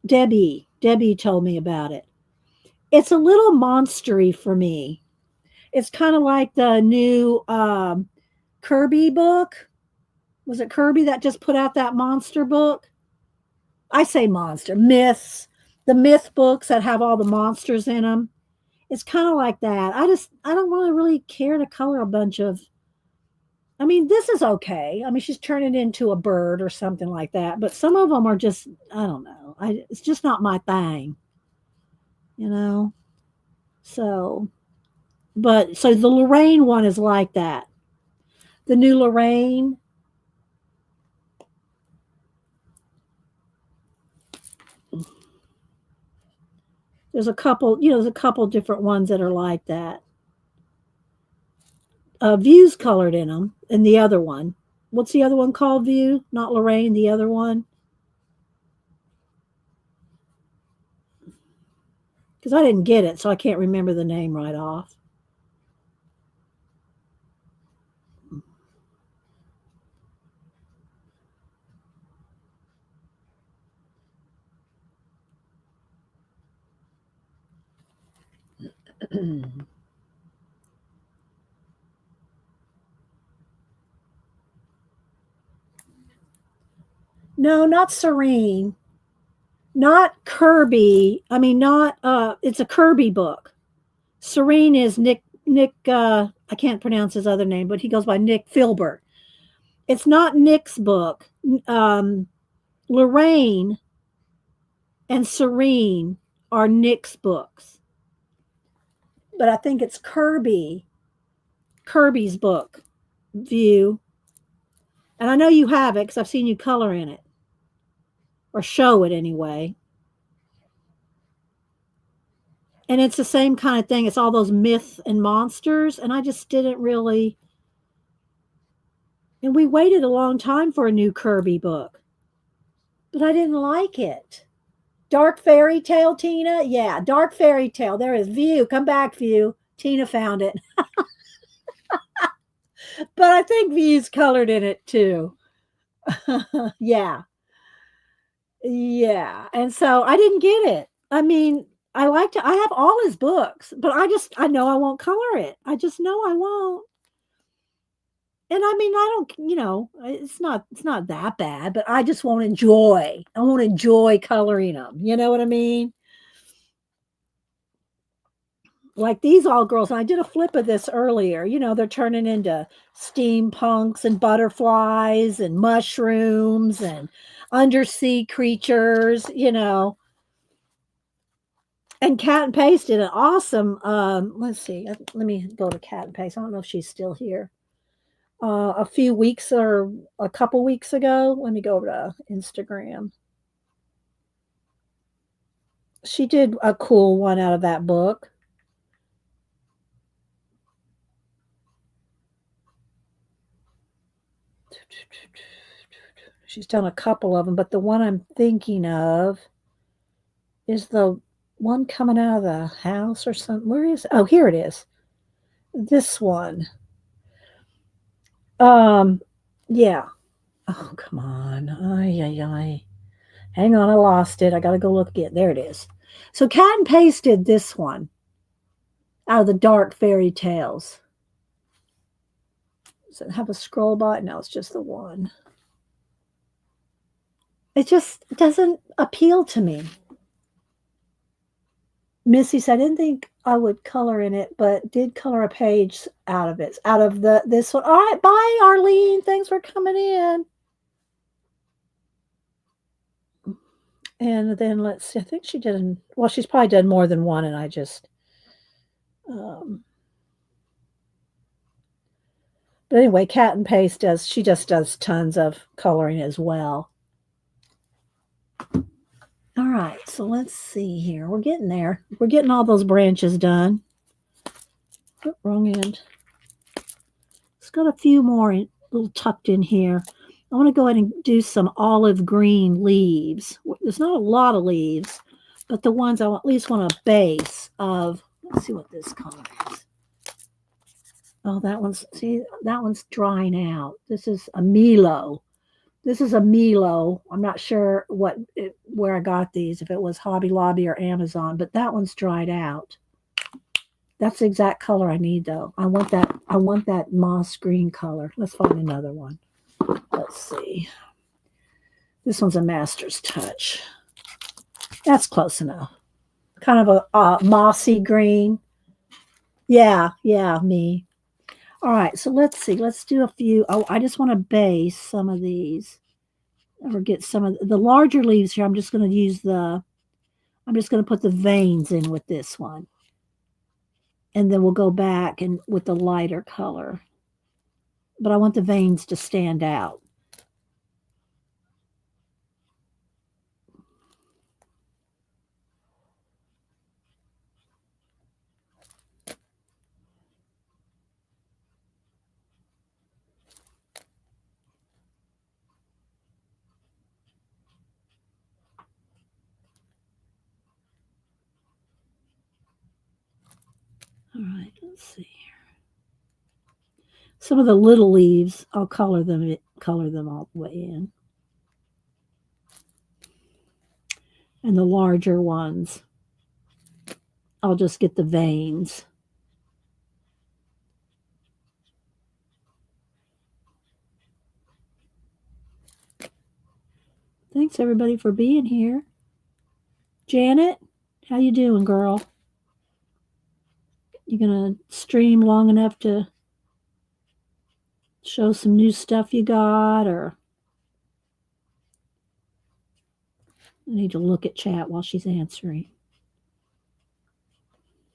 Debbie told me about it. It's a little monstery for me. It's kind of like the new Kirby book. Was it Kirby that just put out that monster book? I say monster. Myths. the myth books that have all the monsters in them. It's kind of like that. I don't really care to color a bunch of. I mean, this is okay. I mean, she's turning into a bird or something like that. But some of them are just, I don't know. It's just not my thing, you know. So, so the Lorraine one is like that. The new Lorraine. There's a couple, there's a couple different ones that are like that. View's colored in them, and the other one. What's the other one called? View, not Lorraine. The other one. Because I didn't get it, so I can't remember the name right off. No, not Serene. Not Kirby. I mean, not it's a Kirby book. Serene is Nick I can't pronounce his other name, but he goes by Nick Filbert. It's not Nick's book. Lorraine and Serene are Nick's books. But I think it's Kirby's book, View. And I know you have it because I've seen you color in it. Or show it anyway. And it's the same kind of thing. It's all those myths and monsters. And I just didn't really. And we waited a long time for a new Kirby book. But I didn't like it. Dark Fairy Tale, Tina? Yeah, Dark Fairy Tale. There is View. Come back, View. Tina found it. But I think View's colored in it too. Yeah. Yeah. And so I didn't get it. I mean, I have all his books, but I know I won't color it. I just know I won't. And I mean, I don't, it's not that bad, but I just won't enjoy. I won't enjoy coloring them. You know what I mean? Like these all girls, and I did a flip of this earlier. They're turning into steampunks and butterflies and mushrooms and undersea creatures, And Cat and Paste did an awesome, let's see, let me go to Cat and Paste. I don't know if she's still here. A few weeks or a couple weeks ago, let me go over to Instagram. She did a cool one out of that book. She's done a couple of them, but the one I'm thinking of is the one coming out of the house or something. Where is it? Oh, here it is. This one. Yeah. Oh, come on. Ay. Hang on, I lost it. I gotta go look again. There it is. So Cat and Paste did this one out of the Dark Fairy Tales. Does it have a scroll button? No, it's just the one. It just doesn't appeal to me. Missy said, I didn't think I would color in it, but did color a page out of it. Out of this one. All right, bye, Arlene. Thanks for coming in. And then let's see. I think she did. Well, she's probably done more than one, and I just. But anyway, Cat and Paste she just does tons of coloring as well. All right, so let's see here. We're getting there. We're getting all those branches done. Oh, wrong end. It's got a few more little tucked in here. I want to go ahead and do some olive green leaves. There's not a lot of leaves, but the ones I at least want a base of. Let's see what this color is. Oh, that one's drying out. This is a Milo. I'm not sure where I got these, if it was Hobby Lobby or Amazon, but that one's dried out. That's the exact color I need, though. I want that moss green color. Let's find another one. Let's see. This one's a Master's Touch. That's close enough. Kind of a mossy green. Yeah, yeah, me. All right, so let's see. Let's do a few. Oh, I just want to base some of these or get some of the larger leaves here. I'm just going to use I'm just going to put the veins in with this one. And then we'll go back and with the lighter color. But I want the veins to stand out. All right, let's see here. Some of the little leaves, I'll color them all the way in. And the larger ones, I'll just get the veins. Thanks everybody for being here. Janet, how you doing, girl? You gonna stream long enough to show some new stuff you got, or I need to look at chat while she's answering.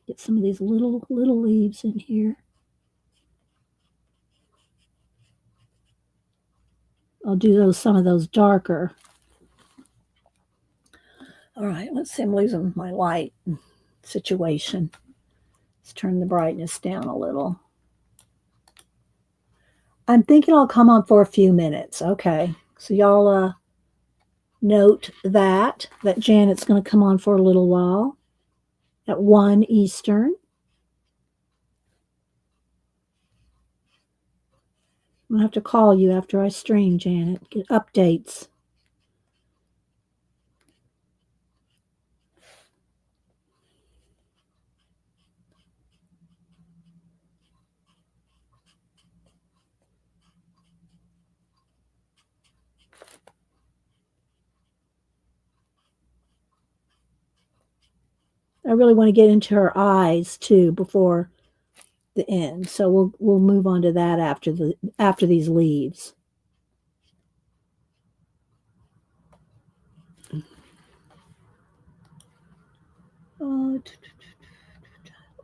Get some of these little leaves in here. I'll do some of those darker. All right, let's see. I'm losing my light situation. Let's turn the brightness down a little. I'm thinking I'll come on for a few minutes. Okay, so y'all note that Janet's going to come on for a little while at 1 Eastern. I'm going to have to call you after I stream, Janet. Get updates. I really want to get into her eyes too before the end. So we'll move on to that after these leaves.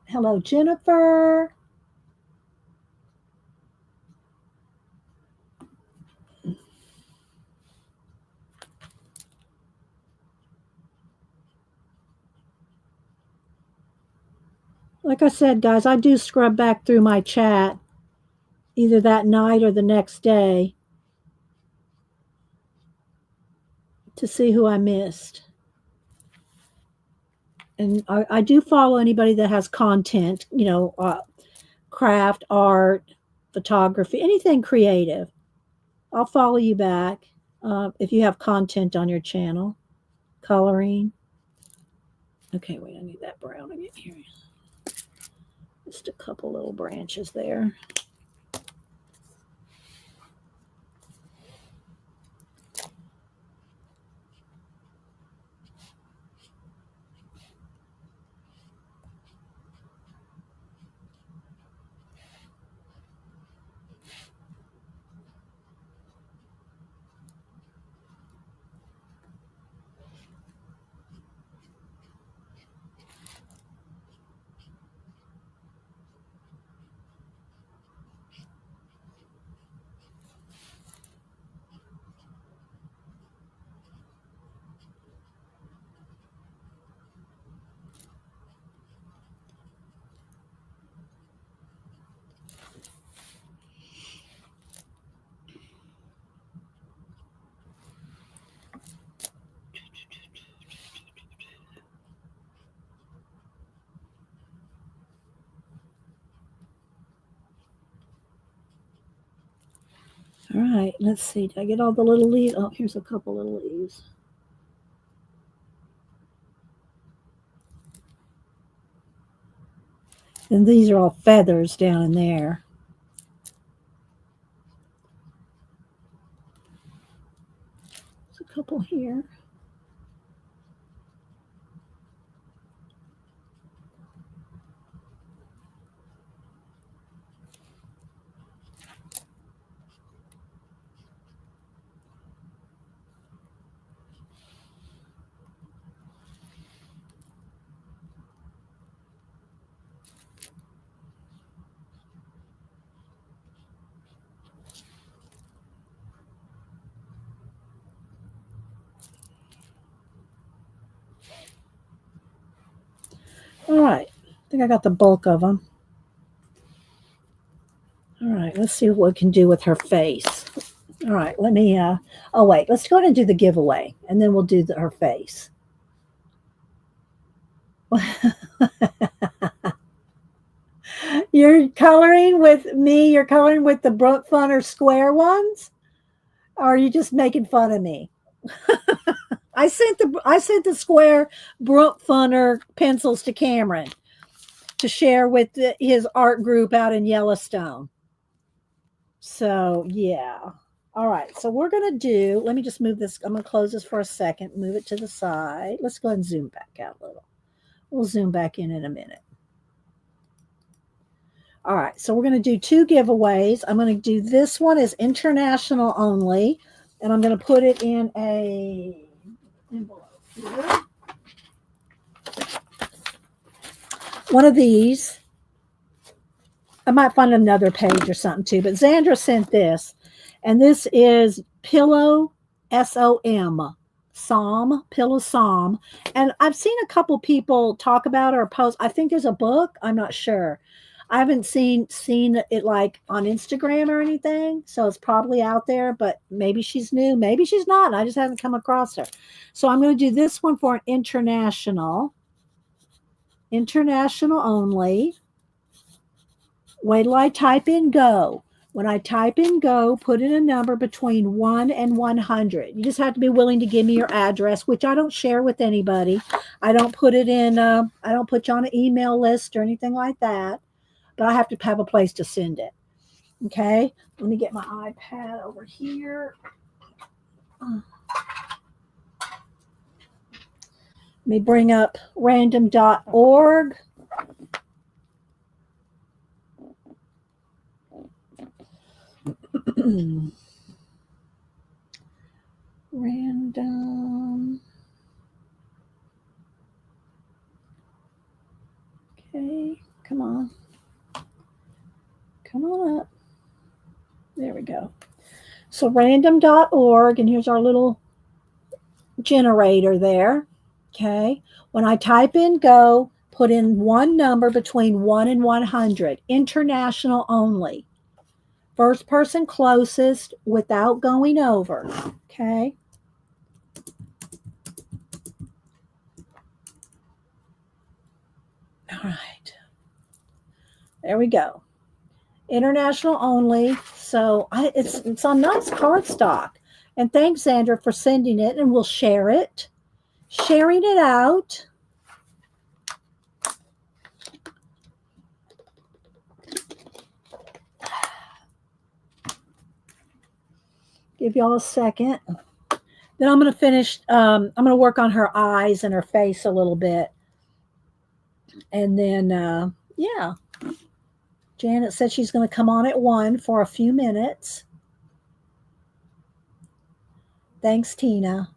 Hello, Jennifer. Like I said, guys, I do scrub back through my chat either that night or the next day to see who I missed. And I do follow anybody that has content, craft, art, photography, anything creative. I'll follow you back if you have content on your channel. Coloring. Okay, wait, I need that brown again here. Just a couple little branches there. All right, let's see. Did I get all the little leaves? Oh, here's a couple little leaves. And these are all feathers down in there. There's a couple here. All right. I think I got the bulk of them. All right. Let's see what we can do with her face. All right. Let me, oh, wait. Let's go ahead and do the giveaway, and then we'll do her face. You're coloring with me? You're coloring with the Brook Funner square ones? Or are you just making fun of me? I sent the square Brook Funner pencils to Cameron to share with his art group out in Yellowstone. So yeah. All right. So we're gonna do. Let me just move this. I'm gonna close this for a second. Move it to the side. Let's go ahead and zoom back out a little. We'll zoom back in a minute. All right, so we're going to do 2 giveaways. I'm going to do this one as international only, and I'm going to put it in a envelope here. One of these. I might find another page or something too, but Zandra sent this, and this is Pillow SOM. Psalm, Pillow Psalm. And I've seen a couple people talk about it or post. I think there's a book. I'm not sure. I haven't seen it like on Instagram or anything, so it's probably out there, but maybe she's new, maybe she's not. I just haven't come across her. So I'm going to do this one for an international only. Wait till I type in go. When I type in go, put in a number between 1 and 100. You just have to be willing to give me your address, which I don't share with anybody. I don't put it in, I don't put you on an email list or anything like that. But I have to have a place to send it. Okay, let me get my iPad over here. Let me bring up random.org. Random. Okay, come on. Come on up. There we go. So random.org, and here's our little generator there. Okay. When I type in go, put in one number between 1 and 100. International only. First person closest without going over. Okay. All right. There we go. International only. So it's on nice cardstock. And thanks, Sandra, for sending it, and we'll share it. Sharing it out. Give y'all a second. Then I'm going to finish. I'm going to work on her eyes and her face a little bit. And then, yeah. Janet said she's going to come on at 1 for a few minutes. Thanks, Tina.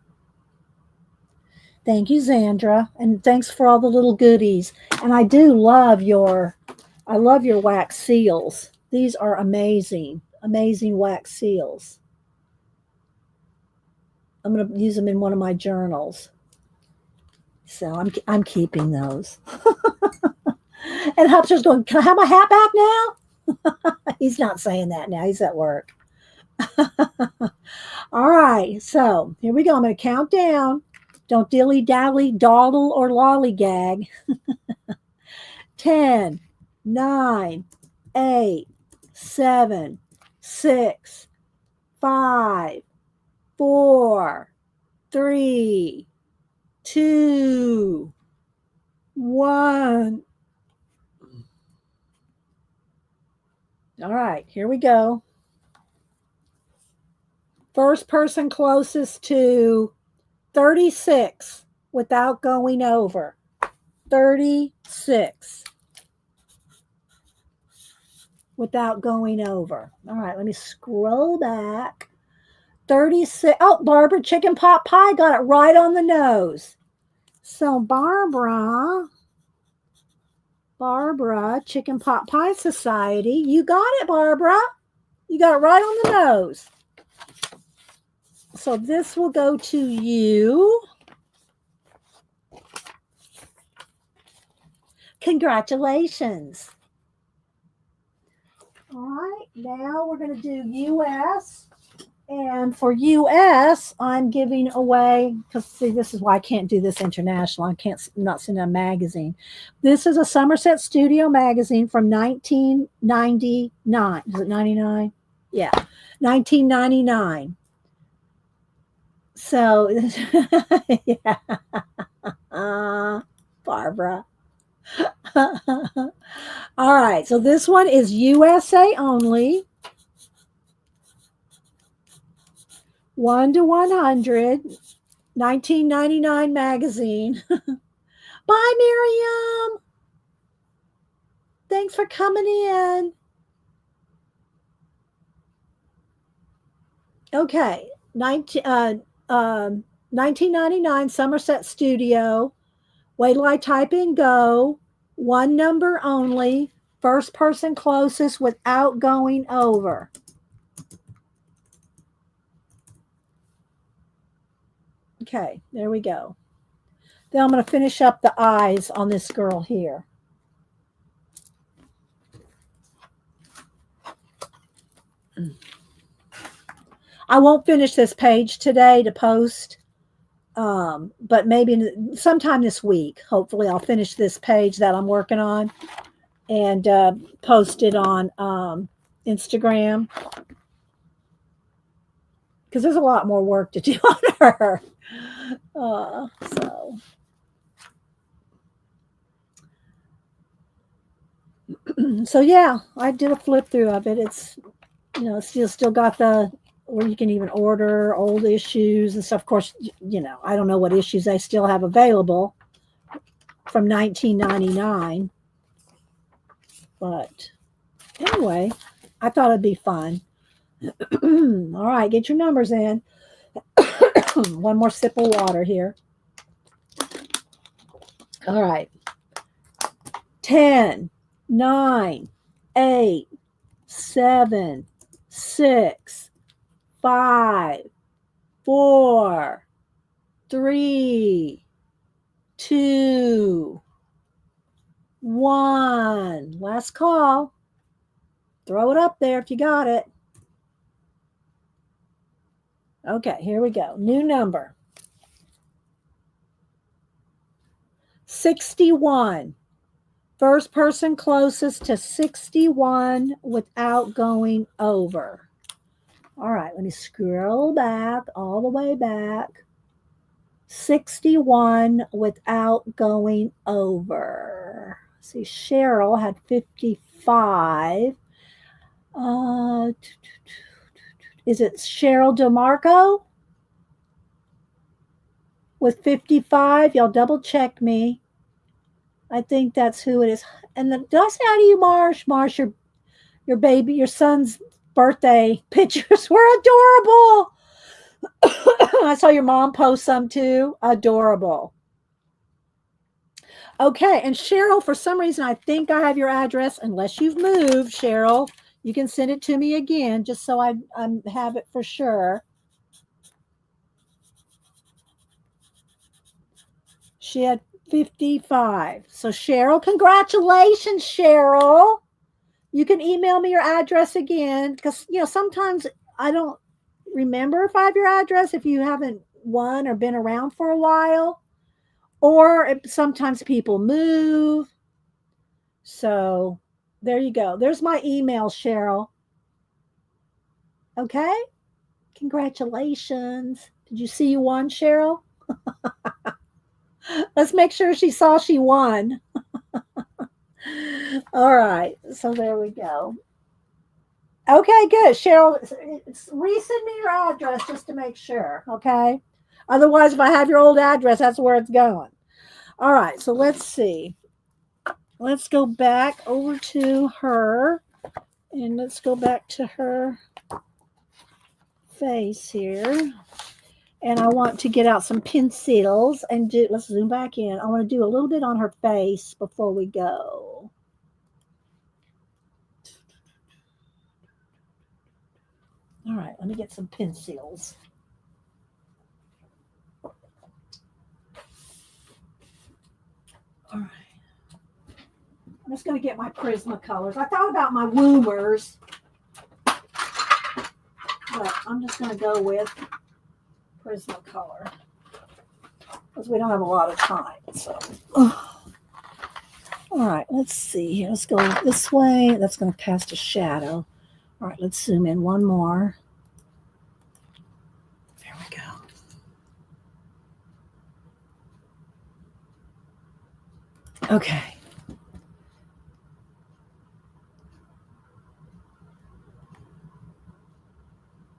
Thank you, Zandra. And thanks for all the little goodies. And I do love your wax seals. These are amazing, amazing wax seals. I'm going to use them in one of my journals. So I'm keeping those. And Hupster's going, can I have my hat back now? He's not saying that now. He's at work. All right. So here we go. I'm going to count down. Don't dilly-dally, dawdle, or lollygag. 10, 9, 8, 7, 6, 5, 4, 3, 2, 1. All right, here we go. First person closest to 36 without going over. 36 without going over. All right, let me scroll back. 36. Oh, Barbara, chicken pot pie got it right on the nose. So Barbara, Chicken Pot Pie Society, you got it, Barbara. You got it right on the nose. So this will go to you. Congratulations. All right, now we're going to do US. And for US, I'm giving away, because see, this is why I can't do this international. I can't not send a magazine. This is a Somerset Studio magazine from 1999. Is it 99? Yeah, 1999. So, yeah, Barbara. All right, so this one is USA only. 1 to 100, 1999 magazine. Bye, Miriam. Thanks for coming in. Okay, 1999 Somerset Studio. Wait till I type in go. One number only. First person closest without going over. Okay, there we go. Then I'm going to finish up the eyes on this girl here. I won't finish this page today to post, but maybe sometime this week, hopefully I'll finish this page that I'm working on and post it on Instagram, because there's a lot more work to do on her. So yeah, I did a flip through of it. It's, you know, still got the where you can even order old issues and stuff. Of course, you know, I don't know what issues they still have available from 1999, but anyway, I thought it'd be fun. All right, get your numbers in. One more sip of water here. All right. 10, 9, 8, 7, 6, 5, 4, 3, 2, 1. Last call. Throw it up there if you got it. Okay, here we go. New number. 61. First person closest to 61 without going over. All right, let me scroll back, all the way back. 61 without going over. See, Cheryl had 55. Is it Cheryl DeMarco with 55? Y'all double check me. I think that's who it is. And did I say hi to you, Marsh? Marsh, your baby, your son's birthday pictures were adorable. I saw your mom post some too. Adorable. Okay, and Cheryl, for some reason, I think I have your address. Unless you've moved, Cheryl, you can send it to me again, just so I have it for sure. She had 55. So Cheryl, congratulations, Cheryl. You can email me your address again, because, you know, sometimes I don't remember if I have your address if you haven't won or been around for a while, or sometimes people move. So there you go. There's my email, Cheryl. Okay. Congratulations. Did you see you won, Cheryl? Let's make sure she saw she won. All right. So there we go. Okay, good. Cheryl, resend me your address just to make sure. Okay. Otherwise, if I have your old address, that's where it's going. All right. So let's see. Let's go back over to her, and let's go back to her face here. And I want to get out some pencils and do, let's zoom back in. I want to do a little bit on her face before we go. All right, let me get some pencils. All right. I'm just going to get my Prismacolors. I thought about my Woomers, but I'm just going to go with Prismacolor because we don't have a lot of time. So, all right, let's see here. Let's go this way. That's going to cast a shadow. All right, let's zoom in one more. There we go. Okay.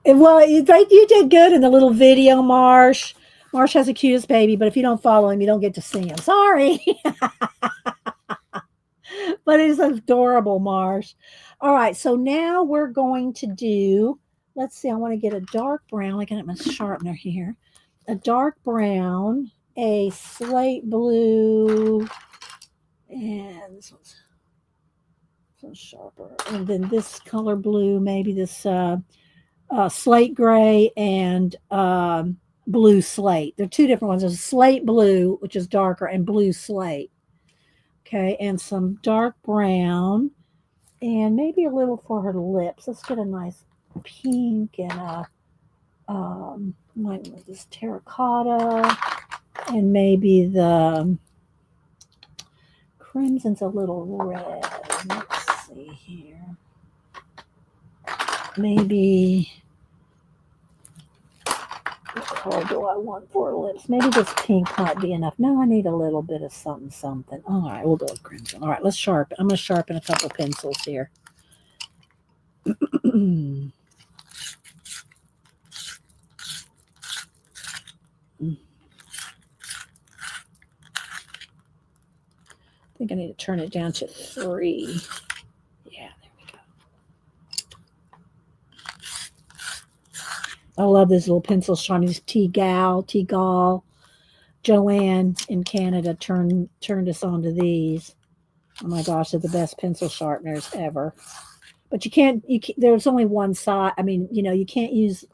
Well, you did good in the little video, Marsh. Marsh has the cutest baby, but if you don't follow him, you don't get to see him. Sorry. But he's adorable, Marsh. All right, so now we're going to do, let's see, I want to get a dark brown. I got my sharpener here. A dark brown, a slate blue, and this one's sharper. And then this color blue, maybe this slate gray and blue slate. They're two different ones. There's slate blue, which is darker, and blue slate. Okay, and some dark brown, and maybe a little for her lips. Let's get a nice pink and a might want this terracotta, and maybe the crimson's a little red. Let's see here. Maybe. What color do I want for lips? Maybe this pink might be enough. No, I need a little bit of something, something. All right, we'll go with crimson. All right, let's sharpen. I'm going to sharpen a couple pencils here. I think I need to turn it down to 3. Yeah, there we go. I love these little pencil sharpeners. T-Gal. Joanne in Canada turned us on to these. Oh my gosh, they're the best pencil sharpeners ever. But you can't there's only one side. I mean, you can't use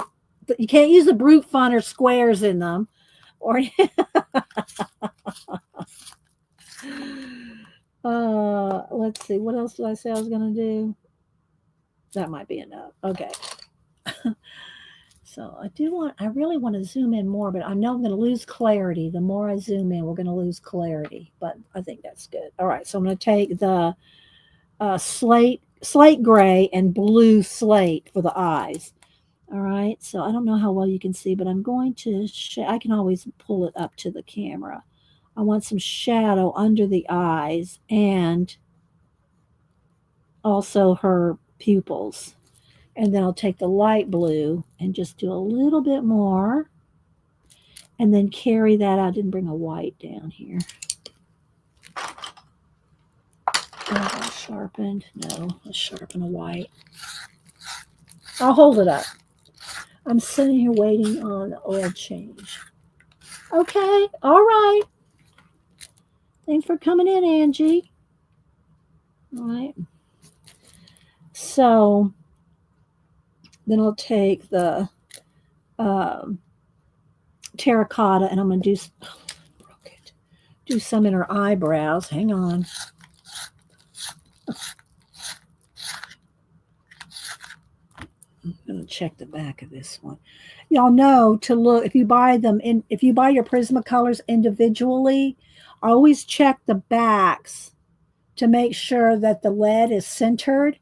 the brute fun or squares in them. Or let's see, what else did I say I was going to do? That might be enough. Okay. So I really want to zoom in more, but I know I'm going to lose clarity. The more I zoom in, we're going to lose clarity, but I think that's good. All right, so I'm going to take the slate gray and blue slate for the eyes. All right, so I don't know how well you can see, but I'm going to, I can always pull it up to the camera. I want some shadow under the eyes and also her pupils. And then I'll take the light blue and just do a little bit more. And then carry that. I didn't bring a white down here. Oh, sharpened. No, let's sharpen a white. I'll hold it up. I'm sitting here waiting on the oil change. Okay, all right. Thanks for coming in, Angie. All right. So then I'll take the terracotta and I'm going to do some in her eyebrows. Hang on. I'm going to check the back of this one. Y'all know to look, if you buy your Prismacolors individually, always check the backs to make sure that the lead is centered.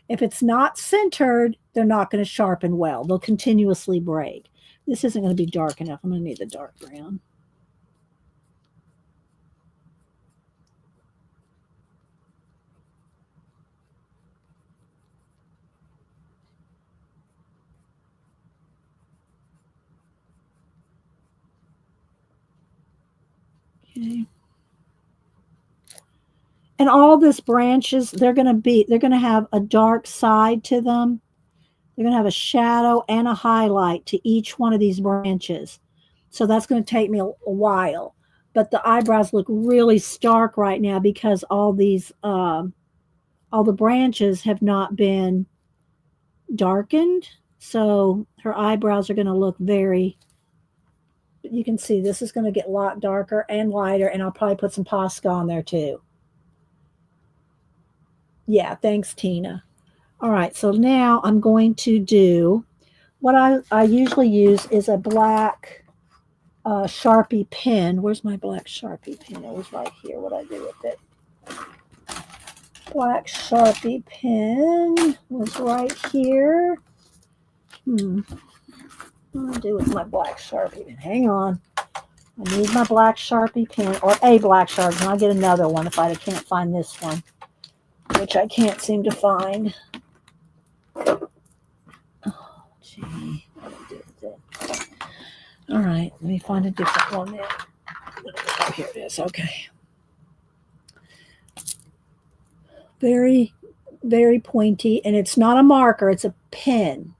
If it's not centered, they're not going to sharpen well. They'll continuously break. This isn't going to be dark enough. I'm going to need the dark brown. Okay. And all this branches, they're going to have a dark side to them. They're going to have a shadow and a highlight to each one of these branches. So that's going to take me a while. But the eyebrows look really stark right now because all these, all the branches have not been darkened. So her eyebrows are going to look very, you can see this is going to get a lot darker and lighter. And I'll probably put some Posca on there too. Yeah, thanks, Tina. All right, so now I'm going to do what I usually use is a black Sharpie pen. Where's my black Sharpie pen? It was right here. What I do with it? Black Sharpie pen was right here. What do I do with my black Sharpie pen? Hang on. I need my black Sharpie pen, or a black Sharpie, and I'll get another one if I can't find this one, which I can't seem to find. Oh, gee. What do I do with it? All right, let me find a different one now. Oh, here it is. Okay. Very, very pointy, and it's not a marker, it's a pen.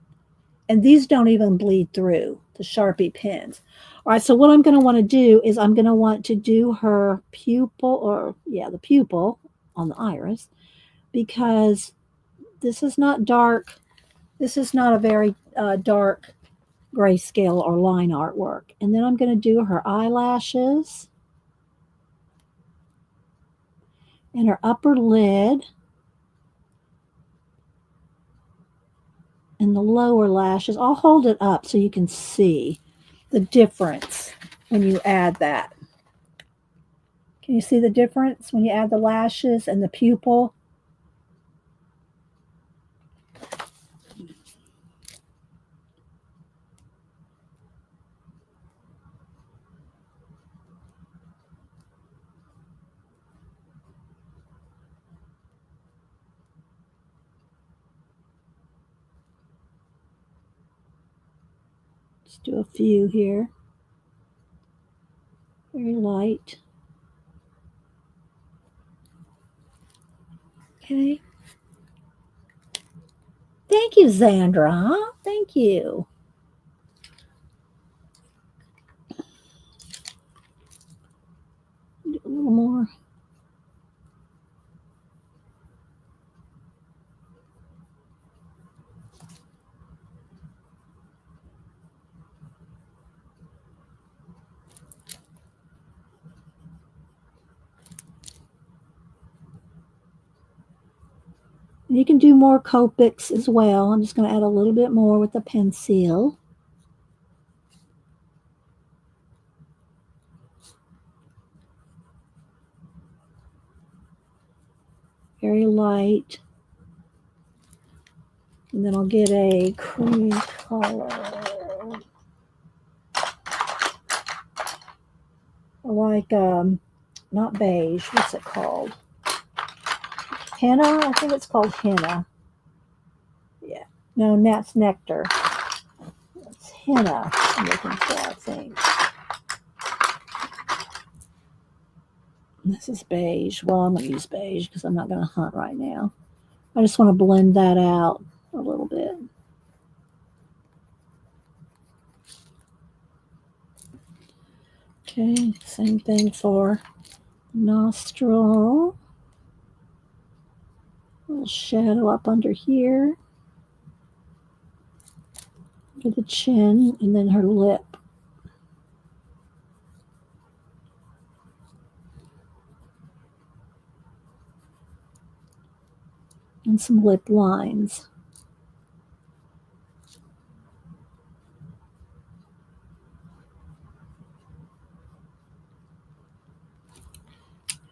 And these don't even bleed through, the Sharpie pens. All right, so what I'm going to want to do is I'm going to want to do her pupil, or yeah, the pupil on the iris, because this is not dark. This is not a very dark grayscale or line artwork. And then I'm going to do her eyelashes and her upper lid and the lower lashes. I'll hold it up so you can see the difference when you add that. Can you see the difference when you add the lashes and the pupil? Let's do a few here. Very light. Okay. Thank you, Zandra. Thank you. Do a little more. You can do more Copics as well. I'm just going to add a little bit more with the pencil. Very light. And then I'll get a cream color. Like, not beige. What's it called? Henna? I think it's called henna. Yeah. No, that's nectar. It's henna I'm looking for, I think. This is beige. Well, I'm going to use beige because I'm not going to hunt right now. I just want to blend that out a little bit. Okay, same thing for nostril. A little shadow up under here. For the chin, and then her lip. And some lip lines.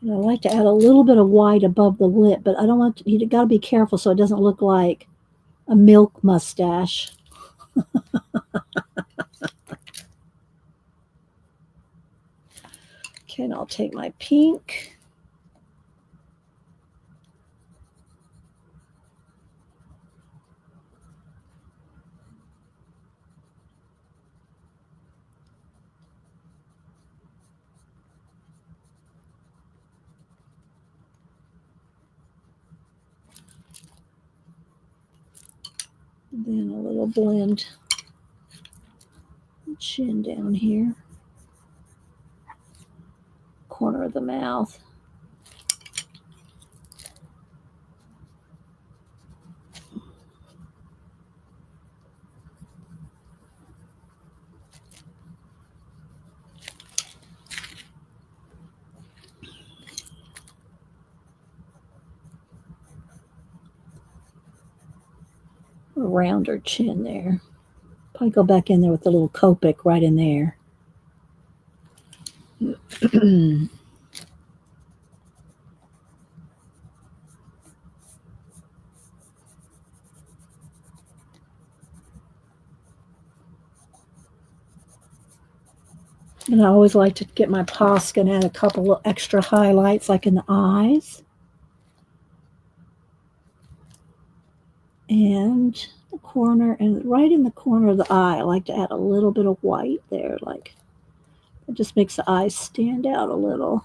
And I like to add a little bit of white above the lip, but I don't want to, you got to be careful so it doesn't look like a milk mustache. Okay, and I'll take my pink. Then a little blend chin down here, corner of the mouth. around her chin there. Probably go back in there with the little Copic right in there. And I always like to get my Posca and add a couple of extra highlights like in the eyes. And the corner, and right in the corner of the eye, I like to add a little bit of white there. Like, it just makes the eyes stand out a little.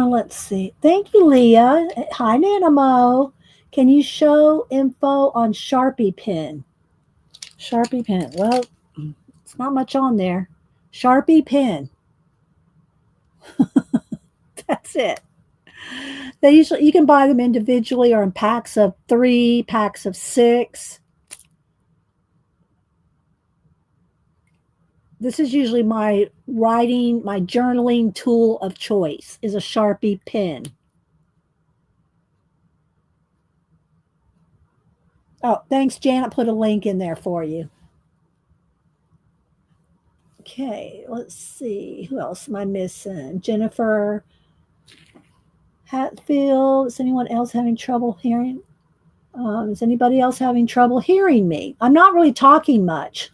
Let's see. Thank you, Leah. Hi, Nanamo. Can you show info on Sharpie pen? Sharpie pen. Well, it's not much on there. Sharpie pen. That's it. They usually, you can buy them individually or in packs of 3, packs of 6. This is usually my writing, my journaling tool of choice is a Sharpie pen. Oh, thanks, Janet. Put a link in there for you. Okay, let's see. Who else am I missing? Jennifer Hatfield. Is anyone else having trouble hearing? Is anybody else having trouble hearing me? I'm not really talking much.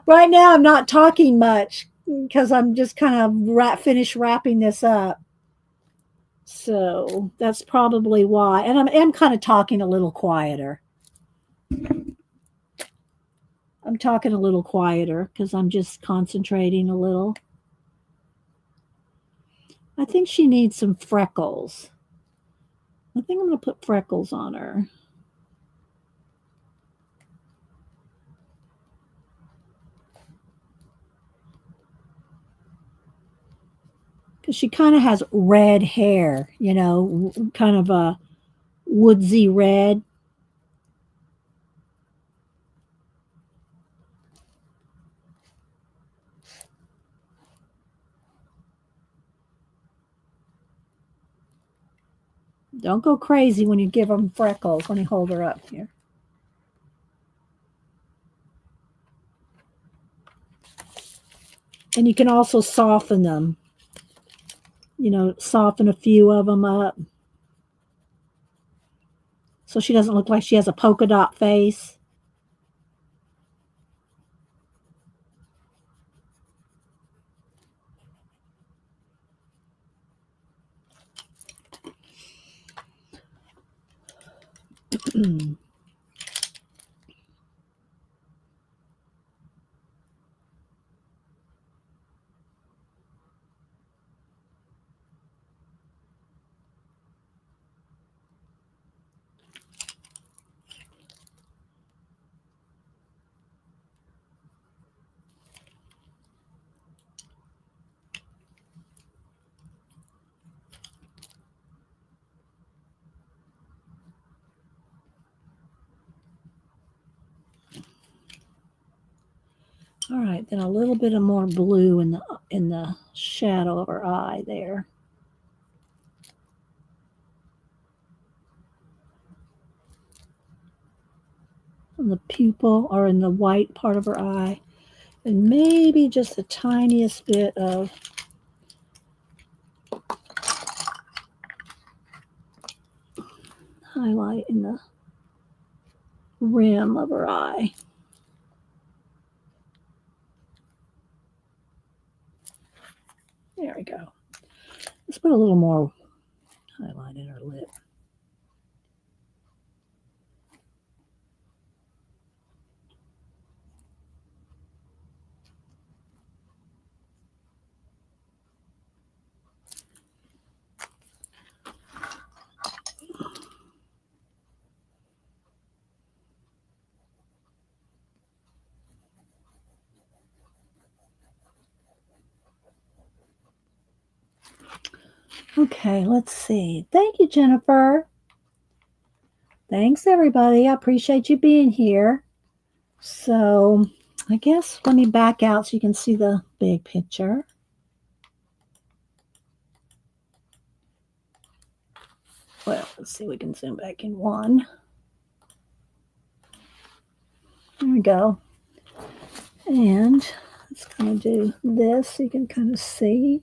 Right now, I'm not talking much because I'm just kind of finished wrapping this up. So that's probably why. And I am kind of talking a little quieter. I'm talking a little quieter because I'm just concentrating a little. I think she needs some freckles. I think I'm going to put freckles on her. Because she kind of has red hair, you know, kind of a woodsy red. Don't go crazy when you give them freckles. Let me hold her up here. And you can also soften them. You know, soften a few of them up. So she doesn't look like she has a polka dot face. All right, then a little bit of more blue in the shadow of her eye there. In the pupil or in the white part of her eye. And maybe just the tiniest bit of highlight in the rim of her eye. There we go. Let's put a little more highlight in her lip. Okay, let's see. Thank you, Jennifer. Thanks, everybody. I appreciate you being here. So I guess let me back out so you can see the big picture. Well, let's see, we can zoom back in one. There we go. And it's going to do this so you can kind of see.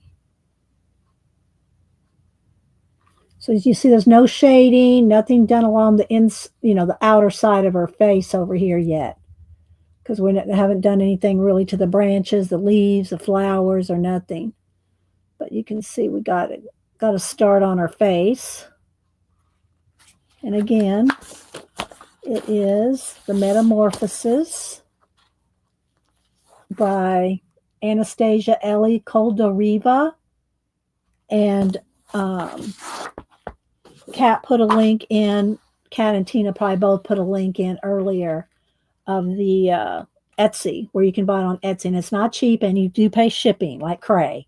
So as you see, there's no shading, nothing done along the the outer side of her face over here yet, because we haven't done anything really to the branches, the leaves, the flowers, or nothing. But you can see we got a start on her face. And again, it is the Metamorphoses by Anastasia, Elly, Koldareva, and Kat put a link in. Kat and Tina probably both put a link in earlier of the Etsy, where you can buy it on Etsy, and it's not cheap, and you do pay shipping like cray.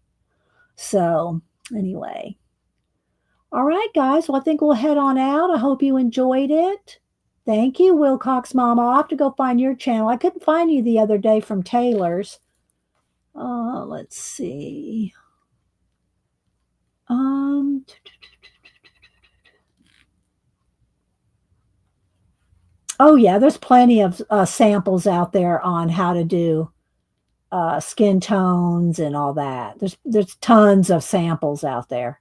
So anyway, all right, guys. Well, I think we'll head on out. I hope you enjoyed it. Thank you, Wilcox Mama. I'll have to go find your channel. I couldn't find you the other day from Taylor's. Let's see. Oh yeah, there's plenty of samples out there on how to do skin tones and all that. There's tons of samples out there.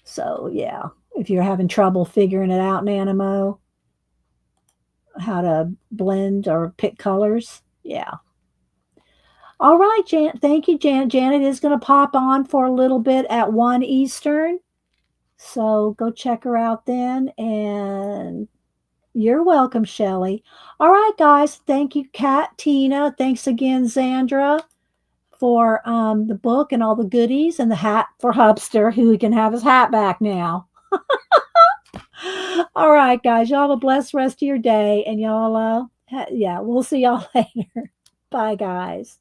So yeah, if you're having trouble figuring it out, Nanimo, how to blend or pick colors, yeah. All right, Jan. Thank you, Janet. Janet is going to pop on for a little bit at 1 Eastern. So go check her out then. And you're welcome, Shelley. All right, guys. Thank you, Kat, Tina. Thanks again, Zandra, for the book and all the goodies, and the hat for Hubster, who can have his hat back now. All right, guys. Y'all have a blessed rest of your day. And y'all, yeah, we'll see y'all later. Bye, guys.